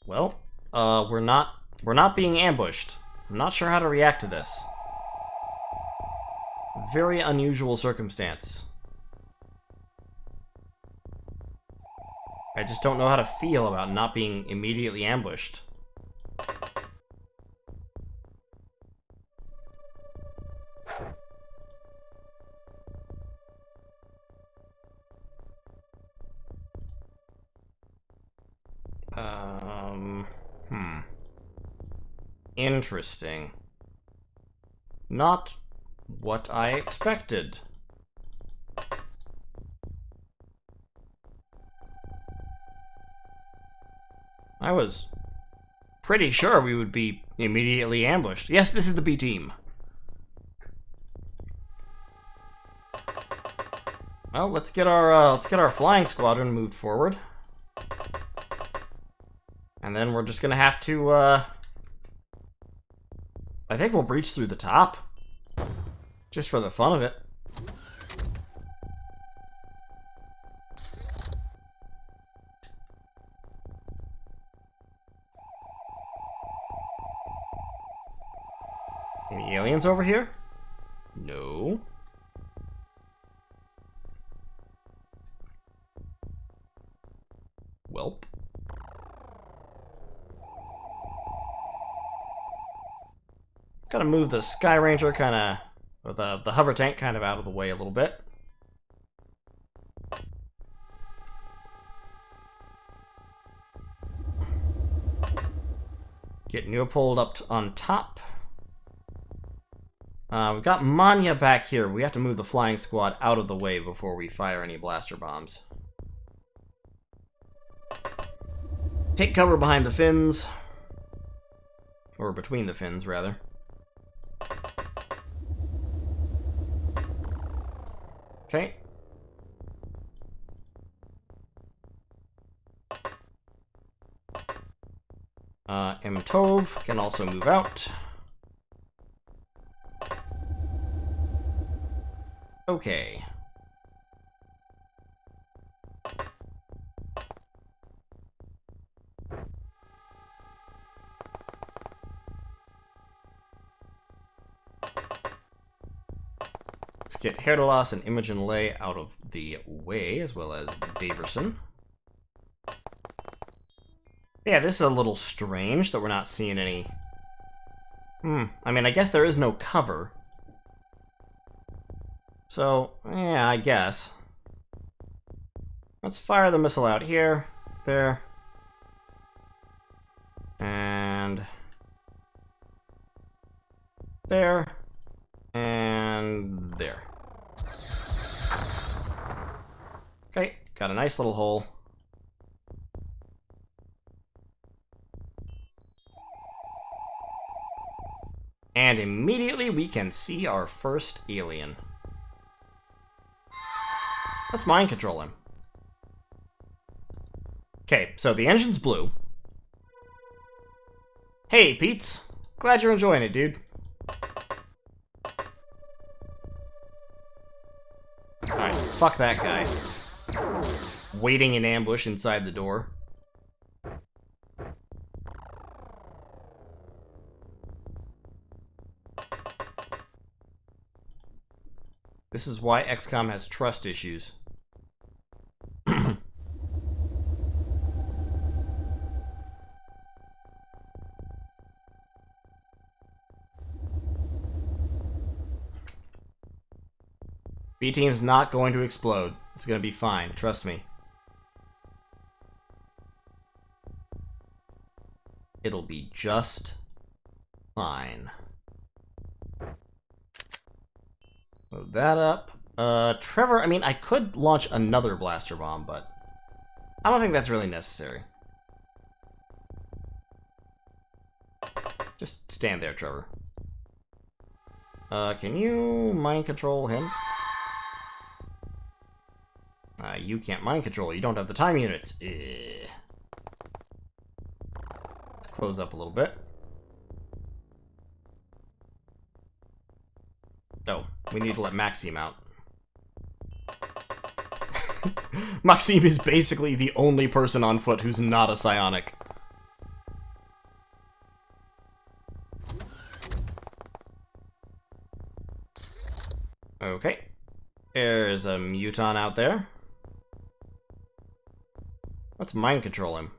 Well, we're not being ambushed. I'm not sure how to react to this. Very unusual circumstance. I just don't know how to feel about not being immediately ambushed. Interesting. Not what I expected. I was pretty sure we would be immediately ambushed. Yes, this is the B team. Well, let's get our flying squadron moved forward. And then we're just gonna have to, I think we'll breach through the top. Just for the fun of it. Any aliens over here? No. Welp. Gotta move the Sky Ranger kinda, or the hover tank kind of out of the way a little bit. Get Neopold up on top. We've got Manya back here. We have to move the flying squad out of the way before we fire any blaster bombs. Take cover behind the fins. Or between the fins, rather. Okay. M. Tove can also move out. Okay. Let's get Herdalos and Imogen Lay out of the way, as well as Daverson. Yeah, this is a little strange that we're not seeing any... I mean, I guess there is no cover. So, yeah, I guess. Let's fire the missile out here, there, and there, and there. Okay, got a nice little hole. And immediately we can see our first alien. Let's mind control him. Okay, so the engine's blue. Hey, Pete's. Glad you're enjoying it, dude. Alright, fuck that guy. Waiting in ambush inside the door. This is why XCOM has trust issues. B-Team's not going to explode. It's going to be fine, trust me. It'll be just fine. Load that up. Trevor, I mean, I could launch another blaster bomb, but I don't think that's really necessary. Just stand there, Trevor. Can you mind control him? You can't mind control. You don't have the time units. Let's close up a little bit. Oh, we need to let Maxime out. Maxime is basically the only person on foot who's not a psionic. Okay. There's a muton out there. Let's mind control him.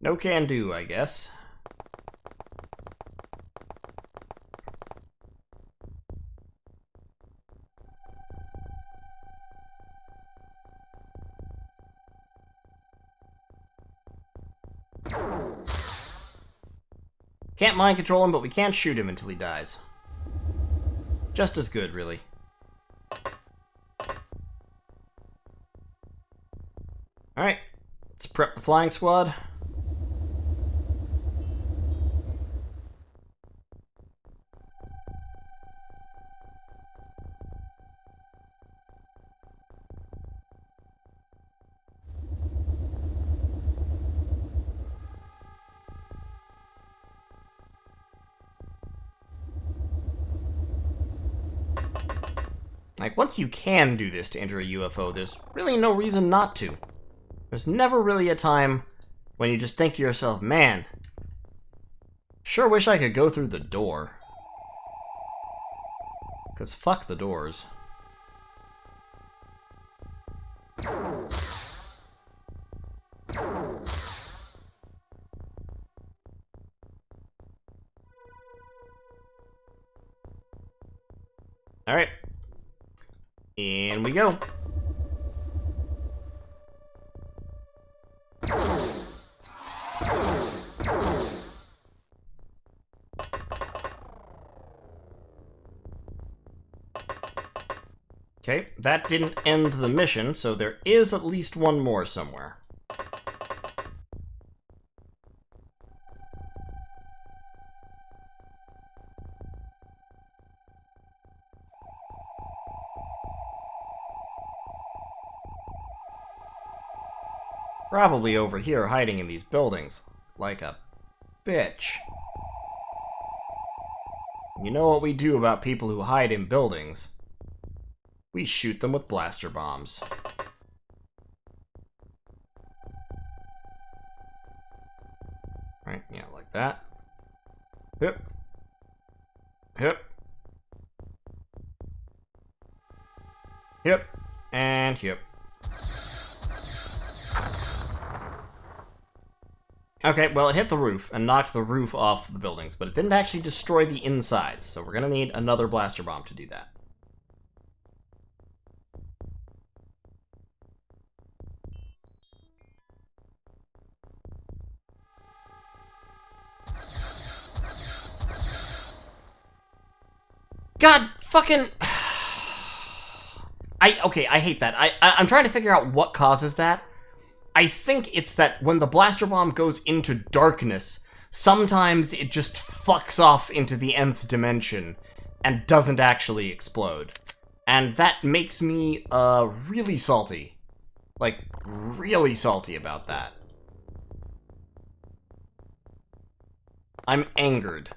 No can do, I guess. Can't mind control him, but we can't shoot him until he dies. Just as good, really. Alright, let's prep the flying squad. Like, once you can do this to enter a UFO, there's really no reason not to. There's never really a time when you just think to yourself, man, sure wish I could go through the door. 'Cause fuck the doors. Alright. In we go. Okay, that didn't end the mission, so there is at least one more somewhere. Probably over here, hiding in these buildings. Like a bitch. You know what we do about people who hide in buildings? We shoot them with blaster bombs. Right, yeah, like that. Hip. Hip. Hip. And hip. Okay, well, it hit the roof and knocked the roof off the buildings, but it didn't actually destroy the insides, so we're gonna need another blaster bomb to do that. God fucking... Okay, I hate that. I'm trying to figure out what causes that. I think it's that when the blaster bomb goes into darkness, sometimes it just fucks off into the nth dimension and doesn't actually explode. And that makes me, really salty. Like, really salty about that. I'm angered.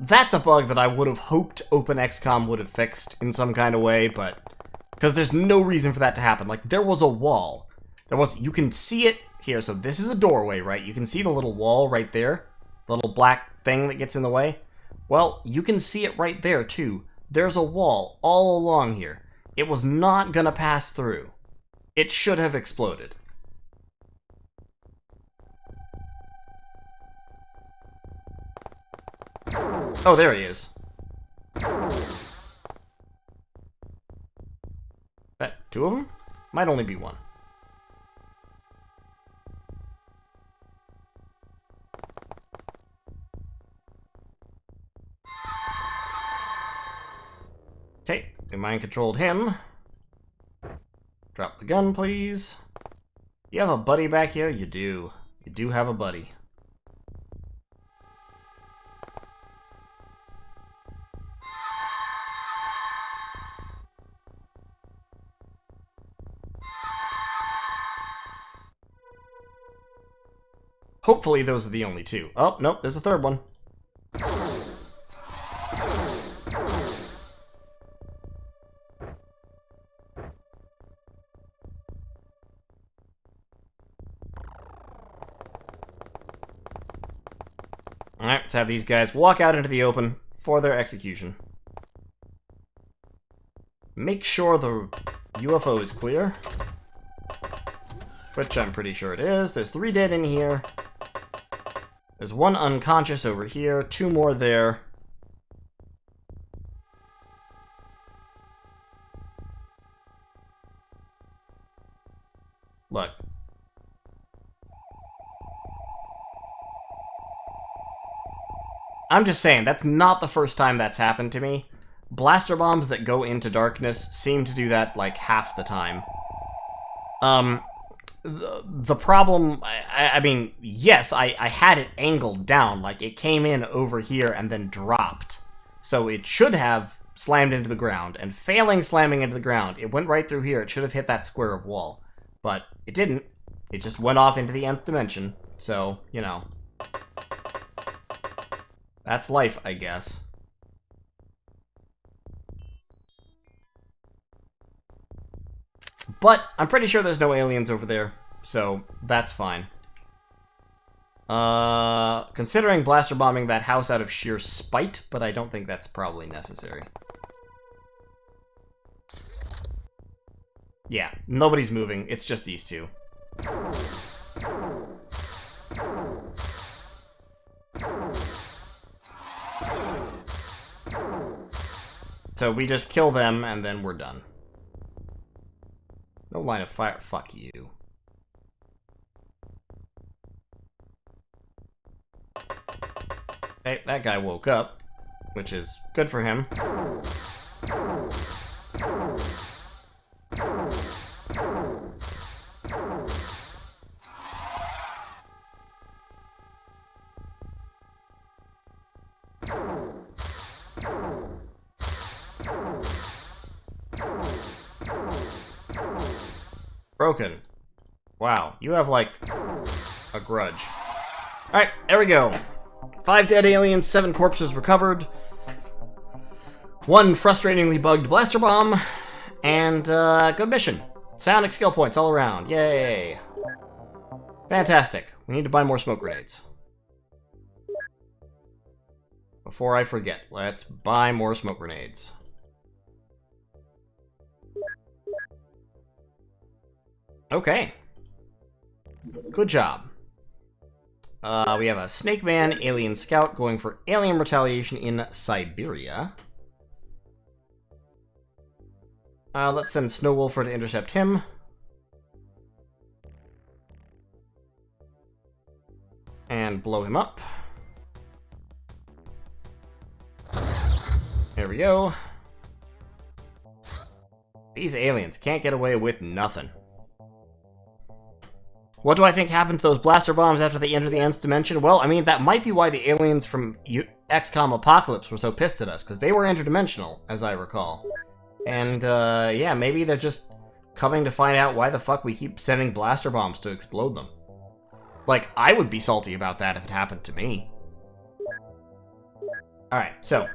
That's a bug that I would have hoped OpenXCOM would have fixed in some kind of way, but... because there's no reason for that to happen. Like, there was a wall. You can see it here, so this is a doorway, right? You can see the little wall right there. The little black thing that gets in the way. Well, you can see it right there, too. There's a wall all along here. It was not gonna pass through. It should have exploded. Oh, there he is. That two of them? Might only be one. Okay, we mind-controlled him. Drop the gun, please. You have a buddy back here? You do. You do have a buddy. Hopefully those are the only two. Oh, nope, there's a third one. Alright, let's have these guys walk out into the open for their execution. Make sure the UFO is clear. Which I'm pretty sure it is. There's 3 dead in here. There's 1 unconscious over here, 2 more there. Look. I'm just saying, that's not the first time that's happened to me. Blaster bombs that go into darkness seem to do that, like, half the time. The problem, I mean, yes, I had it angled down, like, it came in over here and then dropped. So it should have slammed into the ground, and failing slamming into the ground, it went right through here, it should have hit that square of wall. But it didn't, it just went off into the nth dimension, so, you know. That's life, I guess. But I'm pretty sure there's no aliens over there, so that's fine. Considering blaster bombing that house out of sheer spite, but I don't think that's probably necessary. Yeah, nobody's moving, it's just these two. So we just kill them, and then we're done. No line of fire. Fuck you. Hey, that guy woke up, which is good for him. Broken. Wow, you have, like, a grudge. Alright, there we go. 5 dead aliens, 7 corpses recovered. 1 frustratingly bugged blaster bomb. And, good mission. Sound skill points all around. Yay. Fantastic. We need to buy more smoke grenades. Before I forget, let's buy more smoke grenades. Okay. Good job. We have a Snake Man, Alien Scout, going for alien retaliation in Siberia. Let's send Snowwolfer to intercept him. And blow him up. There we go. These aliens can't get away with nothing. What do I think happened to those blaster bombs after they entered the Nth dimension? Well, I mean, that might be why the aliens from XCOM Apocalypse were so pissed at us, because they were interdimensional, as I recall. And, yeah, maybe they're just coming to find out why the fuck we keep sending blaster bombs to explode them. Like, I would be salty about that if it happened to me. Alright, so,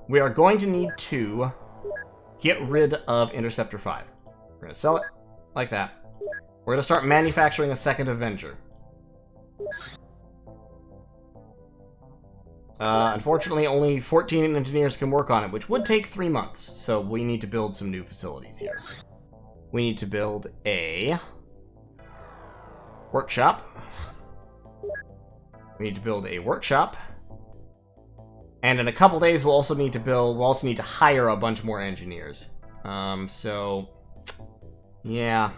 we are going to need to get rid of Interceptor 5. We're going to sell it like that. We're going to start manufacturing a second Avenger. Unfortunately, only 14 engineers can work on it, which would take 3 months, so we need to build some new facilities here. We need to build a workshop. We need to build a workshop. And in a couple days, we'll also need to hire a bunch more engineers. So, yeah.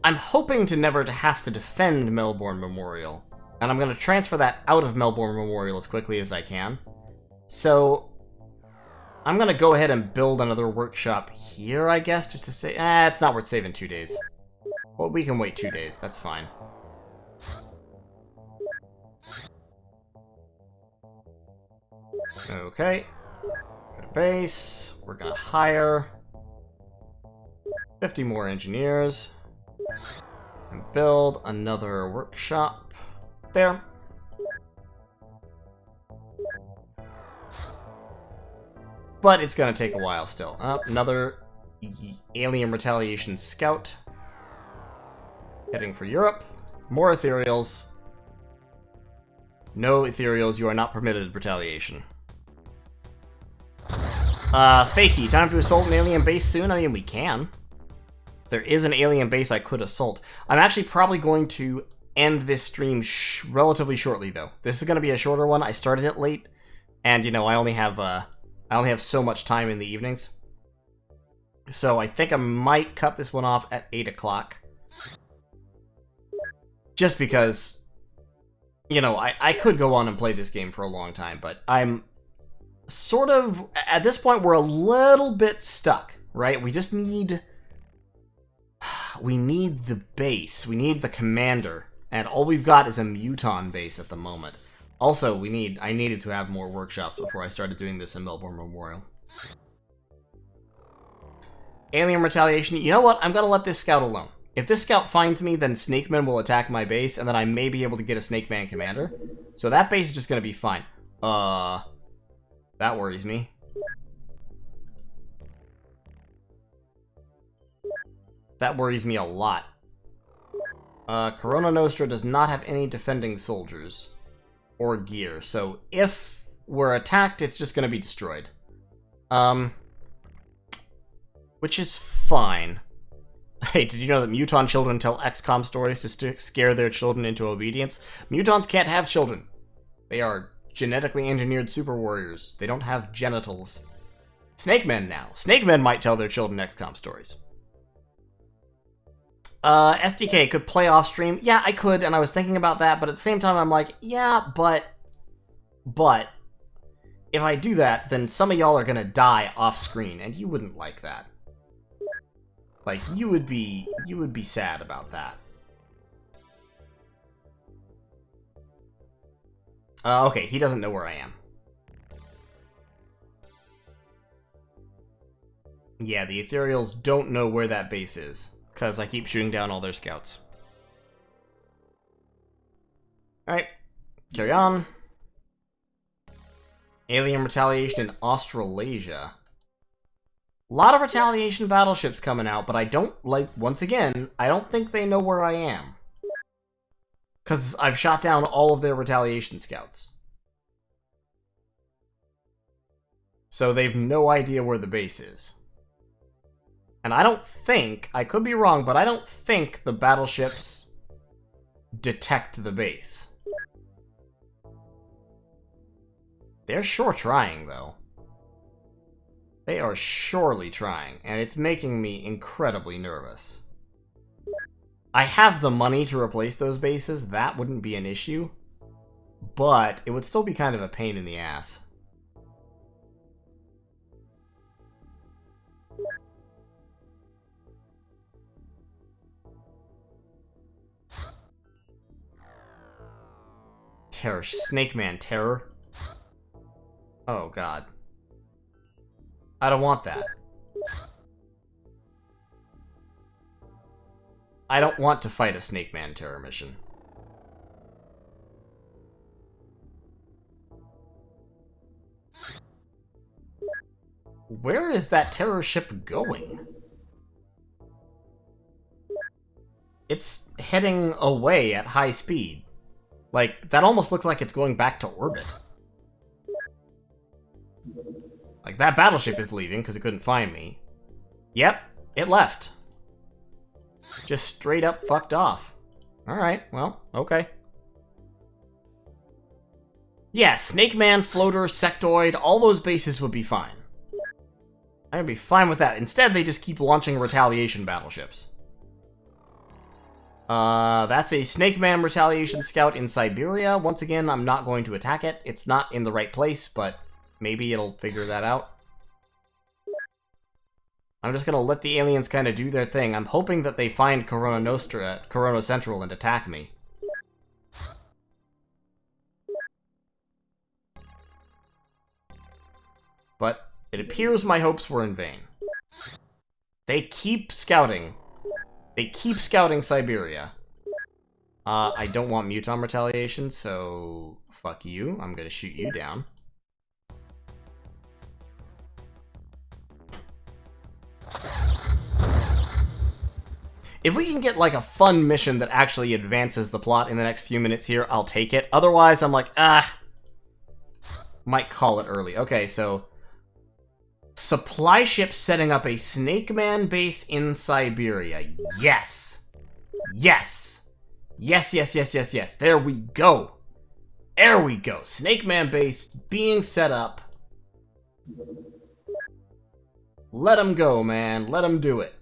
I'm hoping to never have to defend Melbourne Memorial, and I'm going to transfer that out of Melbourne Memorial as quickly as I can. So, I'm going to go ahead and build another workshop here, I guess, just to say, it's not worth saving 2 days. Well, we can wait 2 days, that's fine. Okay. Go to base. We're going to hire 50 more engineers. And build another workshop there. But it's going to take a while still. Another alien retaliation scout. Heading for Europe. More ethereals. No ethereals, you are not permitted retaliation. Fakey, time to assault an alien base soon? I mean, we can. There is an alien base I could assault. I'm actually probably going to end this stream relatively shortly, though. This is going to be a shorter one. I started it late, and, you know, I only have so much time in the evenings. So I think I might cut this one off at 8 o'clock. Just because, you know, I could go on and play this game for a long time, but I'm sort of, at this point, we're a little bit stuck, right? We just need... We need the base. We need the commander. And all we've got is a Muton base at the moment. Also, I needed to have more workshops before I started doing this in Melbourne Memorial. Alien retaliation. You know what? I'm going to let this scout alone. If this scout finds me, then Snakeman will attack my base, and then I may be able to get a Snakeman commander. So that base is just going to be fine. That worries me. That worries me a lot. Corona Nostra does not have any defending soldiers or gear, so if we're attacked, it's just going to be destroyed. Which is fine. Hey, did you know that Muton children tell XCOM stories to scare their children into obedience? Mutons can't have children. They are genetically engineered super warriors. They don't have genitals. Snakemen now. Snakemen might tell their children XCOM stories. SDK could play off stream. Yeah, I could, and I was thinking about that, but at the same time, I'm like, yeah, but, if I do that, then some of y'all are gonna die off screen, and you wouldn't like that. Like, you would be sad about that. Okay, he doesn't know where I am. Yeah, the Ethereals don't know where that base is. Because I keep shooting down all their scouts. Alright, carry on. Alien retaliation in Australasia. A lot of retaliation battleships coming out, but I don't, like, once again, I don't think they know where I am. Because I've shot down all of their retaliation scouts. So they've no idea where the base is. And I don't think, I could be wrong, but I don't think the battleships detect the base. They're sure trying, though. They are surely trying, and it's making me incredibly nervous. I have the money to replace those bases, that wouldn't be an issue, but it would still be kind of a pain in the ass. Terror, Snake Man Terror. Oh god. I don't want that. I don't want to fight a Snake Man Terror mission. Where is that terror ship going? It's heading away at high speed. Like, that almost looks like it's going back to orbit. Like, that battleship is leaving because it couldn't find me. Yep, it left. Just straight up fucked off. Alright, well, okay. Yeah, Snake Man, Floater, Sectoid, all those bases would be fine. I'd be fine with that. Instead, they just keep launching retaliation battleships. That's a Snake Man retaliation scout in Siberia. Once again, I'm not going to attack it. It's not in the right place, but maybe it'll figure that out. I'm just gonna let the aliens kind of do their thing. I'm hoping that they find Corona Nostra at Corona Central and attack me. But it appears my hopes were in vain. They keep scouting. They keep scouting Siberia. I don't want Muton retaliation, so fuck you. I'm gonna shoot you down. If we can get, like, a fun mission that actually advances the plot in the next few minutes here, I'll take it. Otherwise, I'm like, might call it early. Okay, so supply ship setting up a Snake Man base in Siberia. Yes! Yes! Yes, yes, yes, yes, yes. There we go! There we go! Snake Man base being set up. Let him go, man. Let him do it.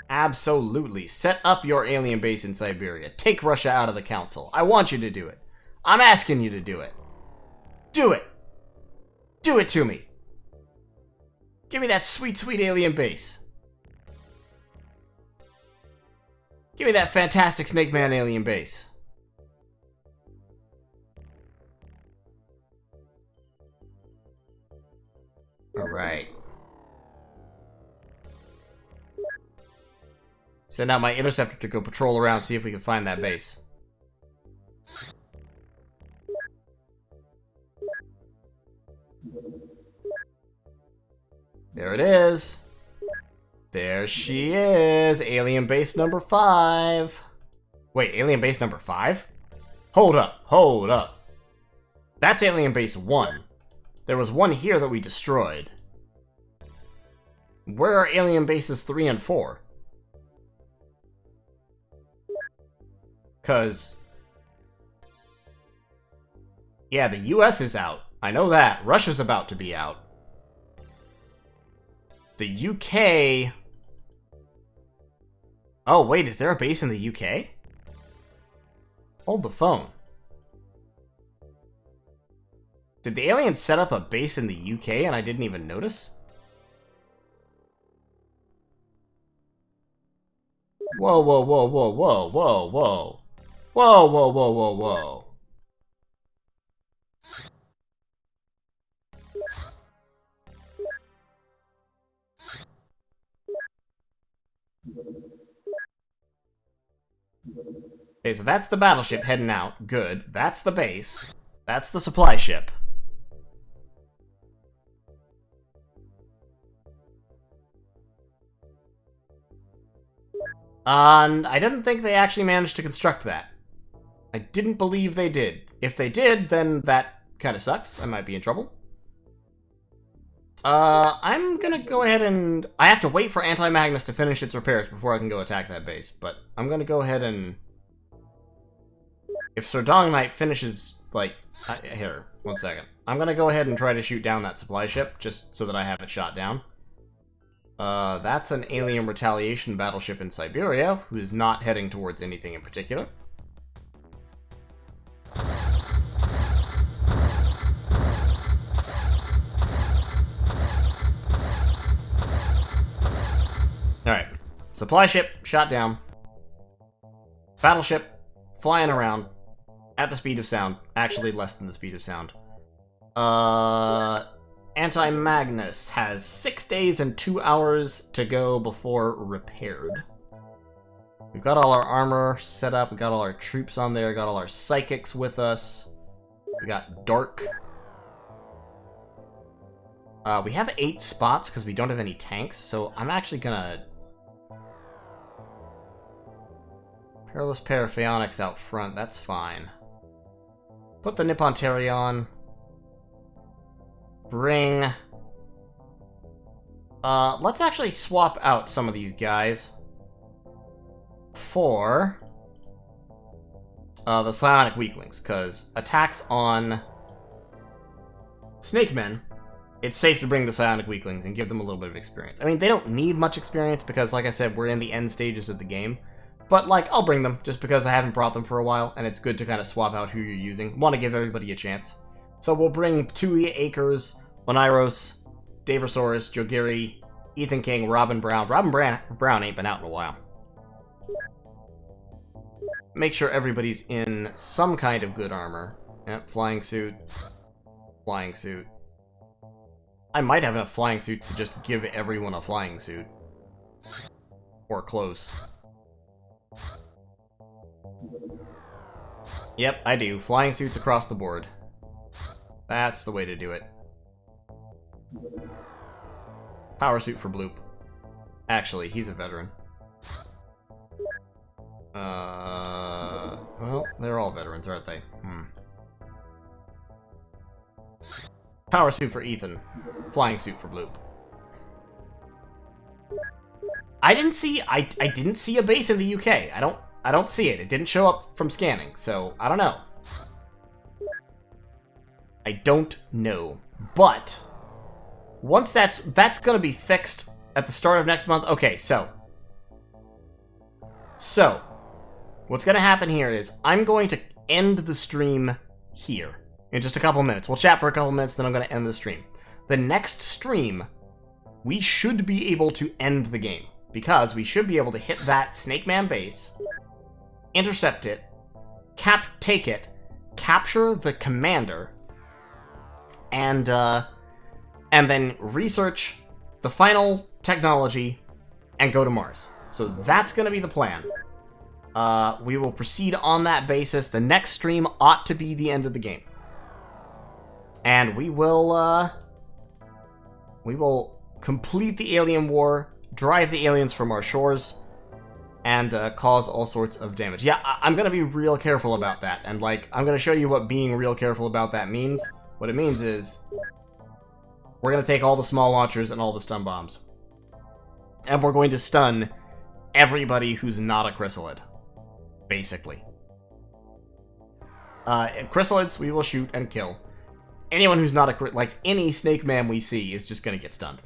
Absolutely. Set up your alien base in Siberia. Take Russia out of the council. I want you to do it. I'm asking you to do it. Do it. Do it to me. Give me that sweet, sweet alien base. Give me that fantastic Snake Man alien base. Alright. Send out my interceptor to go patrol around, see if we can find that base. There it is. There she is. Alien base number 5. Wait, alien base number 5? Hold up, hold up. That's alien base 1. There was one here that we destroyed. Where are alien bases 3 and 4? Because, yeah, the US is out. I know that. Russia's about to be out. The UK... Oh, wait, is there a base in the UK? Hold the phone. Did the aliens set up a base in the UK and I didn't even notice? Whoa, whoa, whoa, whoa, whoa, whoa, whoa. Whoa, whoa, whoa, whoa, whoa. Okay, so that's the battleship heading out. Good. That's the base. That's the supply ship. And I didn't think they actually managed to construct that. I didn't believe they did. If they did, then that kind of sucks. I might be in trouble. I'm gonna go ahead and... I have to wait for Anti-Magnus to finish its repairs before I can go attack that base, but I'm gonna go ahead and If Sir Dong Knight finishes, like... here, 1 second. I'm gonna go ahead and try to shoot down that supply ship, just so that I have it shot down. That's an alien retaliation battleship in Siberia, who is not heading towards anything in particular. Alright. Supply ship, shot down. Battleship, flying around. At the speed of sound. Actually, less than the speed of sound. Anti-Magnus has 6 days and 2 hours to go before repaired. We've got all our armor set up. We got all our troops on there. Got all our psychics with us. We got Dark. We have 8 spots because we don't have any tanks, so I'm actually gonna... Perilous Paraphonics out front, that's fine. Put the Nippon Terra on. Bring... let's actually swap out some of these guys for the psionic weaklings, because attacks on snake men, it's safe to bring the psionic weaklings and give them a little bit of experience. I mean, they don't need much experience because, like I said, we're in the end stages of the game. But, like, I'll bring them just because I haven't brought them for a while, and it's good to kind of swap out who you're using. Want to give everybody a chance. So we'll bring Tui Akers, Oneiros, Daversaurus, Jogiri, Ethan King, Robin Brown. Robin Brown ain't been out in a while. Make sure everybody's in some kind of good armor. Yep, flying suit. Flying suit. I might have enough flying suits to just give everyone a flying suit. Or close. Yep, I do. Flying suits across the board. That's the way to do it. Power suit for Bloop. Actually, he's a veteran. Well, they're all veterans, aren't they? Power suit for Ethan. Flying suit for Bloop. I didn't see a base in the UK. I don't see it. It didn't show up from scanning, so I don't know. I don't know. But once that's gonna be fixed at the start of next month. Okay, so what's gonna happen here is I'm going to end the stream here in just a couple minutes. We'll chat for a couple minutes, then I'm gonna end the stream. The next stream, we should be able to end the game. Because we should be able to hit that Snake Man base, intercept it, take it, capture the commander, and then research the final technology and go to Mars. So that's going to be the plan. We will proceed on that basis. The next stream ought to be the end of the game. And we will complete the alien war, drive the aliens from our shores, and cause all sorts of damage. Yeah, I'm gonna be real careful about that, and like, I'm gonna show you what being real careful about that means. What it means is, we're gonna take all the small launchers and all the stun bombs, and we're going to stun everybody who's not a chrysalid, basically. Chrysalids we will shoot and kill. Anyone who's not like, any snake man we see is just gonna get stunned.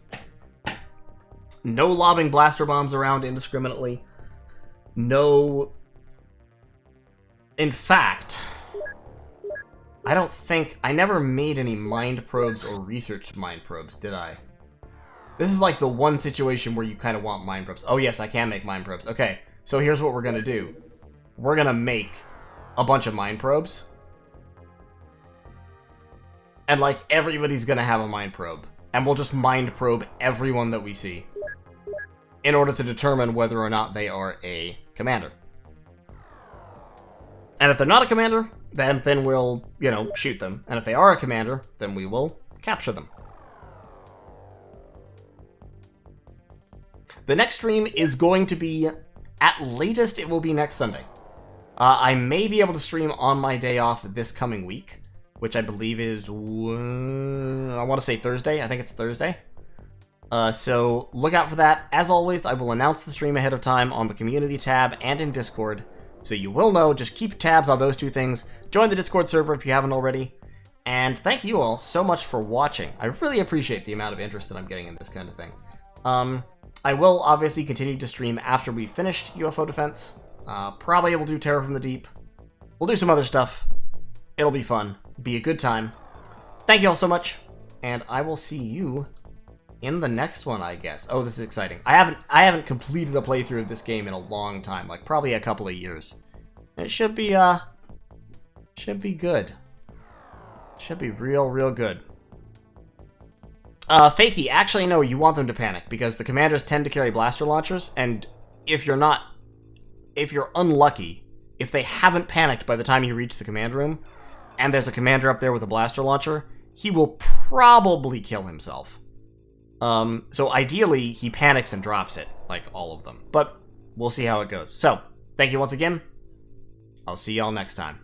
No lobbing blaster bombs around indiscriminately. No... In fact, I never made any mind probes or researched mind probes, did I? This is like the one situation where you kind of want mind probes. Oh yes, I can make mind probes. Okay, so here's what we're gonna do. We're gonna make a bunch of mind probes. And like, everybody's gonna have a mind probe. And we'll just mind probe everyone that we see, in order to determine whether or not they are a commander. And if they're not a commander, then we'll, you know, shoot them. And if they are a commander, then we will capture them. The next stream is going to be, at latest, it will be next Sunday. I may be able to stream on my day off this coming week, which I believe is, I want to say Thursday. I think it's Thursday. So look out for that. As always, I will announce the stream ahead of time on the community tab and in Discord, So you will know, just keep tabs on those two things. Join the Discord server if you haven't already. And thank you all so much for watching. I really appreciate the amount of interest that I'm getting in this kind of thing. I will obviously continue to stream after we've finished UFO Defense. Probably we'll do Terror from the Deep. We'll do some other stuff. It'll be fun. Be a good time. Thank you all so much, and I will see you in the next one, I guess. Oh, this is exciting. I haven't completed a playthrough of this game in a long time, like probably a couple of years. And it should be good. Should be real good. Fakey, actually no, you want them to panic, because the commanders tend to carry blaster launchers, and if you're unlucky, if they haven't panicked by the time you reach the command room, and there's a commander up there with a blaster launcher, he will probably kill himself. So ideally, he panics and drops it, like all of them. But we'll see how it goes. So, thank you once again. I'll see y'all next time.